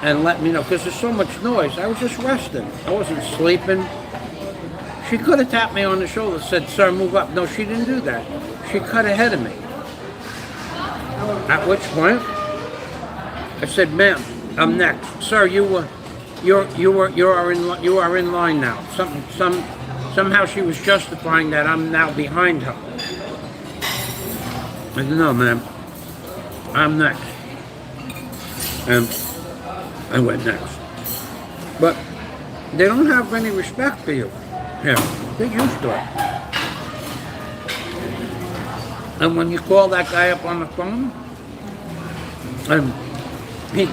and let me know? Because there's so much noise. I was just resting. I wasn't sleeping. She could have tapped me on the shoulder, said, "Sir, move up." No, she didn't do that. She cut ahead of me. At which point, I said, "Ma'am, I'm next." "Sir, you are in line now." Somehow she was justifying that I'm now behind her. I said, "No, ma'am, I'm next." And I went next. But they don't have any respect for you here. They're used to it. And when you call that guy up on the phone, and he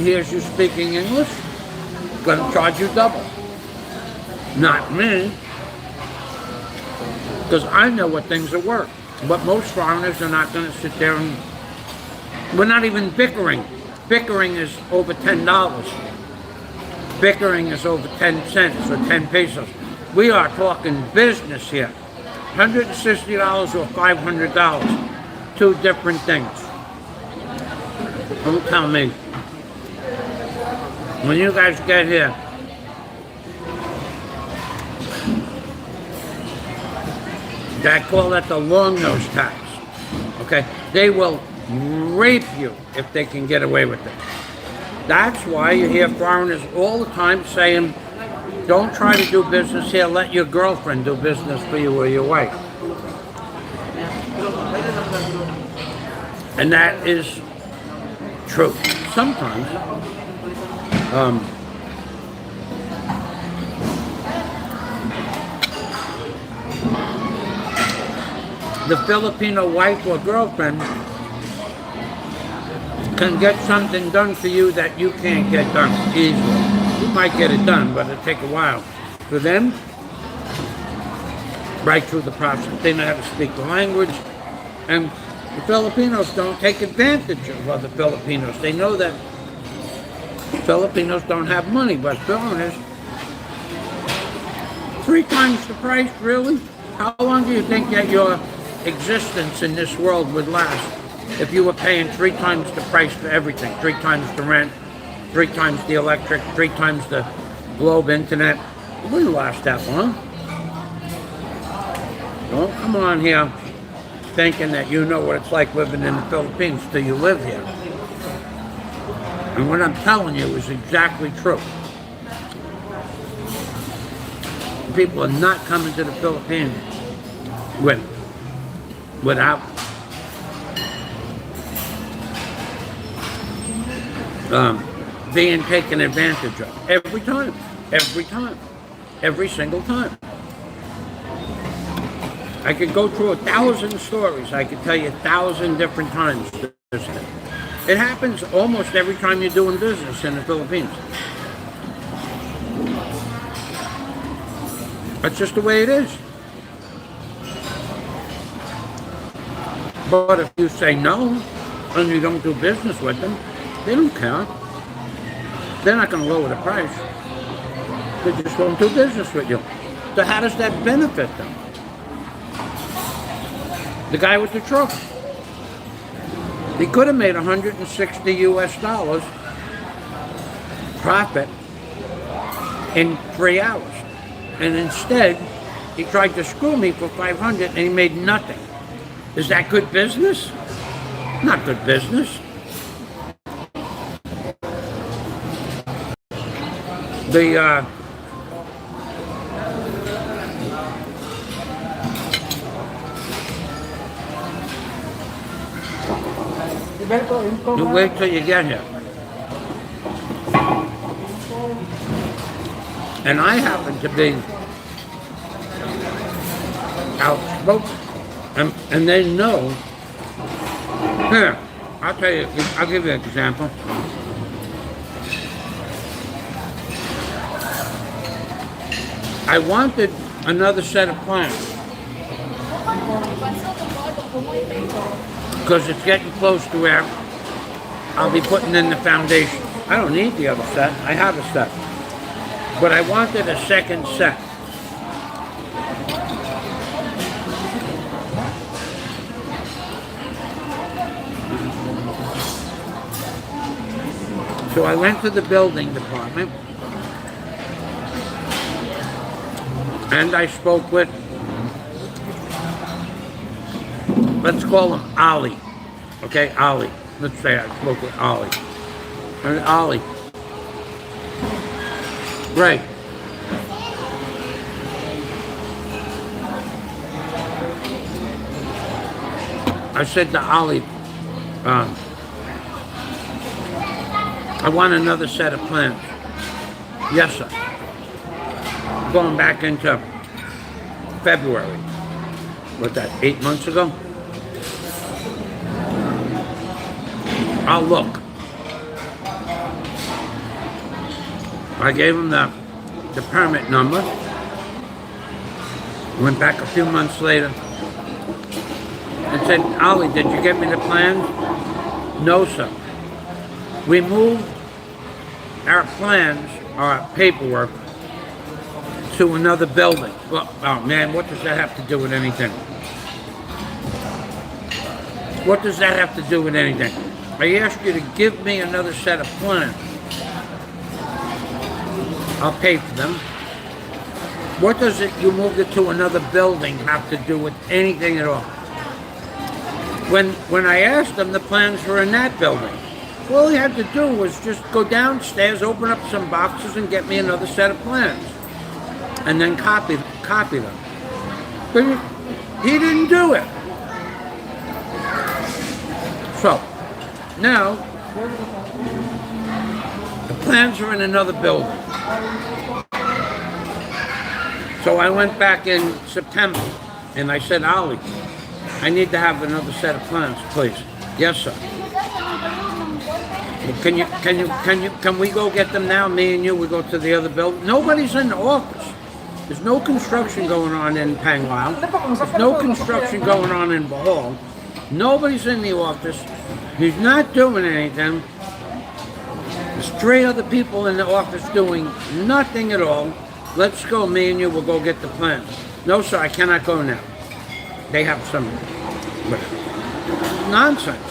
hears you speaking English, he's going to charge you double. Not me. Because I know what things are worth. But most foreigners are not going to sit there and... We're not even bickering. Bickering is over $10. Bickering is over 10 cents or 10 pesos. We are talking business here. $160 or $500. 2 different things. Don't tell me. When you guys get here, I call that the long nose tax. Okay? They will rape you if they can get away with it. That's why you hear foreigners all the time saying, don't try to do business here, let your girlfriend do business for you or your wife. And that is true. Sometimes, the Filipino wife or girlfriend can get something done for you that you can't get done easily. You might get it done, but it'll take a while. For them, right through the process, they know how to speak the language, and the Filipinos don't take advantage of other Filipinos. They know that Filipinos don't have money, but foreigners, 3 times the price, really? How long do you think that your existence in this world would last if you were paying 3 times the price for everything? 3 times the rent, 3 times the electric, 3 times the globe internet. It wouldn't last that long. Don't come on here thinking that you know what it's like living in the Philippines till you live here. And what I'm telling you is exactly true. People are not coming to the Philippines without being taken advantage of. Every time. Every time. Every single time. I could go through 1,000 stories. I could tell you 1,000 different times. It happens almost every time you're doing business in the Philippines. That's just the way it is. But if you say no, and you don't do business with them, they don't care. They're not going to lower the price. They just won't do business with you. So how does that benefit them? The guy with the truck, he could have made $160 US profit in 3 hours. And instead, he tried to screw me for 500 and he made nothing. Is that good business? Not good business. You wait till you get here. And I happen to be outspoken, and they know. Here, I'll tell you. I'll give you an example. I wanted another set of plants because it's getting close to where I'll be putting in the foundation. I don't need the other set. I have a set. But I wanted a second set. So I went to the building department and I spoke with, let's call him Ollie. Okay, Ollie. Let's say I spoke with Ollie. And Ollie. Great. I said to Ollie, I want another set of plants. Yes, sir. Going back into February. What's that, 8 months ago? I'll look. I gave him the permit number. Went back a few months later and said, Ollie, did you get me the plans? No, sir. We moved our plans, our paperwork, to another building. Well, oh man, what does that have to do with anything? What does that have to do with anything? I asked you to give me another set of plans. I'll pay for them. What does it, you moved it to another building, have to do with anything at all? When I asked them, the plans were in that building. All he had to do was just go downstairs, open up some boxes, and get me another set of plans. And then copy them. But he didn't do it. So, now, the plans are in another building. So I went back in September, and I said, Ollie, I need to have another set of plans, please. Yes, sir. Can we go get them now? Me and you, we go to the other building. Nobody's in the office. There's no construction going on in Panglao. There's no construction going on in Bohol. Nobody's in the office. He's not doing anything. There's 3 other people in the office doing nothing at all. Let's go, me and you, we'll go get the plans. No, sir, I cannot go now. They have some nonsense.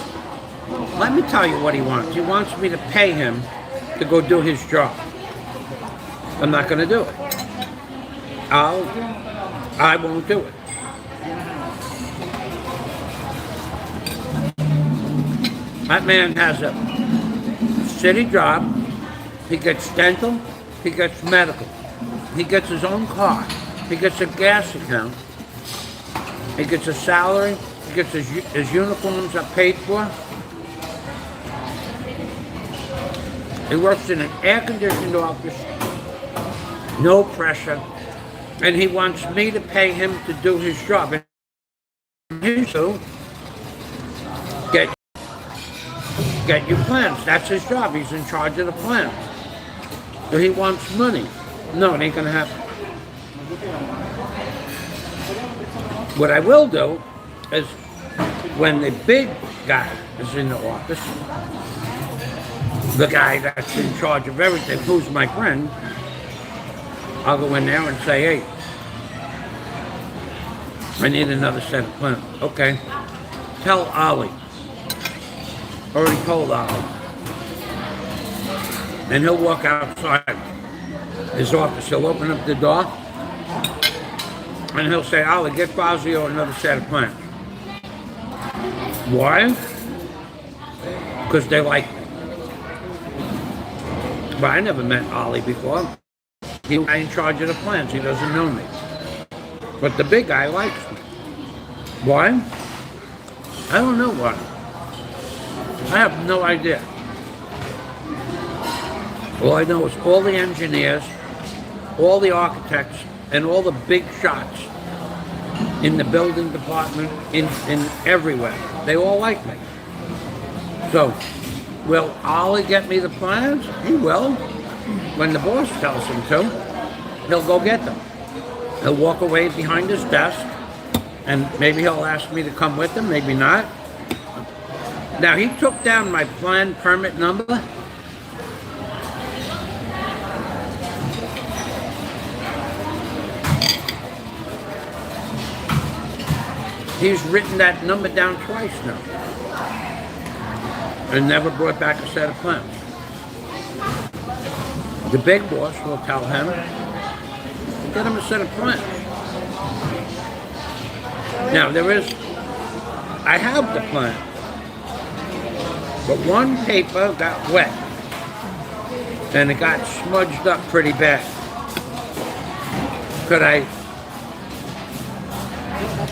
Let me tell you what he wants. He wants me to pay him to go do his job. I'm not going to do it. I won't do it. That man has a city job. He gets dental. He gets medical. He gets his own car. He gets a gas account. He gets a salary. He gets his uniforms are paid for. He works in an air-conditioned office. No pressure. And he wants me to pay him to do his job. And he to get you plans. That's his job. He's in charge of the plans. So he wants money. No, it ain't gonna happen. What I will do is when the big guy is in the office, the guy that's in charge of everything, who's my friend, I'll go in there and say, hey, I need another set of plans. Okay. Tell Ollie. Already told Ollie. And he'll walk outside his office. He'll open up the door and he'll say, Ollie, get Fazio another set of plans. Why? Because they like me. But I never met Ollie before. He's in charge of the plans. He doesn't know me. But the big guy likes me. Why? I don't know why. I have no idea. All I know is all the engineers, all the architects, and all the big shots in the building department, in everywhere, they all like me. So, will Ollie get me the plans? He will. When the boss tells him to, he'll go get them. He'll walk away behind his desk, and maybe he'll ask me to come with him, maybe not. Now, he took down my plan permit number. He's written that number down twice now and never brought back a set of plans. The big boss will tell him, get him a set of plans. Now I have the plan, but one paper got wet and it got smudged up pretty bad. Could I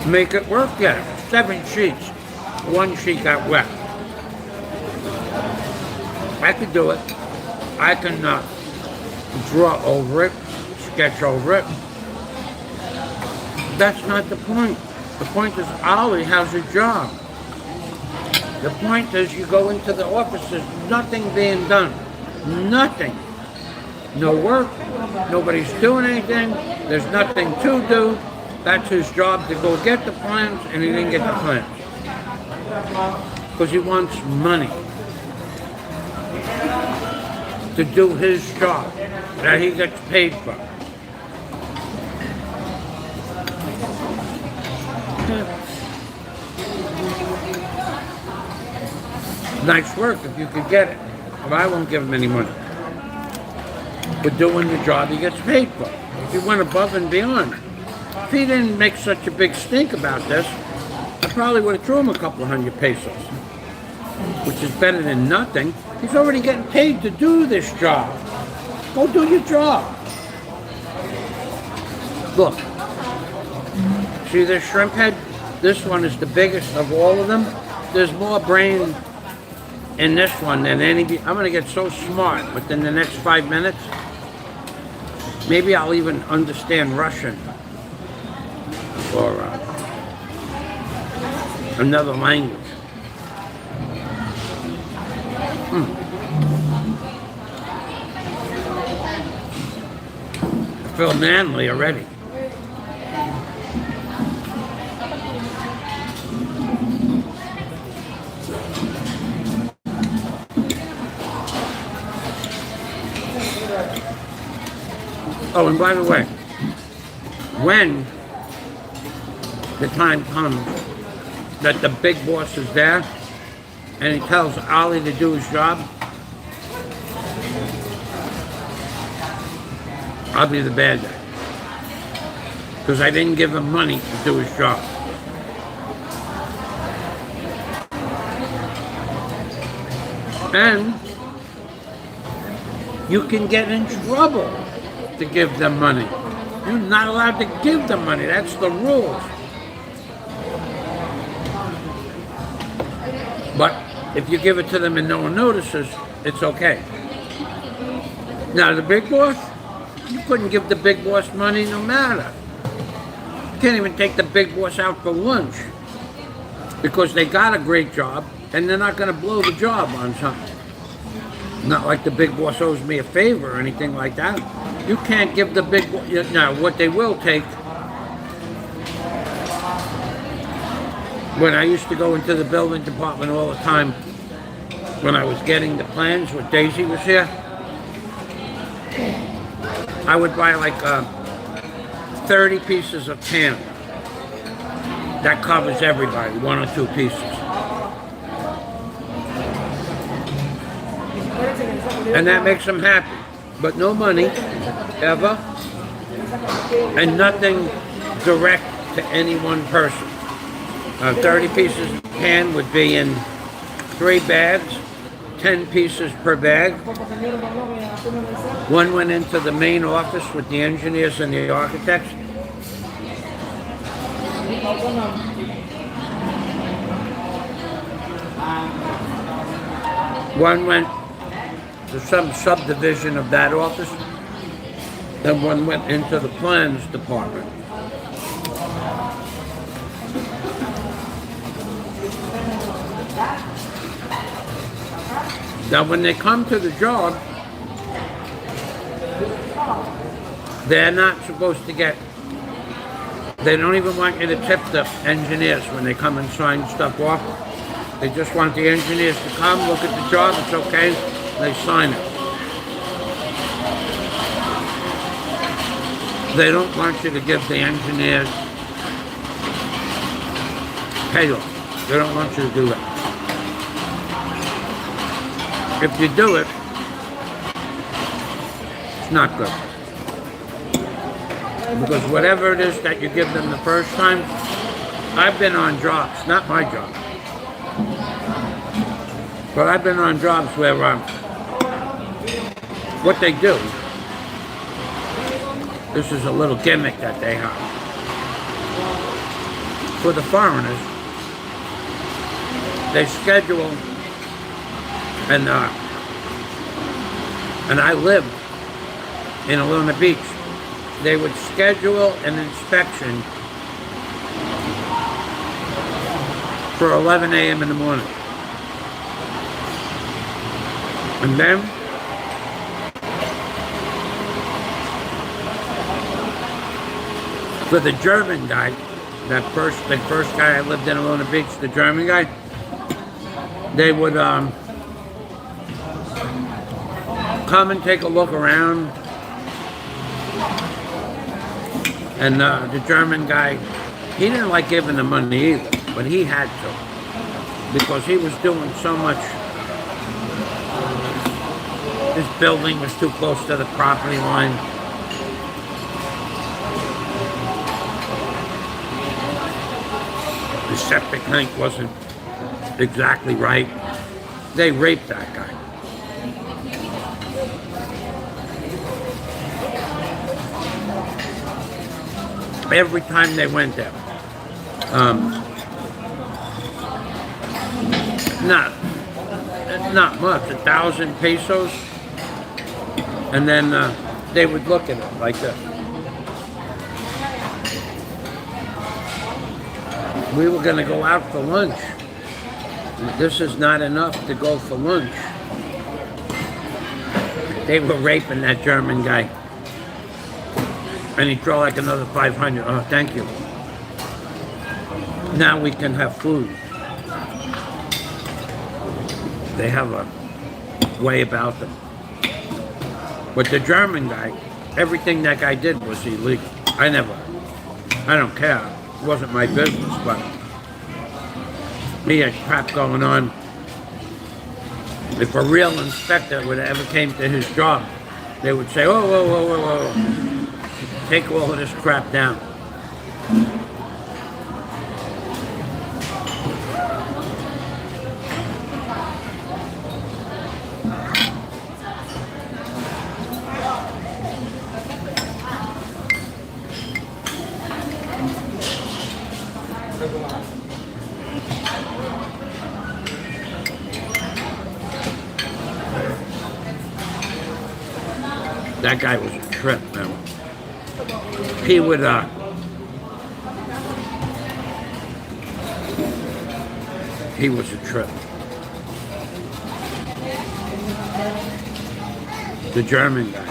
make it work? Yeah, 7 sheets. One sheet got wet. I could do it. I can draw over it, sketch over it. That's not the point. The point is Ollie has a job. The point is you go into the office, there's nothing being done. Nothing. No work. Nobody's doing anything. There's nothing to do. That's his job, to go get the plans, and he didn't get the plans. Because he wants money to do his job that he gets paid for. Nice work if you could get it, but I won't give him any money. For doing the job he gets paid for. If he went above and beyond. If he didn't make such a big stink about this, I probably would have thrown him a couple of $100 pesos, which is better than nothing. He's already getting paid to do this job. Go do your job. Look, see this shrimp head? This one is the biggest of all of them. There's more brain in this one than any. I'm gonna get so smart within the next 5 minutes. Maybe I'll even understand Russian or another language. I feel manly already. Oh, and by the way, when the time comes that the big boss is there and he tells Ollie to do his job, I'll be the bad guy. Because I didn't give him money to do his job. And you can get in trouble to give them money. You're not allowed to give them money. That's the rules. But if you give it to them and no one notices, it's okay. Now the big boss, you couldn't give the big boss money no matter. You can't even take the big boss out for lunch because they got a great job and they're not going to blow the job on something. Not like the big boss owes me a favor or anything like that. You can't give the big boss. Now, what they will take, when I used to go into the building department all the time, when I was getting the plans, when Daisy was here, I would buy like 30 pieces of tan. That covers everybody, 1 or 2 pieces. And that makes them happy. But no money, ever, and nothing direct to any one person. 30 pieces of tan would be in 3 bags, 10 pieces per bag. One went into the main office with the engineers and the architects. One went to some subdivision of that office, then one went into the plans department. Now when they come to the job, they're not supposed to get, they don't even want you to tip the engineers when they come and sign stuff off. They just want the engineers to come, look at the job, it's okay, they sign it. They don't want you to give the engineers payoff. They don't want you to do that. If you do it, it's not good. Because whatever it is that you give them the first time, I've been on jobs, not my job, but I've been on jobs where what they do, this is a little gimmick that they have. For the foreigners, they schedule, and I lived in Luna Beach. They would schedule an inspection for 11 a.m. in the morning. And then for the German guy, the first guy I lived in Luna Beach, the German guy, they would come and take a look around. And the German guy, he didn't like giving the money either, but he had to, because he was doing so much. His building was too close to the property line. The septic tank wasn't exactly right. They raped that guy. Every time they went there. Not much, 1,000 pesos. And then they would look at it like this. We were going to go out for lunch. This is not enough to go for lunch. They were raping that German guy. And he'd throw like another 500. Oh, thank you. Now we can have food. They have a way about them. But the German guy, everything that guy did was illegal. I don't care. It wasn't my business, but he had crap going on. If a real inspector would ever came to his job, they would say, "Oh, whoa, whoa, whoa, whoa. Take all of this crap down." That guy was a trip, man. He would, he was a trip. The German guy.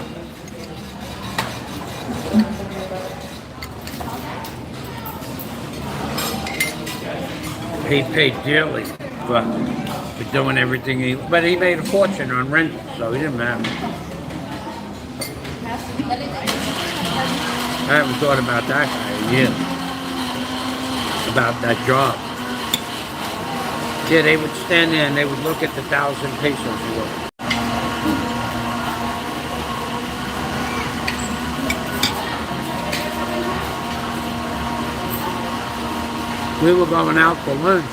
He paid dearly for doing everything but he made a fortune on renting, so he didn't matter. I haven't thought about that guy in years. About that job. Yeah, they would stand there and they would look at the 1,000 pesos worth. We were going out for lunch.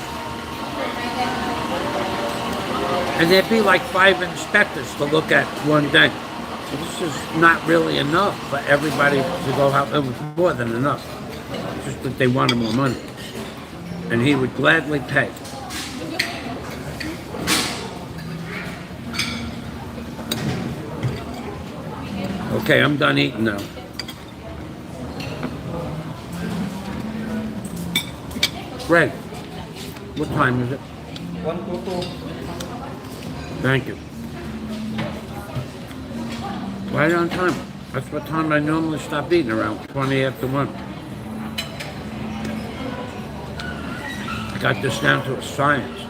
And there'd be like 5 inspectors to look at one day. This is not really enough for everybody to go out. It was more than enough. Just that they wanted more money. And he would gladly pay. Okay, I'm done eating now. Greg, what time is it? 1:22. Thank you. Right on time. That's what time I normally stop eating, around 20 after 1. I got this down to a science.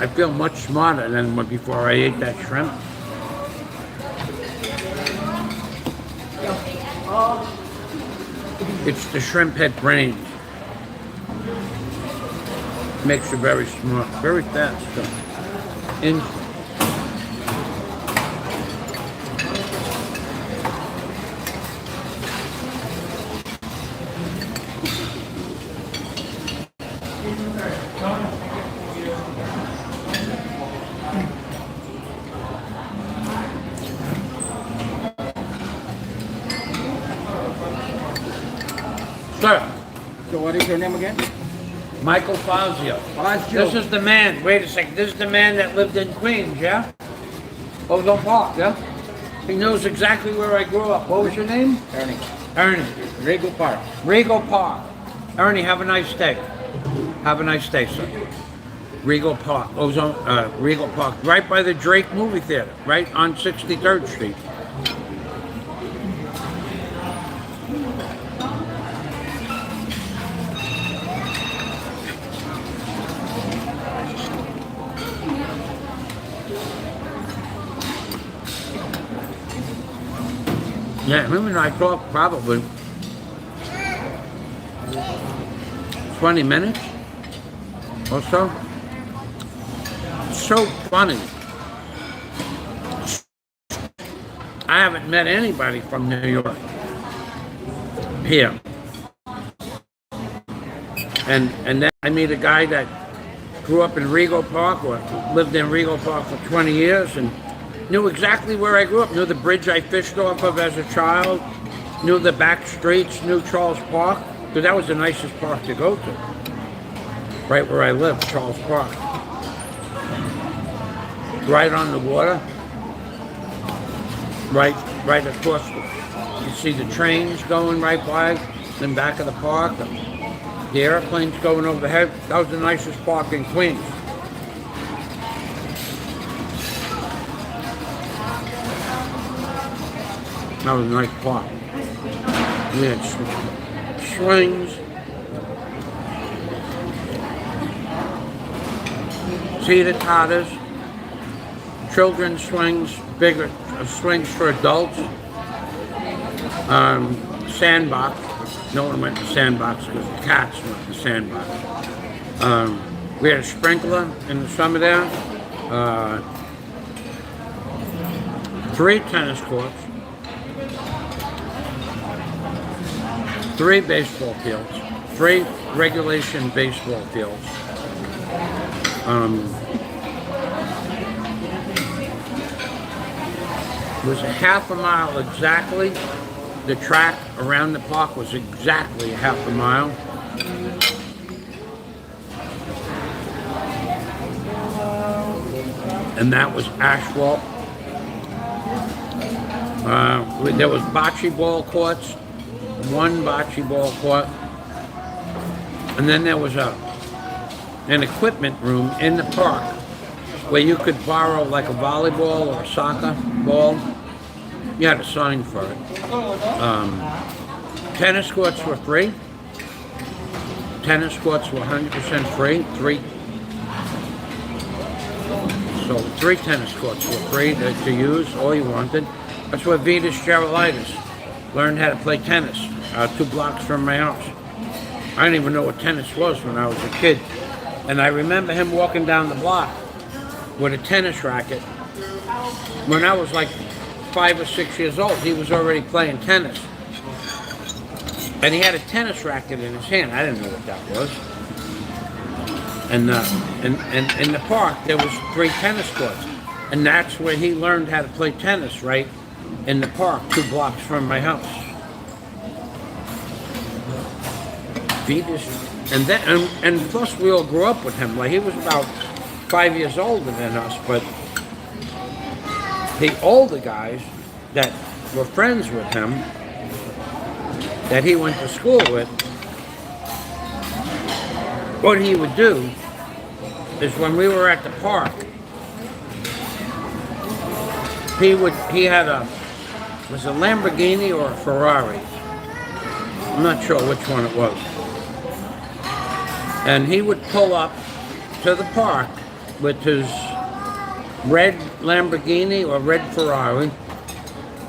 I feel much smarter than before I ate that shrimp. It's the shrimp head brain. Makes you very smart, very fast. In Sir, So what is your name again? Michael Fazio. This is the man, wait a second, this is the man that lived in Queens, yeah? Ozone Park, yeah? He knows exactly where I grew up. What was your name? Ernie. Ernie. Regal Park. Regal Park. Ernie, have a nice day. Have a nice day, sir. Regal Park, Regal Park, right by the Drake movie theater, right on 63rd Street. Yeah, him and I talked probably 20 minutes or so. So funny. I haven't met anybody from New York here. And then I meet a guy that grew up in Regal Park or lived in Regal Park for 20 years and knew exactly where I grew up, knew the bridge I fished off of as a child, knew the back streets, knew Charles Park, because that was the nicest park to go to. Right where I lived, Charles Park. Right on the water. Right across, you see the trains going right by, in back of the park, the airplanes going overhead. That was the nicest park in Queens. That was a nice park. We had swings, teeter-totters, children's swings, bigger swings for adults, sandbox. No one went to sandbox because the cats went to sandbox. We had a sprinkler in the summer there, 3 tennis courts, 3 baseball fields, 3 regulation baseball fields. It was a half a mile exactly. The track around the park was exactly a half a mile. And that was asphalt. There was bocce ball courts, 1 bocce ball court, and then there was an equipment room in the park where you could borrow like a volleyball or a soccer ball. You had to sign for it. Tennis courts were free. Tennis courts were 100% free. 3 tennis courts were free to use, all you wanted. That's where Vitas Gerulaitis learned how to play tennis, 2 blocks from my house. I didn't even know what tennis was when I was a kid. And I remember him walking down the block with a tennis racket. When I was like 5 or 6 years old, he was already playing tennis. And he had a tennis racket in his hand. I didn't know what that was. And in the park, there was 3 tennis courts. And that's where he learned how to play tennis, right in the park, 2 blocks from my house. Vitas And then, and plus we all grew up with him. Like, he was about 5 years older than us, but the older guys that were friends with him, that he went to school with, what he would do is when we were at the park, he had was a Lamborghini or a Ferrari. I'm not sure which one it was. And he would pull up to the park with his red Lamborghini or red Ferrari,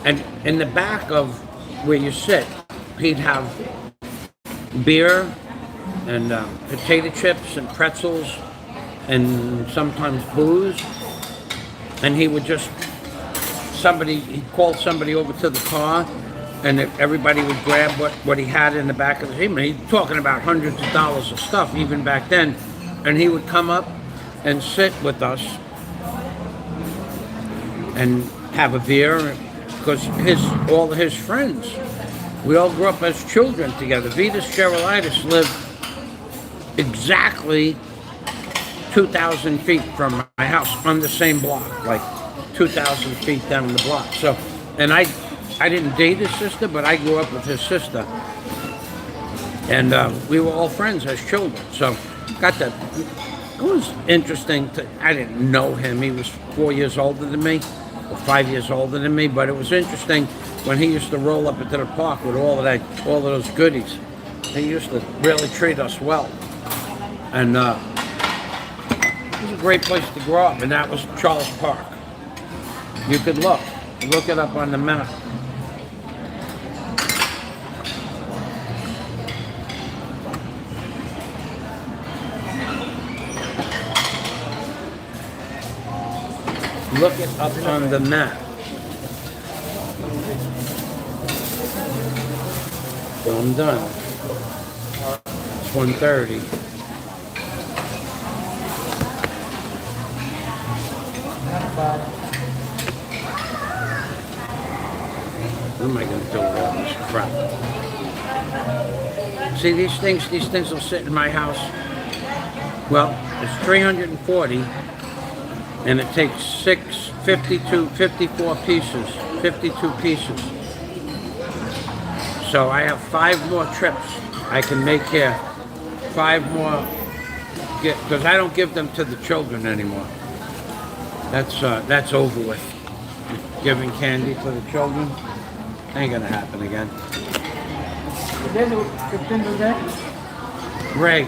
and in the back of where you sit, he'd have beer and potato chips and pretzels and sometimes booze, and he would just he'd call somebody over to the car, and everybody would grab what he had in the back of the team. He's talking about hundreds of dollars of stuff even back then, and he would come up and sit with us and have a beer, because all of his friends, we all grew up as children together. Vitas Gerulaitis lived exactly 2,000 feet from my house on the same block, like 2,000 feet down the block. So, and I didn't date his sister, but I grew up with his sister, and we were all friends as children. So, it was interesting. I didn't know him. He was 4 years older than me, or 5 years older than me. But it was interesting when he used to roll up into the park with all of those goodies. He used to really treat us well, and it was a great place to grow up. And that was Charles Park. You could look it up on the map. Look it up on the map. So I'm done. It's 1:30. What am I going to do with all this crap? See, these things will sit in my house. Well, it's 340. And it takes 54 pieces, 52 pieces. So I have 5 more trips I can make here. 5 more, because I don't give them to the children anymore. That's over with. Giving candy to the children ain't gonna happen again. Ray.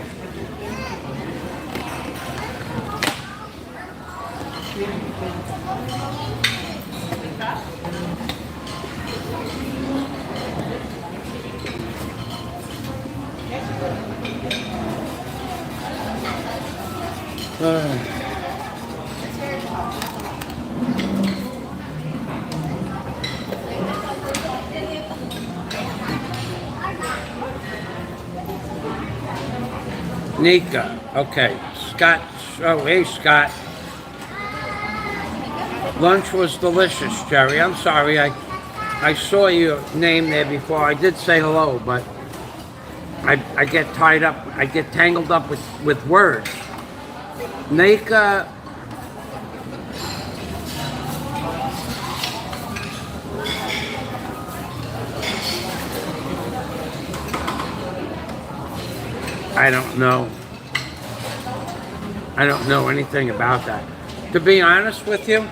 Nika, okay. Scott, oh hey Scott. Lunch was delicious, Jerry. I'm sorry, I saw your name there before. I did say hello, but I get tied up, I get tangled up with words. Nika, I don't know. I don't know anything about that. To be honest with you,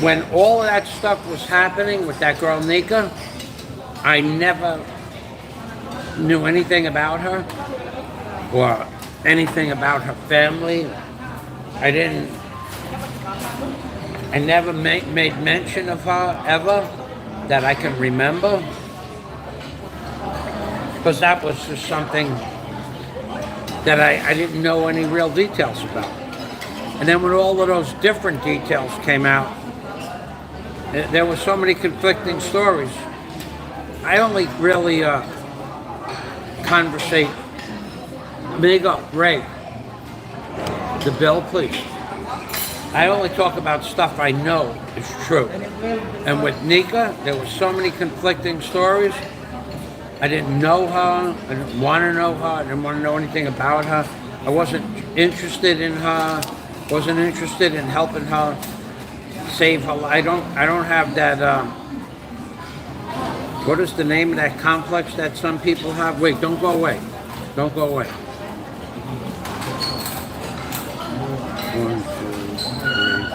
when all of that stuff was happening with that girl Nika, I never knew anything about her or anything about her family. I never made mention of her ever that I can remember, because that was just something that I didn't know any real details about. And then when all of those different details came out, there were so many conflicting stories. I only really conversate. Migo, Ray, the bill, please. I only talk about stuff I know is true. And with Nika, there were so many conflicting stories. I didn't know her. I didn't want to know her. I didn't want to know anything about her. I wasn't interested in her. Wasn't interested in helping her save her life. I don't have that. What is the name of that complex that some people have? Wait, don't go away. Don't go away. 1, 2, 3,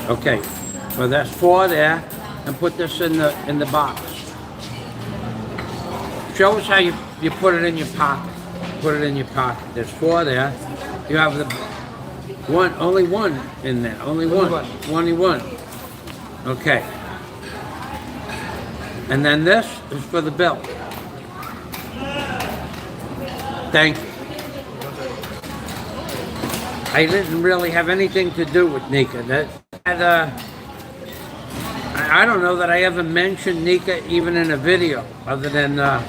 4. Okay, well that's 4 there, and put this in the box. Show us how you put it in your pocket. Put it in your pocket. There's 4 there. You have the only one in there. Only one. Okay. And then this is for the bill. Thank you. I didn't really have anything to do with Nika. I don't know that I ever mentioned Nika even in a video, other than there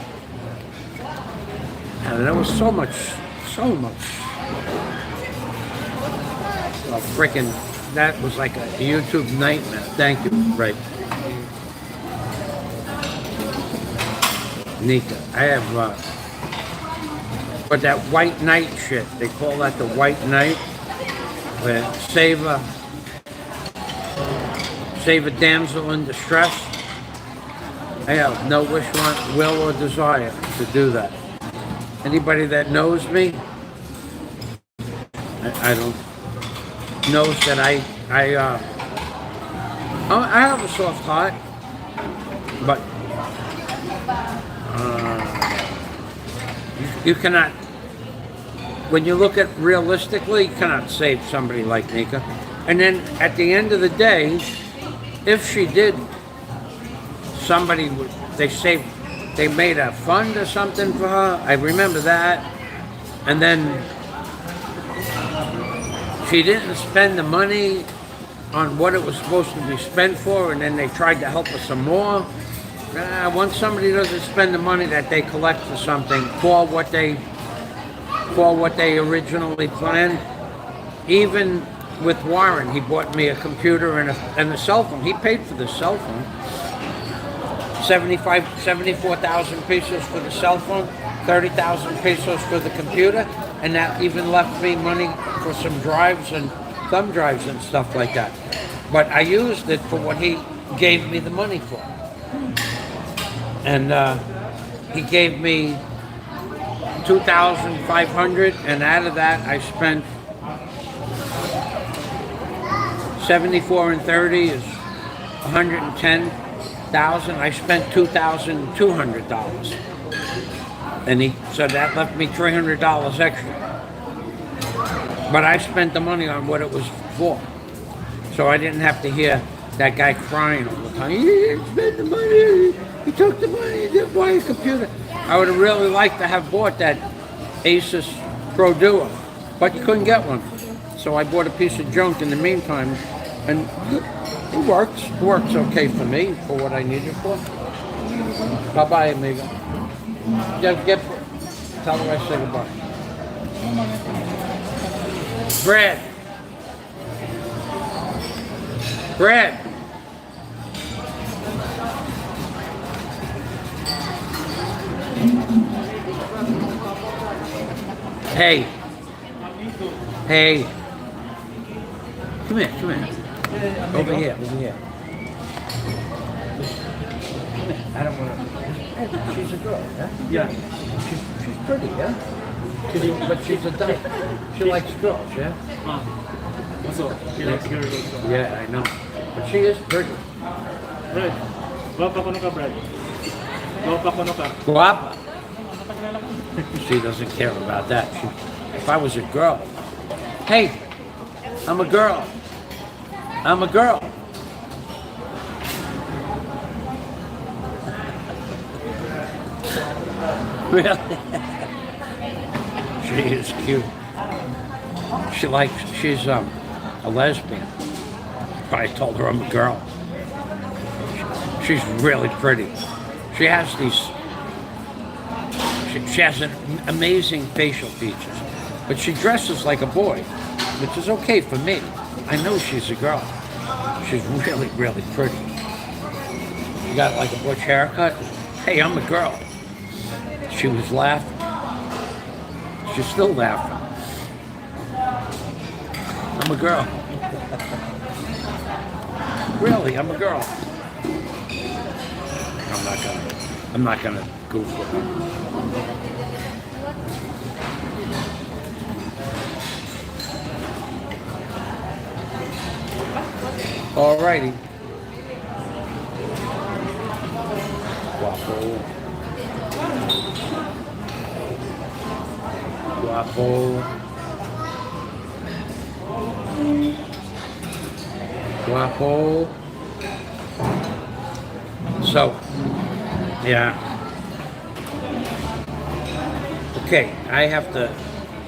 was so much. Well, frickin', that was like a YouTube nightmare. Thank you. Right. Nika. I have, but that white knight shit, they call that the white knight, where save a damsel in distress. I have no wish, want, will, or desire to do that. Anybody that knows me, I don't, knows that I have a soft heart, but you cannot, when you look at realistically, you cannot save somebody like Nika. And then at the end of the day, if she did, somebody would, they made a fund or something for her. I remember that. And then she didn't spend the money on what it was supposed to be spent for, and then they tried to help her some more. Once somebody doesn't spend the money that they collect for something for what they originally planned, even with Warren, he bought me a computer and a cell phone. He paid for the cell phone. 74,000 pesos for the cell phone, 30,000 pesos for the computer, and that even left me money for some drives and thumb drives and stuff like that. But I used it for what he gave me the money for. And he gave me 2,500, and out of that I spent 74 and 30 is 110,000. I spent $2,200, and so that left me $300 extra. But I spent the money on what it was for, so I didn't have to hear that guy crying all the time. He didn't spend the money. He took the money. He didn't buy a computer. I would have really liked to have bought that Asus Pro Duo, but you couldn't get one. So I bought a piece of junk in the meantime, and it works. It works okay for me, for what I need it for. Bye-bye, amigo. Tell her I say goodbye. Bread. Hey. Come here. Over here. Come here. I don't want to. She's a girl, yeah? Yeah. She's pretty, yeah? But she's a dyke. She likes girls, yeah? Also, she likes girls also. Yeah, I know. But she is pretty. Brad, guwapa ko na ka, Brad. Guwapa ko na ka. Guapa. She doesn't care about that. If I was a girl, hey, I'm a girl. Really? She is cute. She's a lesbian. I told her I'm a girl. She's really pretty. She has an amazing facial features, but she dresses like a boy, which is okay for me. I know she's a girl. She's really, really pretty. She got like a butch haircut. Hey, I'm a girl. She was laughing. She's still laughing. I'm a girl. Really, I'm a girl. I'm not gonna goof with her. Alrighty. Guapo. Guapo. Guapo. So, yeah. Okay, I have to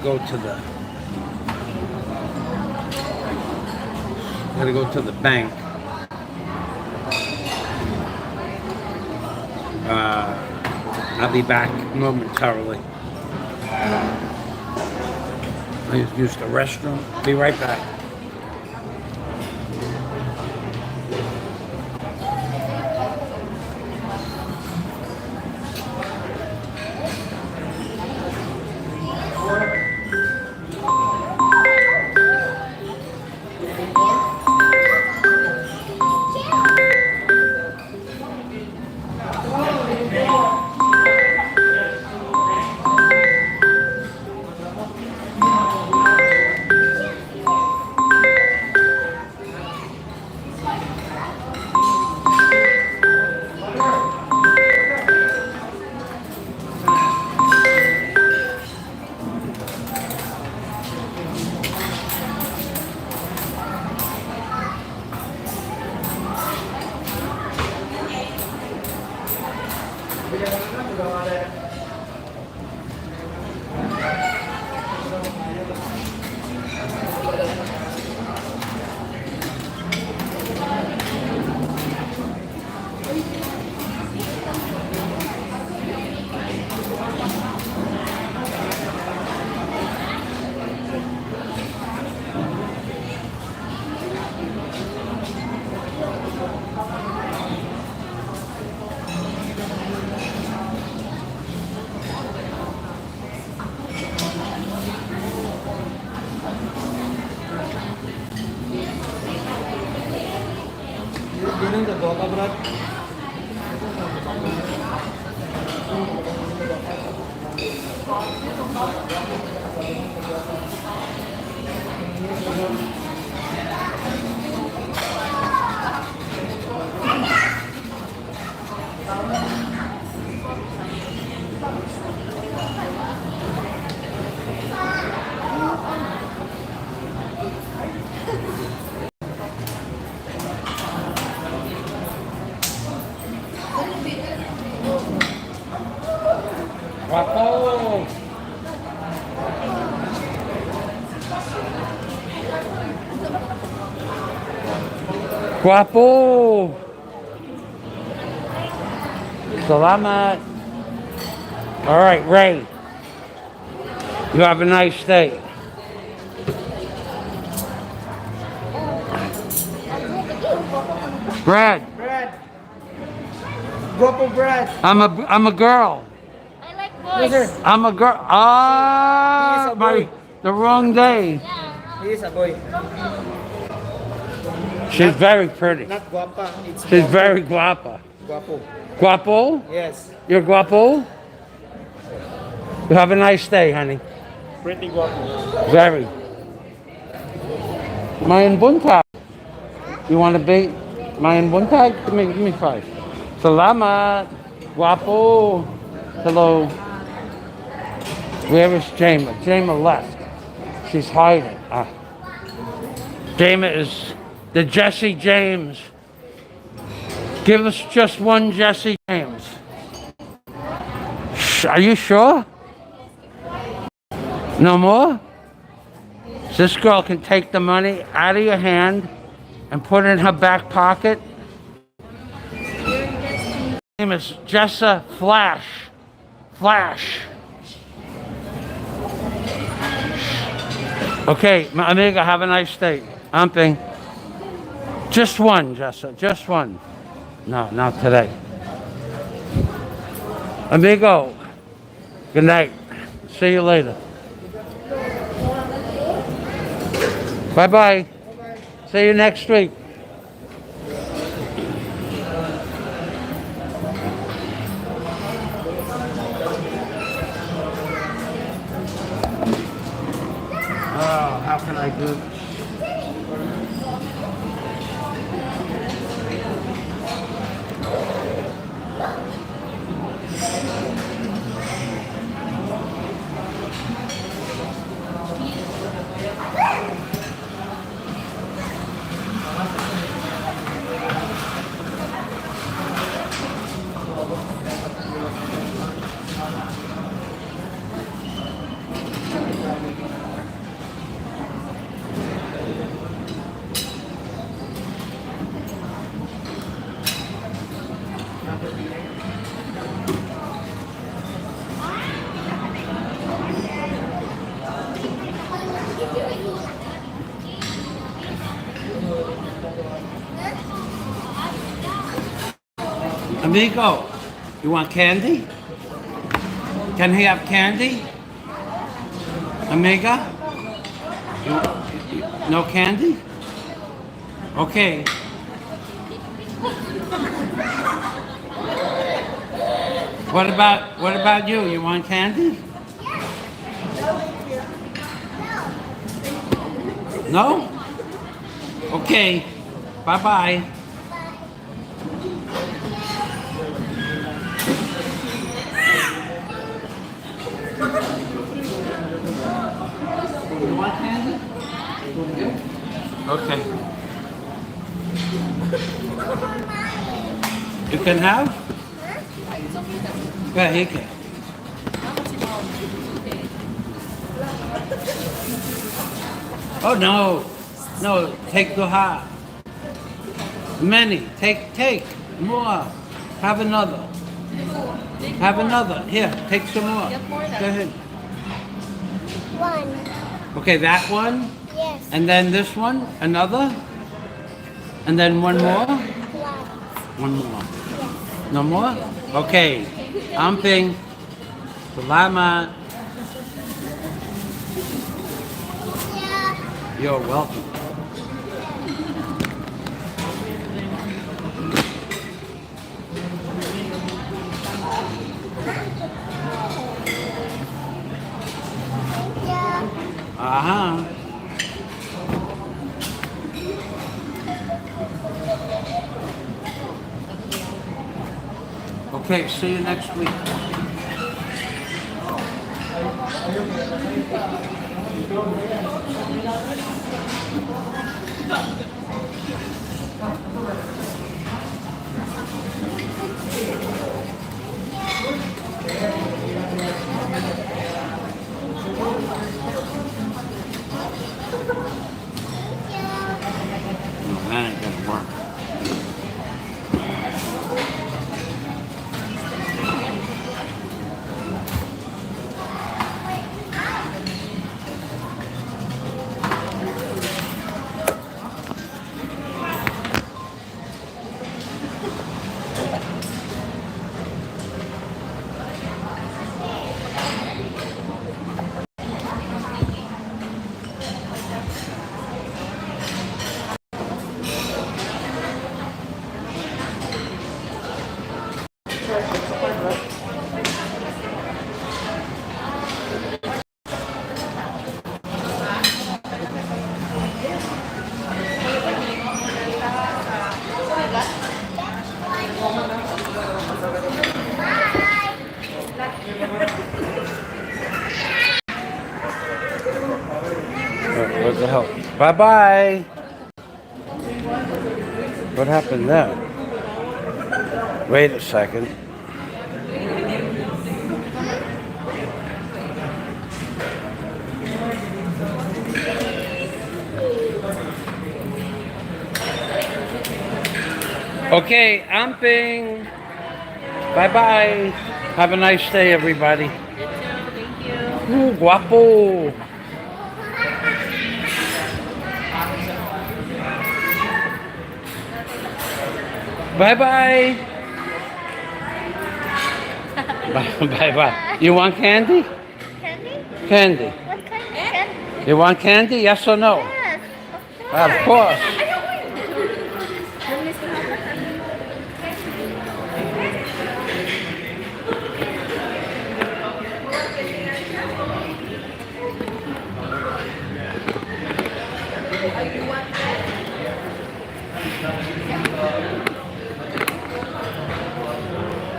go to the... Gotta go to the bank. I'll be back momentarily. I use the restroom. Be right back. Ganun ka, guwapa, Brad. Guapo! Guapo! Salamat! All right, Ray. You have a nice day. Brad, Brad! Guwapo, Brad! I'm a girl. I like Yes, boys. sir. I'm a girl. Ah, He is a boy. the wrong day. Yeah. He is a boy. She's very pretty. Not guwapa, it's She's guwapo. very guapa. Guwapo. Guapo? Yes. You're guapo? You have a nice day, honey. Pretty guapo. Very. Mayan buntag. You want to be Mayan buntag? Give me 5. Salamat. Guapo. Hello. Where is Jama? Jama left. She's hiding. Jama is the Jesse James. Give us just one Jesse James. Are you sure? No more? This girl can take the money out of your hand and put it in her back pocket. Her name is Jessa Flash. Flash. Okay, my amiga, have a nice day. Amping. Just one, Jessa. Just one. No, not today. Amigo, good night. See you later. Bye-bye. See you next week. Oh, how can I do this? Amigo, you want candy? Can he have candy? Amiga? No candy? Okay. What about you? You want candy? No? Okay. Bye-bye. You want candy? Okay. You can have? Yeah, he can. Oh no. No, take the half. Many. Take. More. Have another. Have another. Here, take some more. Go ahead. One. Okay, that one. Yes. And then this one, another. And then one more. One more. Yes. No more? Okay. Amping. Salamat. Yeah. You're welcome. Yeah. Uh-huh. Okay, see you next week. Oh, that ain't gonna work. What the hell? Bye-bye. What happened there? Wait a second. Okay, amping. Bye-bye. Have a nice day, everybody. Thank you. Ooh, guapo. Bye-bye. Bye-bye. You want candy? Candy? Candy. What kind of candy? You want candy? Yes or no? Yes. Of course.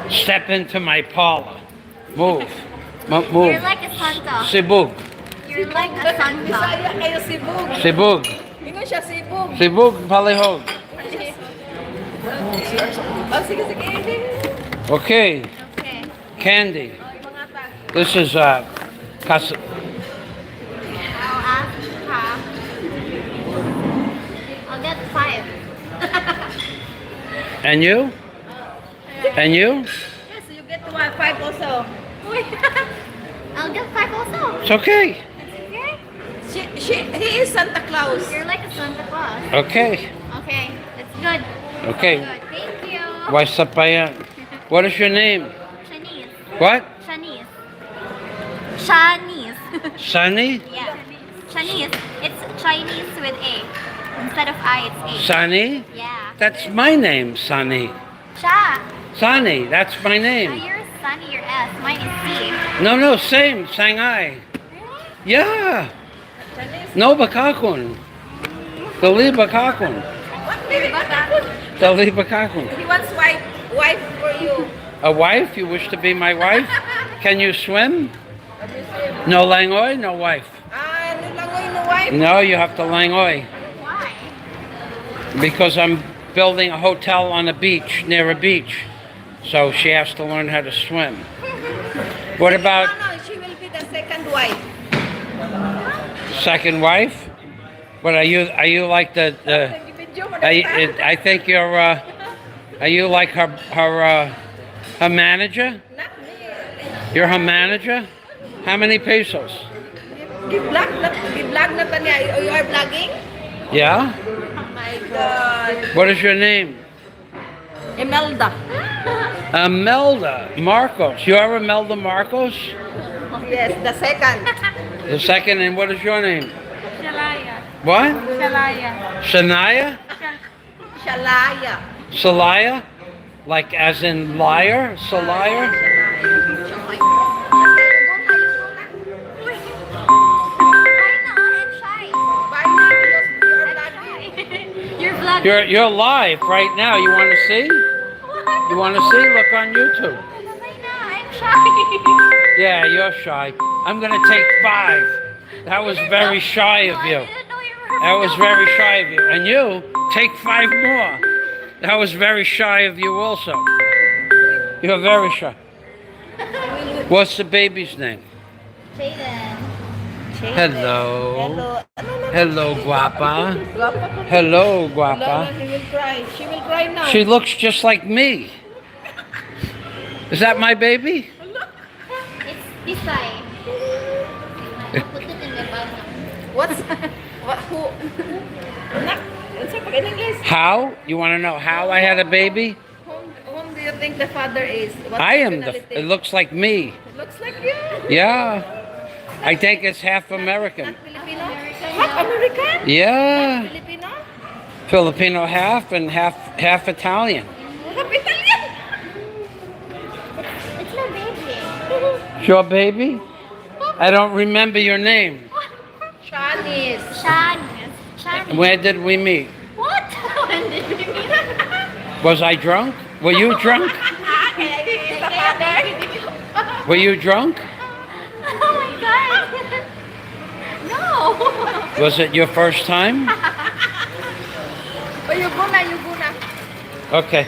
Step into my parlor. Move. Move. You're like a Santa. Sibug. You're like a Santa. Bisaya kayo sibog. Sibug. Ingon siya sibog. Sibug palihog. Oh, sige, sige. Okay. Okay. Candy. Mga tag. This is I'll kas ask half. I'll get 5. and you? And you? Yes, you get 5 also. I'll get 5 also. It's okay. Okay? He is Santa Claus. You're like a Santa Claus. Okay. Okay. That's good. Okay. Good. Thank you. What's up, Bayan? What is your name? Chinese. What? Chinese. Chinese. Sunny? Yeah. Chinese. It's Chinese with A. Instead of I, it's A. Sunny? Yeah. That's my name, Sunny. Cha. Sunny, that's my name. Yours is Sunny, your S. Mine is C. No, same. Shanghai. Really? Yeah. Chinese. No bakakun. Dali bakakun. What did he Dali bakakun. He wants wife for you. A wife? You wish to be my wife? Can you swim? No langoy, no wife. Ah, no langoy no wife. No, you have to langoy. Why? Because I'm building a hotel on a beach, near a beach. So she has to learn how to swim. What about No, she will be the second wife. second wife? What are you like the I think you're are you like her manager? Not me. You're her manager? How many pesos? Give vlog na tanya. You are vlogging? Yeah? Oh my God. What is your name? Imelda. Imelda Marcos. You are Imelda Marcos? Yes, the second. The second, and what is your name? Shalaya. What? Shalaya. Shania? Shalaya. Salaya? Like as in liar? Salaya? You're vlogging. You're live right now. You want to see? You want to see? Look on YouTube. I'm shy. Yeah, you're shy. I'm gonna take 5. That was very shy of you. That was very shy of you. And you, take 5 more. That was very shy of you also. You're very shy. What's the baby's name? Jaden. Hello. Hello, guapa. Hello, guapa. He will cry. She will cry now. She looks just like me. Is that my baby? It's this side. Put it in the bottom. What's who? Nak, sa pag in English. How? You want to know how I had a baby? Whom do you think the father is? What I am the. nationality? It looks like me. Looks like you. Yeah. I think it's half American. Filipino? Half American? Yeah. Filipino? Filipino half and half Italian. Half Italian? It's my baby. Your baby? I don't remember your name. Chinese. Shanice. Where did we meet? What? When did we meet? Was I drunk? Were you drunk? Kaya hindi sa father. Were you drunk? Oh my god. No. Was it your first time? Oh, you guna. Okay.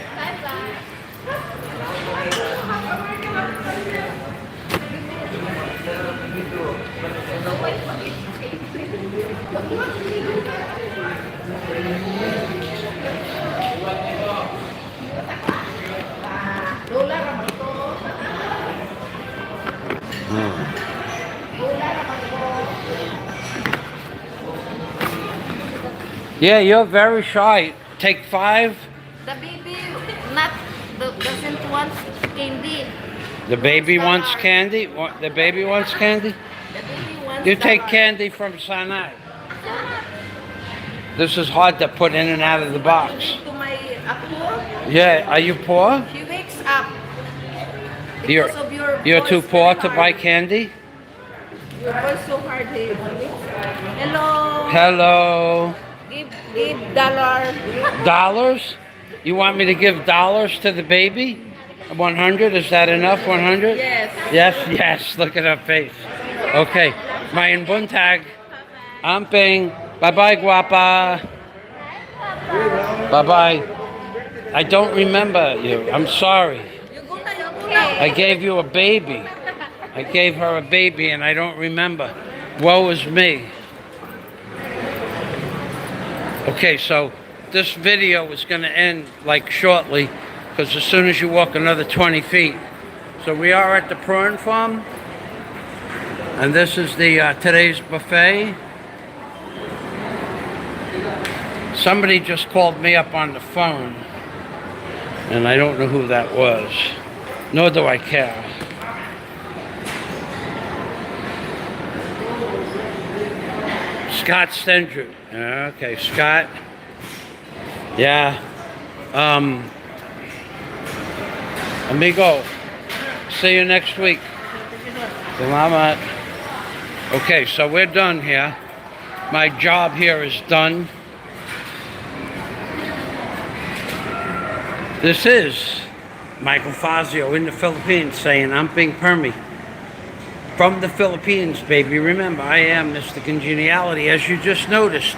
Yeah, you're very shy. Take 5. The baby not doesn't want candy. The baby wants candy? The baby wants candy? The baby wants You take dollar. candy from Sanai. This is hard to put in and out of the box. To my apo, Yeah, are you poor? she wakes up. You're, Because of your you're too voice poor very to hard. buy candy? Your voice so hard. Hey. Hello. Hello. Give dollar. Dollars? You want me to give dollars to the baby? 100? Is that enough? 100? Yes. Yes, yes. Look at her face. Okay. Mayan buntag. Amping. Bye-bye, guapa. Bye-bye. I don't remember you. I'm sorry. You go na, you go na. I gave you a baby. I gave her a baby and I don't remember. Woe is me. Okay, so this video is going to end like shortly because as soon as you walk another 20 feet. So we are at the prawn farm and this is the today's buffet. Somebody just called me up on the phone and I don't know who that was, nor do I care. Scott Stendrew. Okay, Scott. Yeah. Amigo. See you next week. Salamat. Okay, so we're done here. My job here is done. This is Michael Fazio in the Philippines saying, I'm being permy. From the Philippines, baby. Remember, I am Mr. Congeniality. As you just noticed,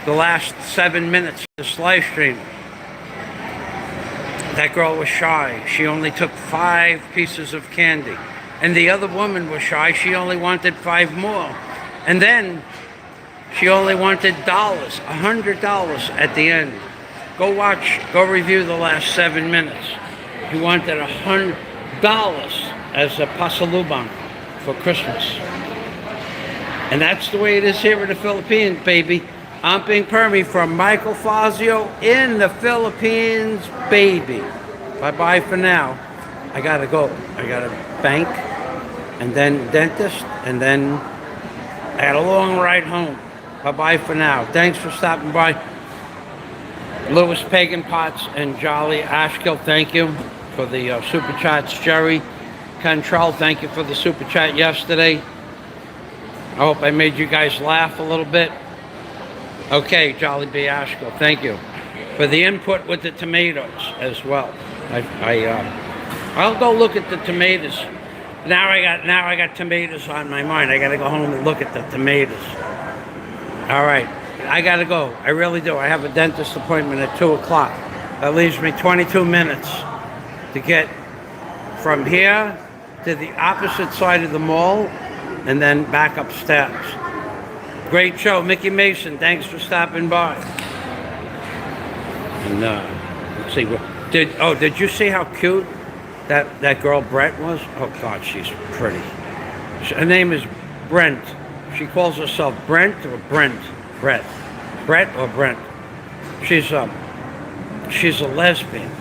the last 7 minutes of this live stream, that girl was shy. She only took 5 pieces of candy. And the other woman was shy. She only wanted 5 more. And then she only wanted dollars, $100 at the end. Go watch, go review the last 7 minutes. He wanted $100 as a pasalubong for Christmas. And that's the way it is here in the Philippines, baby. I'm being permy from Michael Fazio in the Philippines, baby. Bye-bye for now. I gotta go. I got a bank, and then dentist, and then I got a long ride home. Bye-bye for now. Thanks for stopping by. Louis Pagan Potts and Jolly Ashkill, thank you for the super chats. Jerry Cantrell, thank you for the super chat yesterday. I hope I made you guys laugh a little bit. Okay, Jolly B. Ashkill, thank you for the input with the tomatoes as well. I'll go look at the tomatoes. Now I got tomatoes on my mind. I got to go home and look at the tomatoes. All right, I got to go. I really do. I have a dentist appointment at 2 o'clock. That leaves me 22 minutes to get from here to the opposite side of the mall and then back upstairs. Great show, Mickey Mason. Thanks for stopping by. And let's see. Did you see how cute that girl Brett was? Oh God, she's pretty. Her name is Brent. She calls herself Brent or Brent? Brett or Brent? She's a lesbian.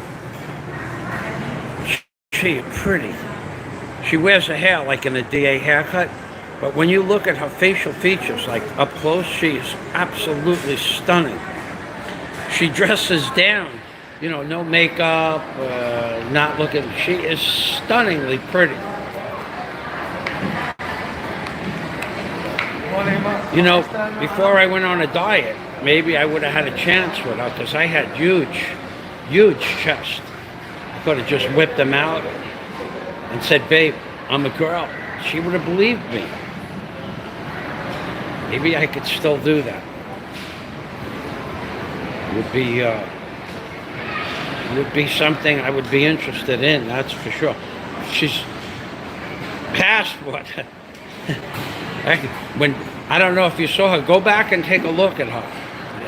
She's pretty. She wears her hair like in a DA haircut, but when you look at her facial features, like up close, she is absolutely stunning. She dresses down, you know, no makeup, not looking. She is stunningly pretty. You know, before I went on a diet, maybe I would have had a chance with her because I had huge chest. I could have just whipped them out and said, babe, I'm a girl. She would have believed me. Maybe I could still do that. It would be something I would be interested in, that's for sure. She's past what? I don't know if you saw her. Go back and take a look at her.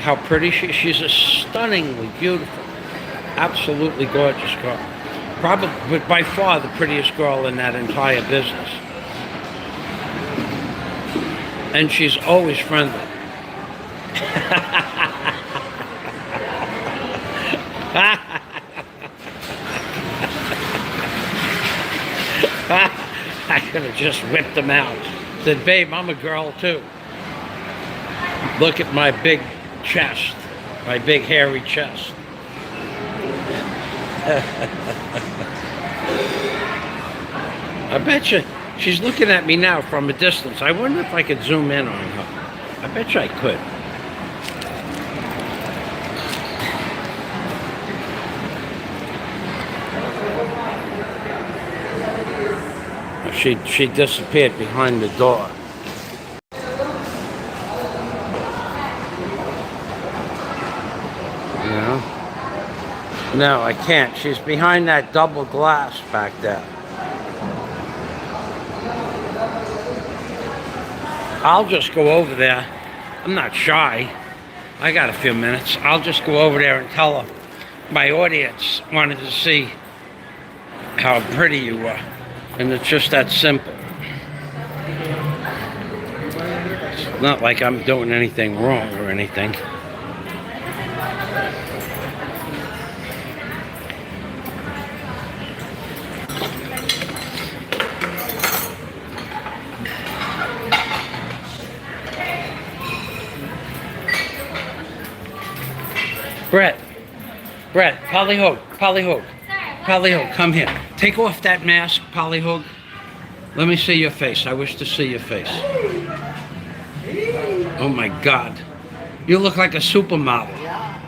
How pretty she's a stunningly beautiful, absolutely gorgeous girl. Probably by far the prettiest girl in that entire business. And she's always friendly. I could have just whipped them out. Said, babe, I'm a girl too. Look at my big chest, my big hairy chest. I bet you she's looking at me now from a distance. I wonder if I could zoom in on her. I bet you I could. She disappeared behind the door. No. No, I can't. She's behind that double glass back there. I'll just go over there. I'm not shy. I got a few minutes. I'll just go over there and tell her my audience wanted to see how pretty you were. And it's just that simple. It's not like I'm doing anything wrong or anything. Brett, Polyhoog, come here. Take off that mask, Polyhoog. Let me see your face. I wish to see your face. Oh my God. You look like a supermodel.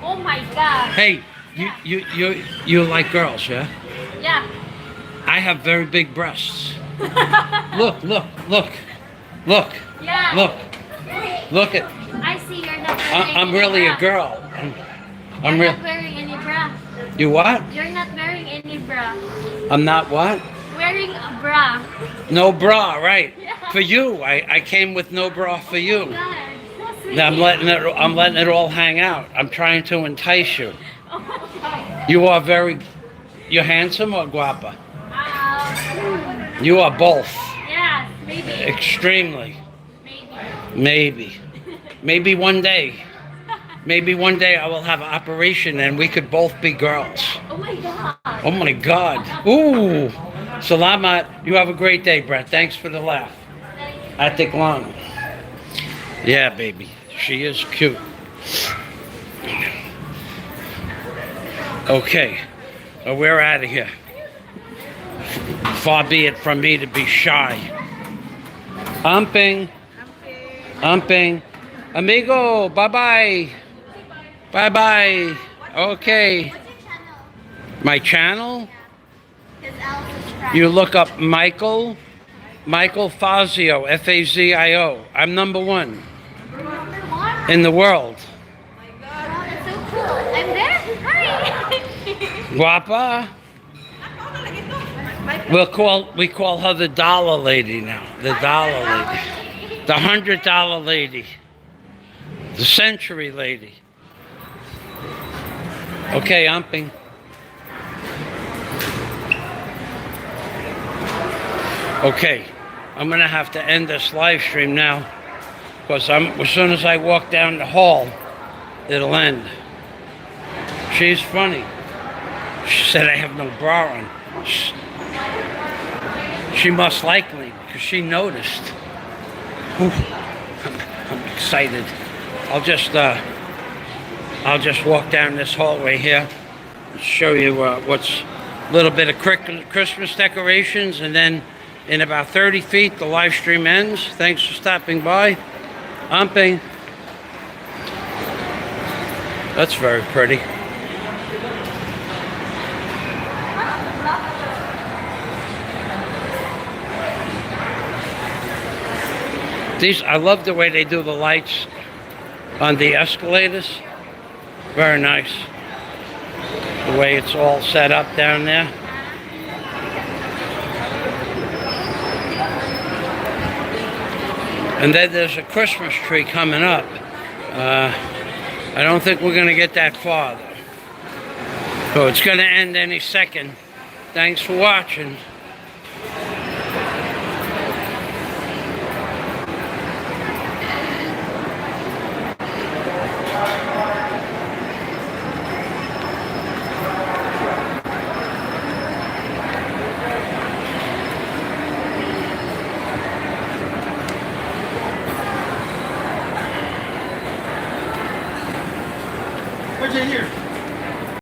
Oh my God. Hey, you like girls, yeah? Yeah. I have very big breasts. Look. Yeah. Look at. I see you're not wearing I'm any really bra. a girl. I'm You're real. not wearing any bra. You what? You're not wearing any bra. I'm not what? Wearing a bra. No bra, right? Yeah. For you, I came with no bra for you. God, so sweet. I'm letting it all hang out. I'm trying to entice you. Oh my God. You're handsome or guapa? Um, You are both. yes, maybe. Extremely. Maybe. Maybe one day. Maybe one day I will have an operation and we could both be girls. Oh my God. Oh my God. Ooh. Salamat. You have a great day, Brett. Thanks for the laugh. Atik lang. Yeah, baby. She is cute. Okay. Well, we're out of here. Far be it from me to be shy. Umping. Amigo. Bye-bye. Bye-bye. Okay. My channel? His Alice's You look up Michael Fazio, Fazio. I'm number one in the world. Wow, that's so cool. I'm there. Hi. Guapa. We call her the dollar lady now. The dollar lady. The $100 lady. The century lady. Okay, umping. Okay, I'm gonna have to end this live stream now because as soon as I walk down the hall, it'll end. She's funny. She said I have no bra on. She must like me because she noticed. Whew. I'm excited. I'll just walk down this hallway here and show you what's a little bit of Christmas decorations, and then in about 30 feet the live stream ends. Thanks for stopping by. Umping. That's very pretty. I love the way they do the lights on the escalators. Very nice. The way it's all set up down there. And then there's a Christmas tree coming up. I don't think we're going to get that far, though. So it's going to end any second. Thanks for watching. in here.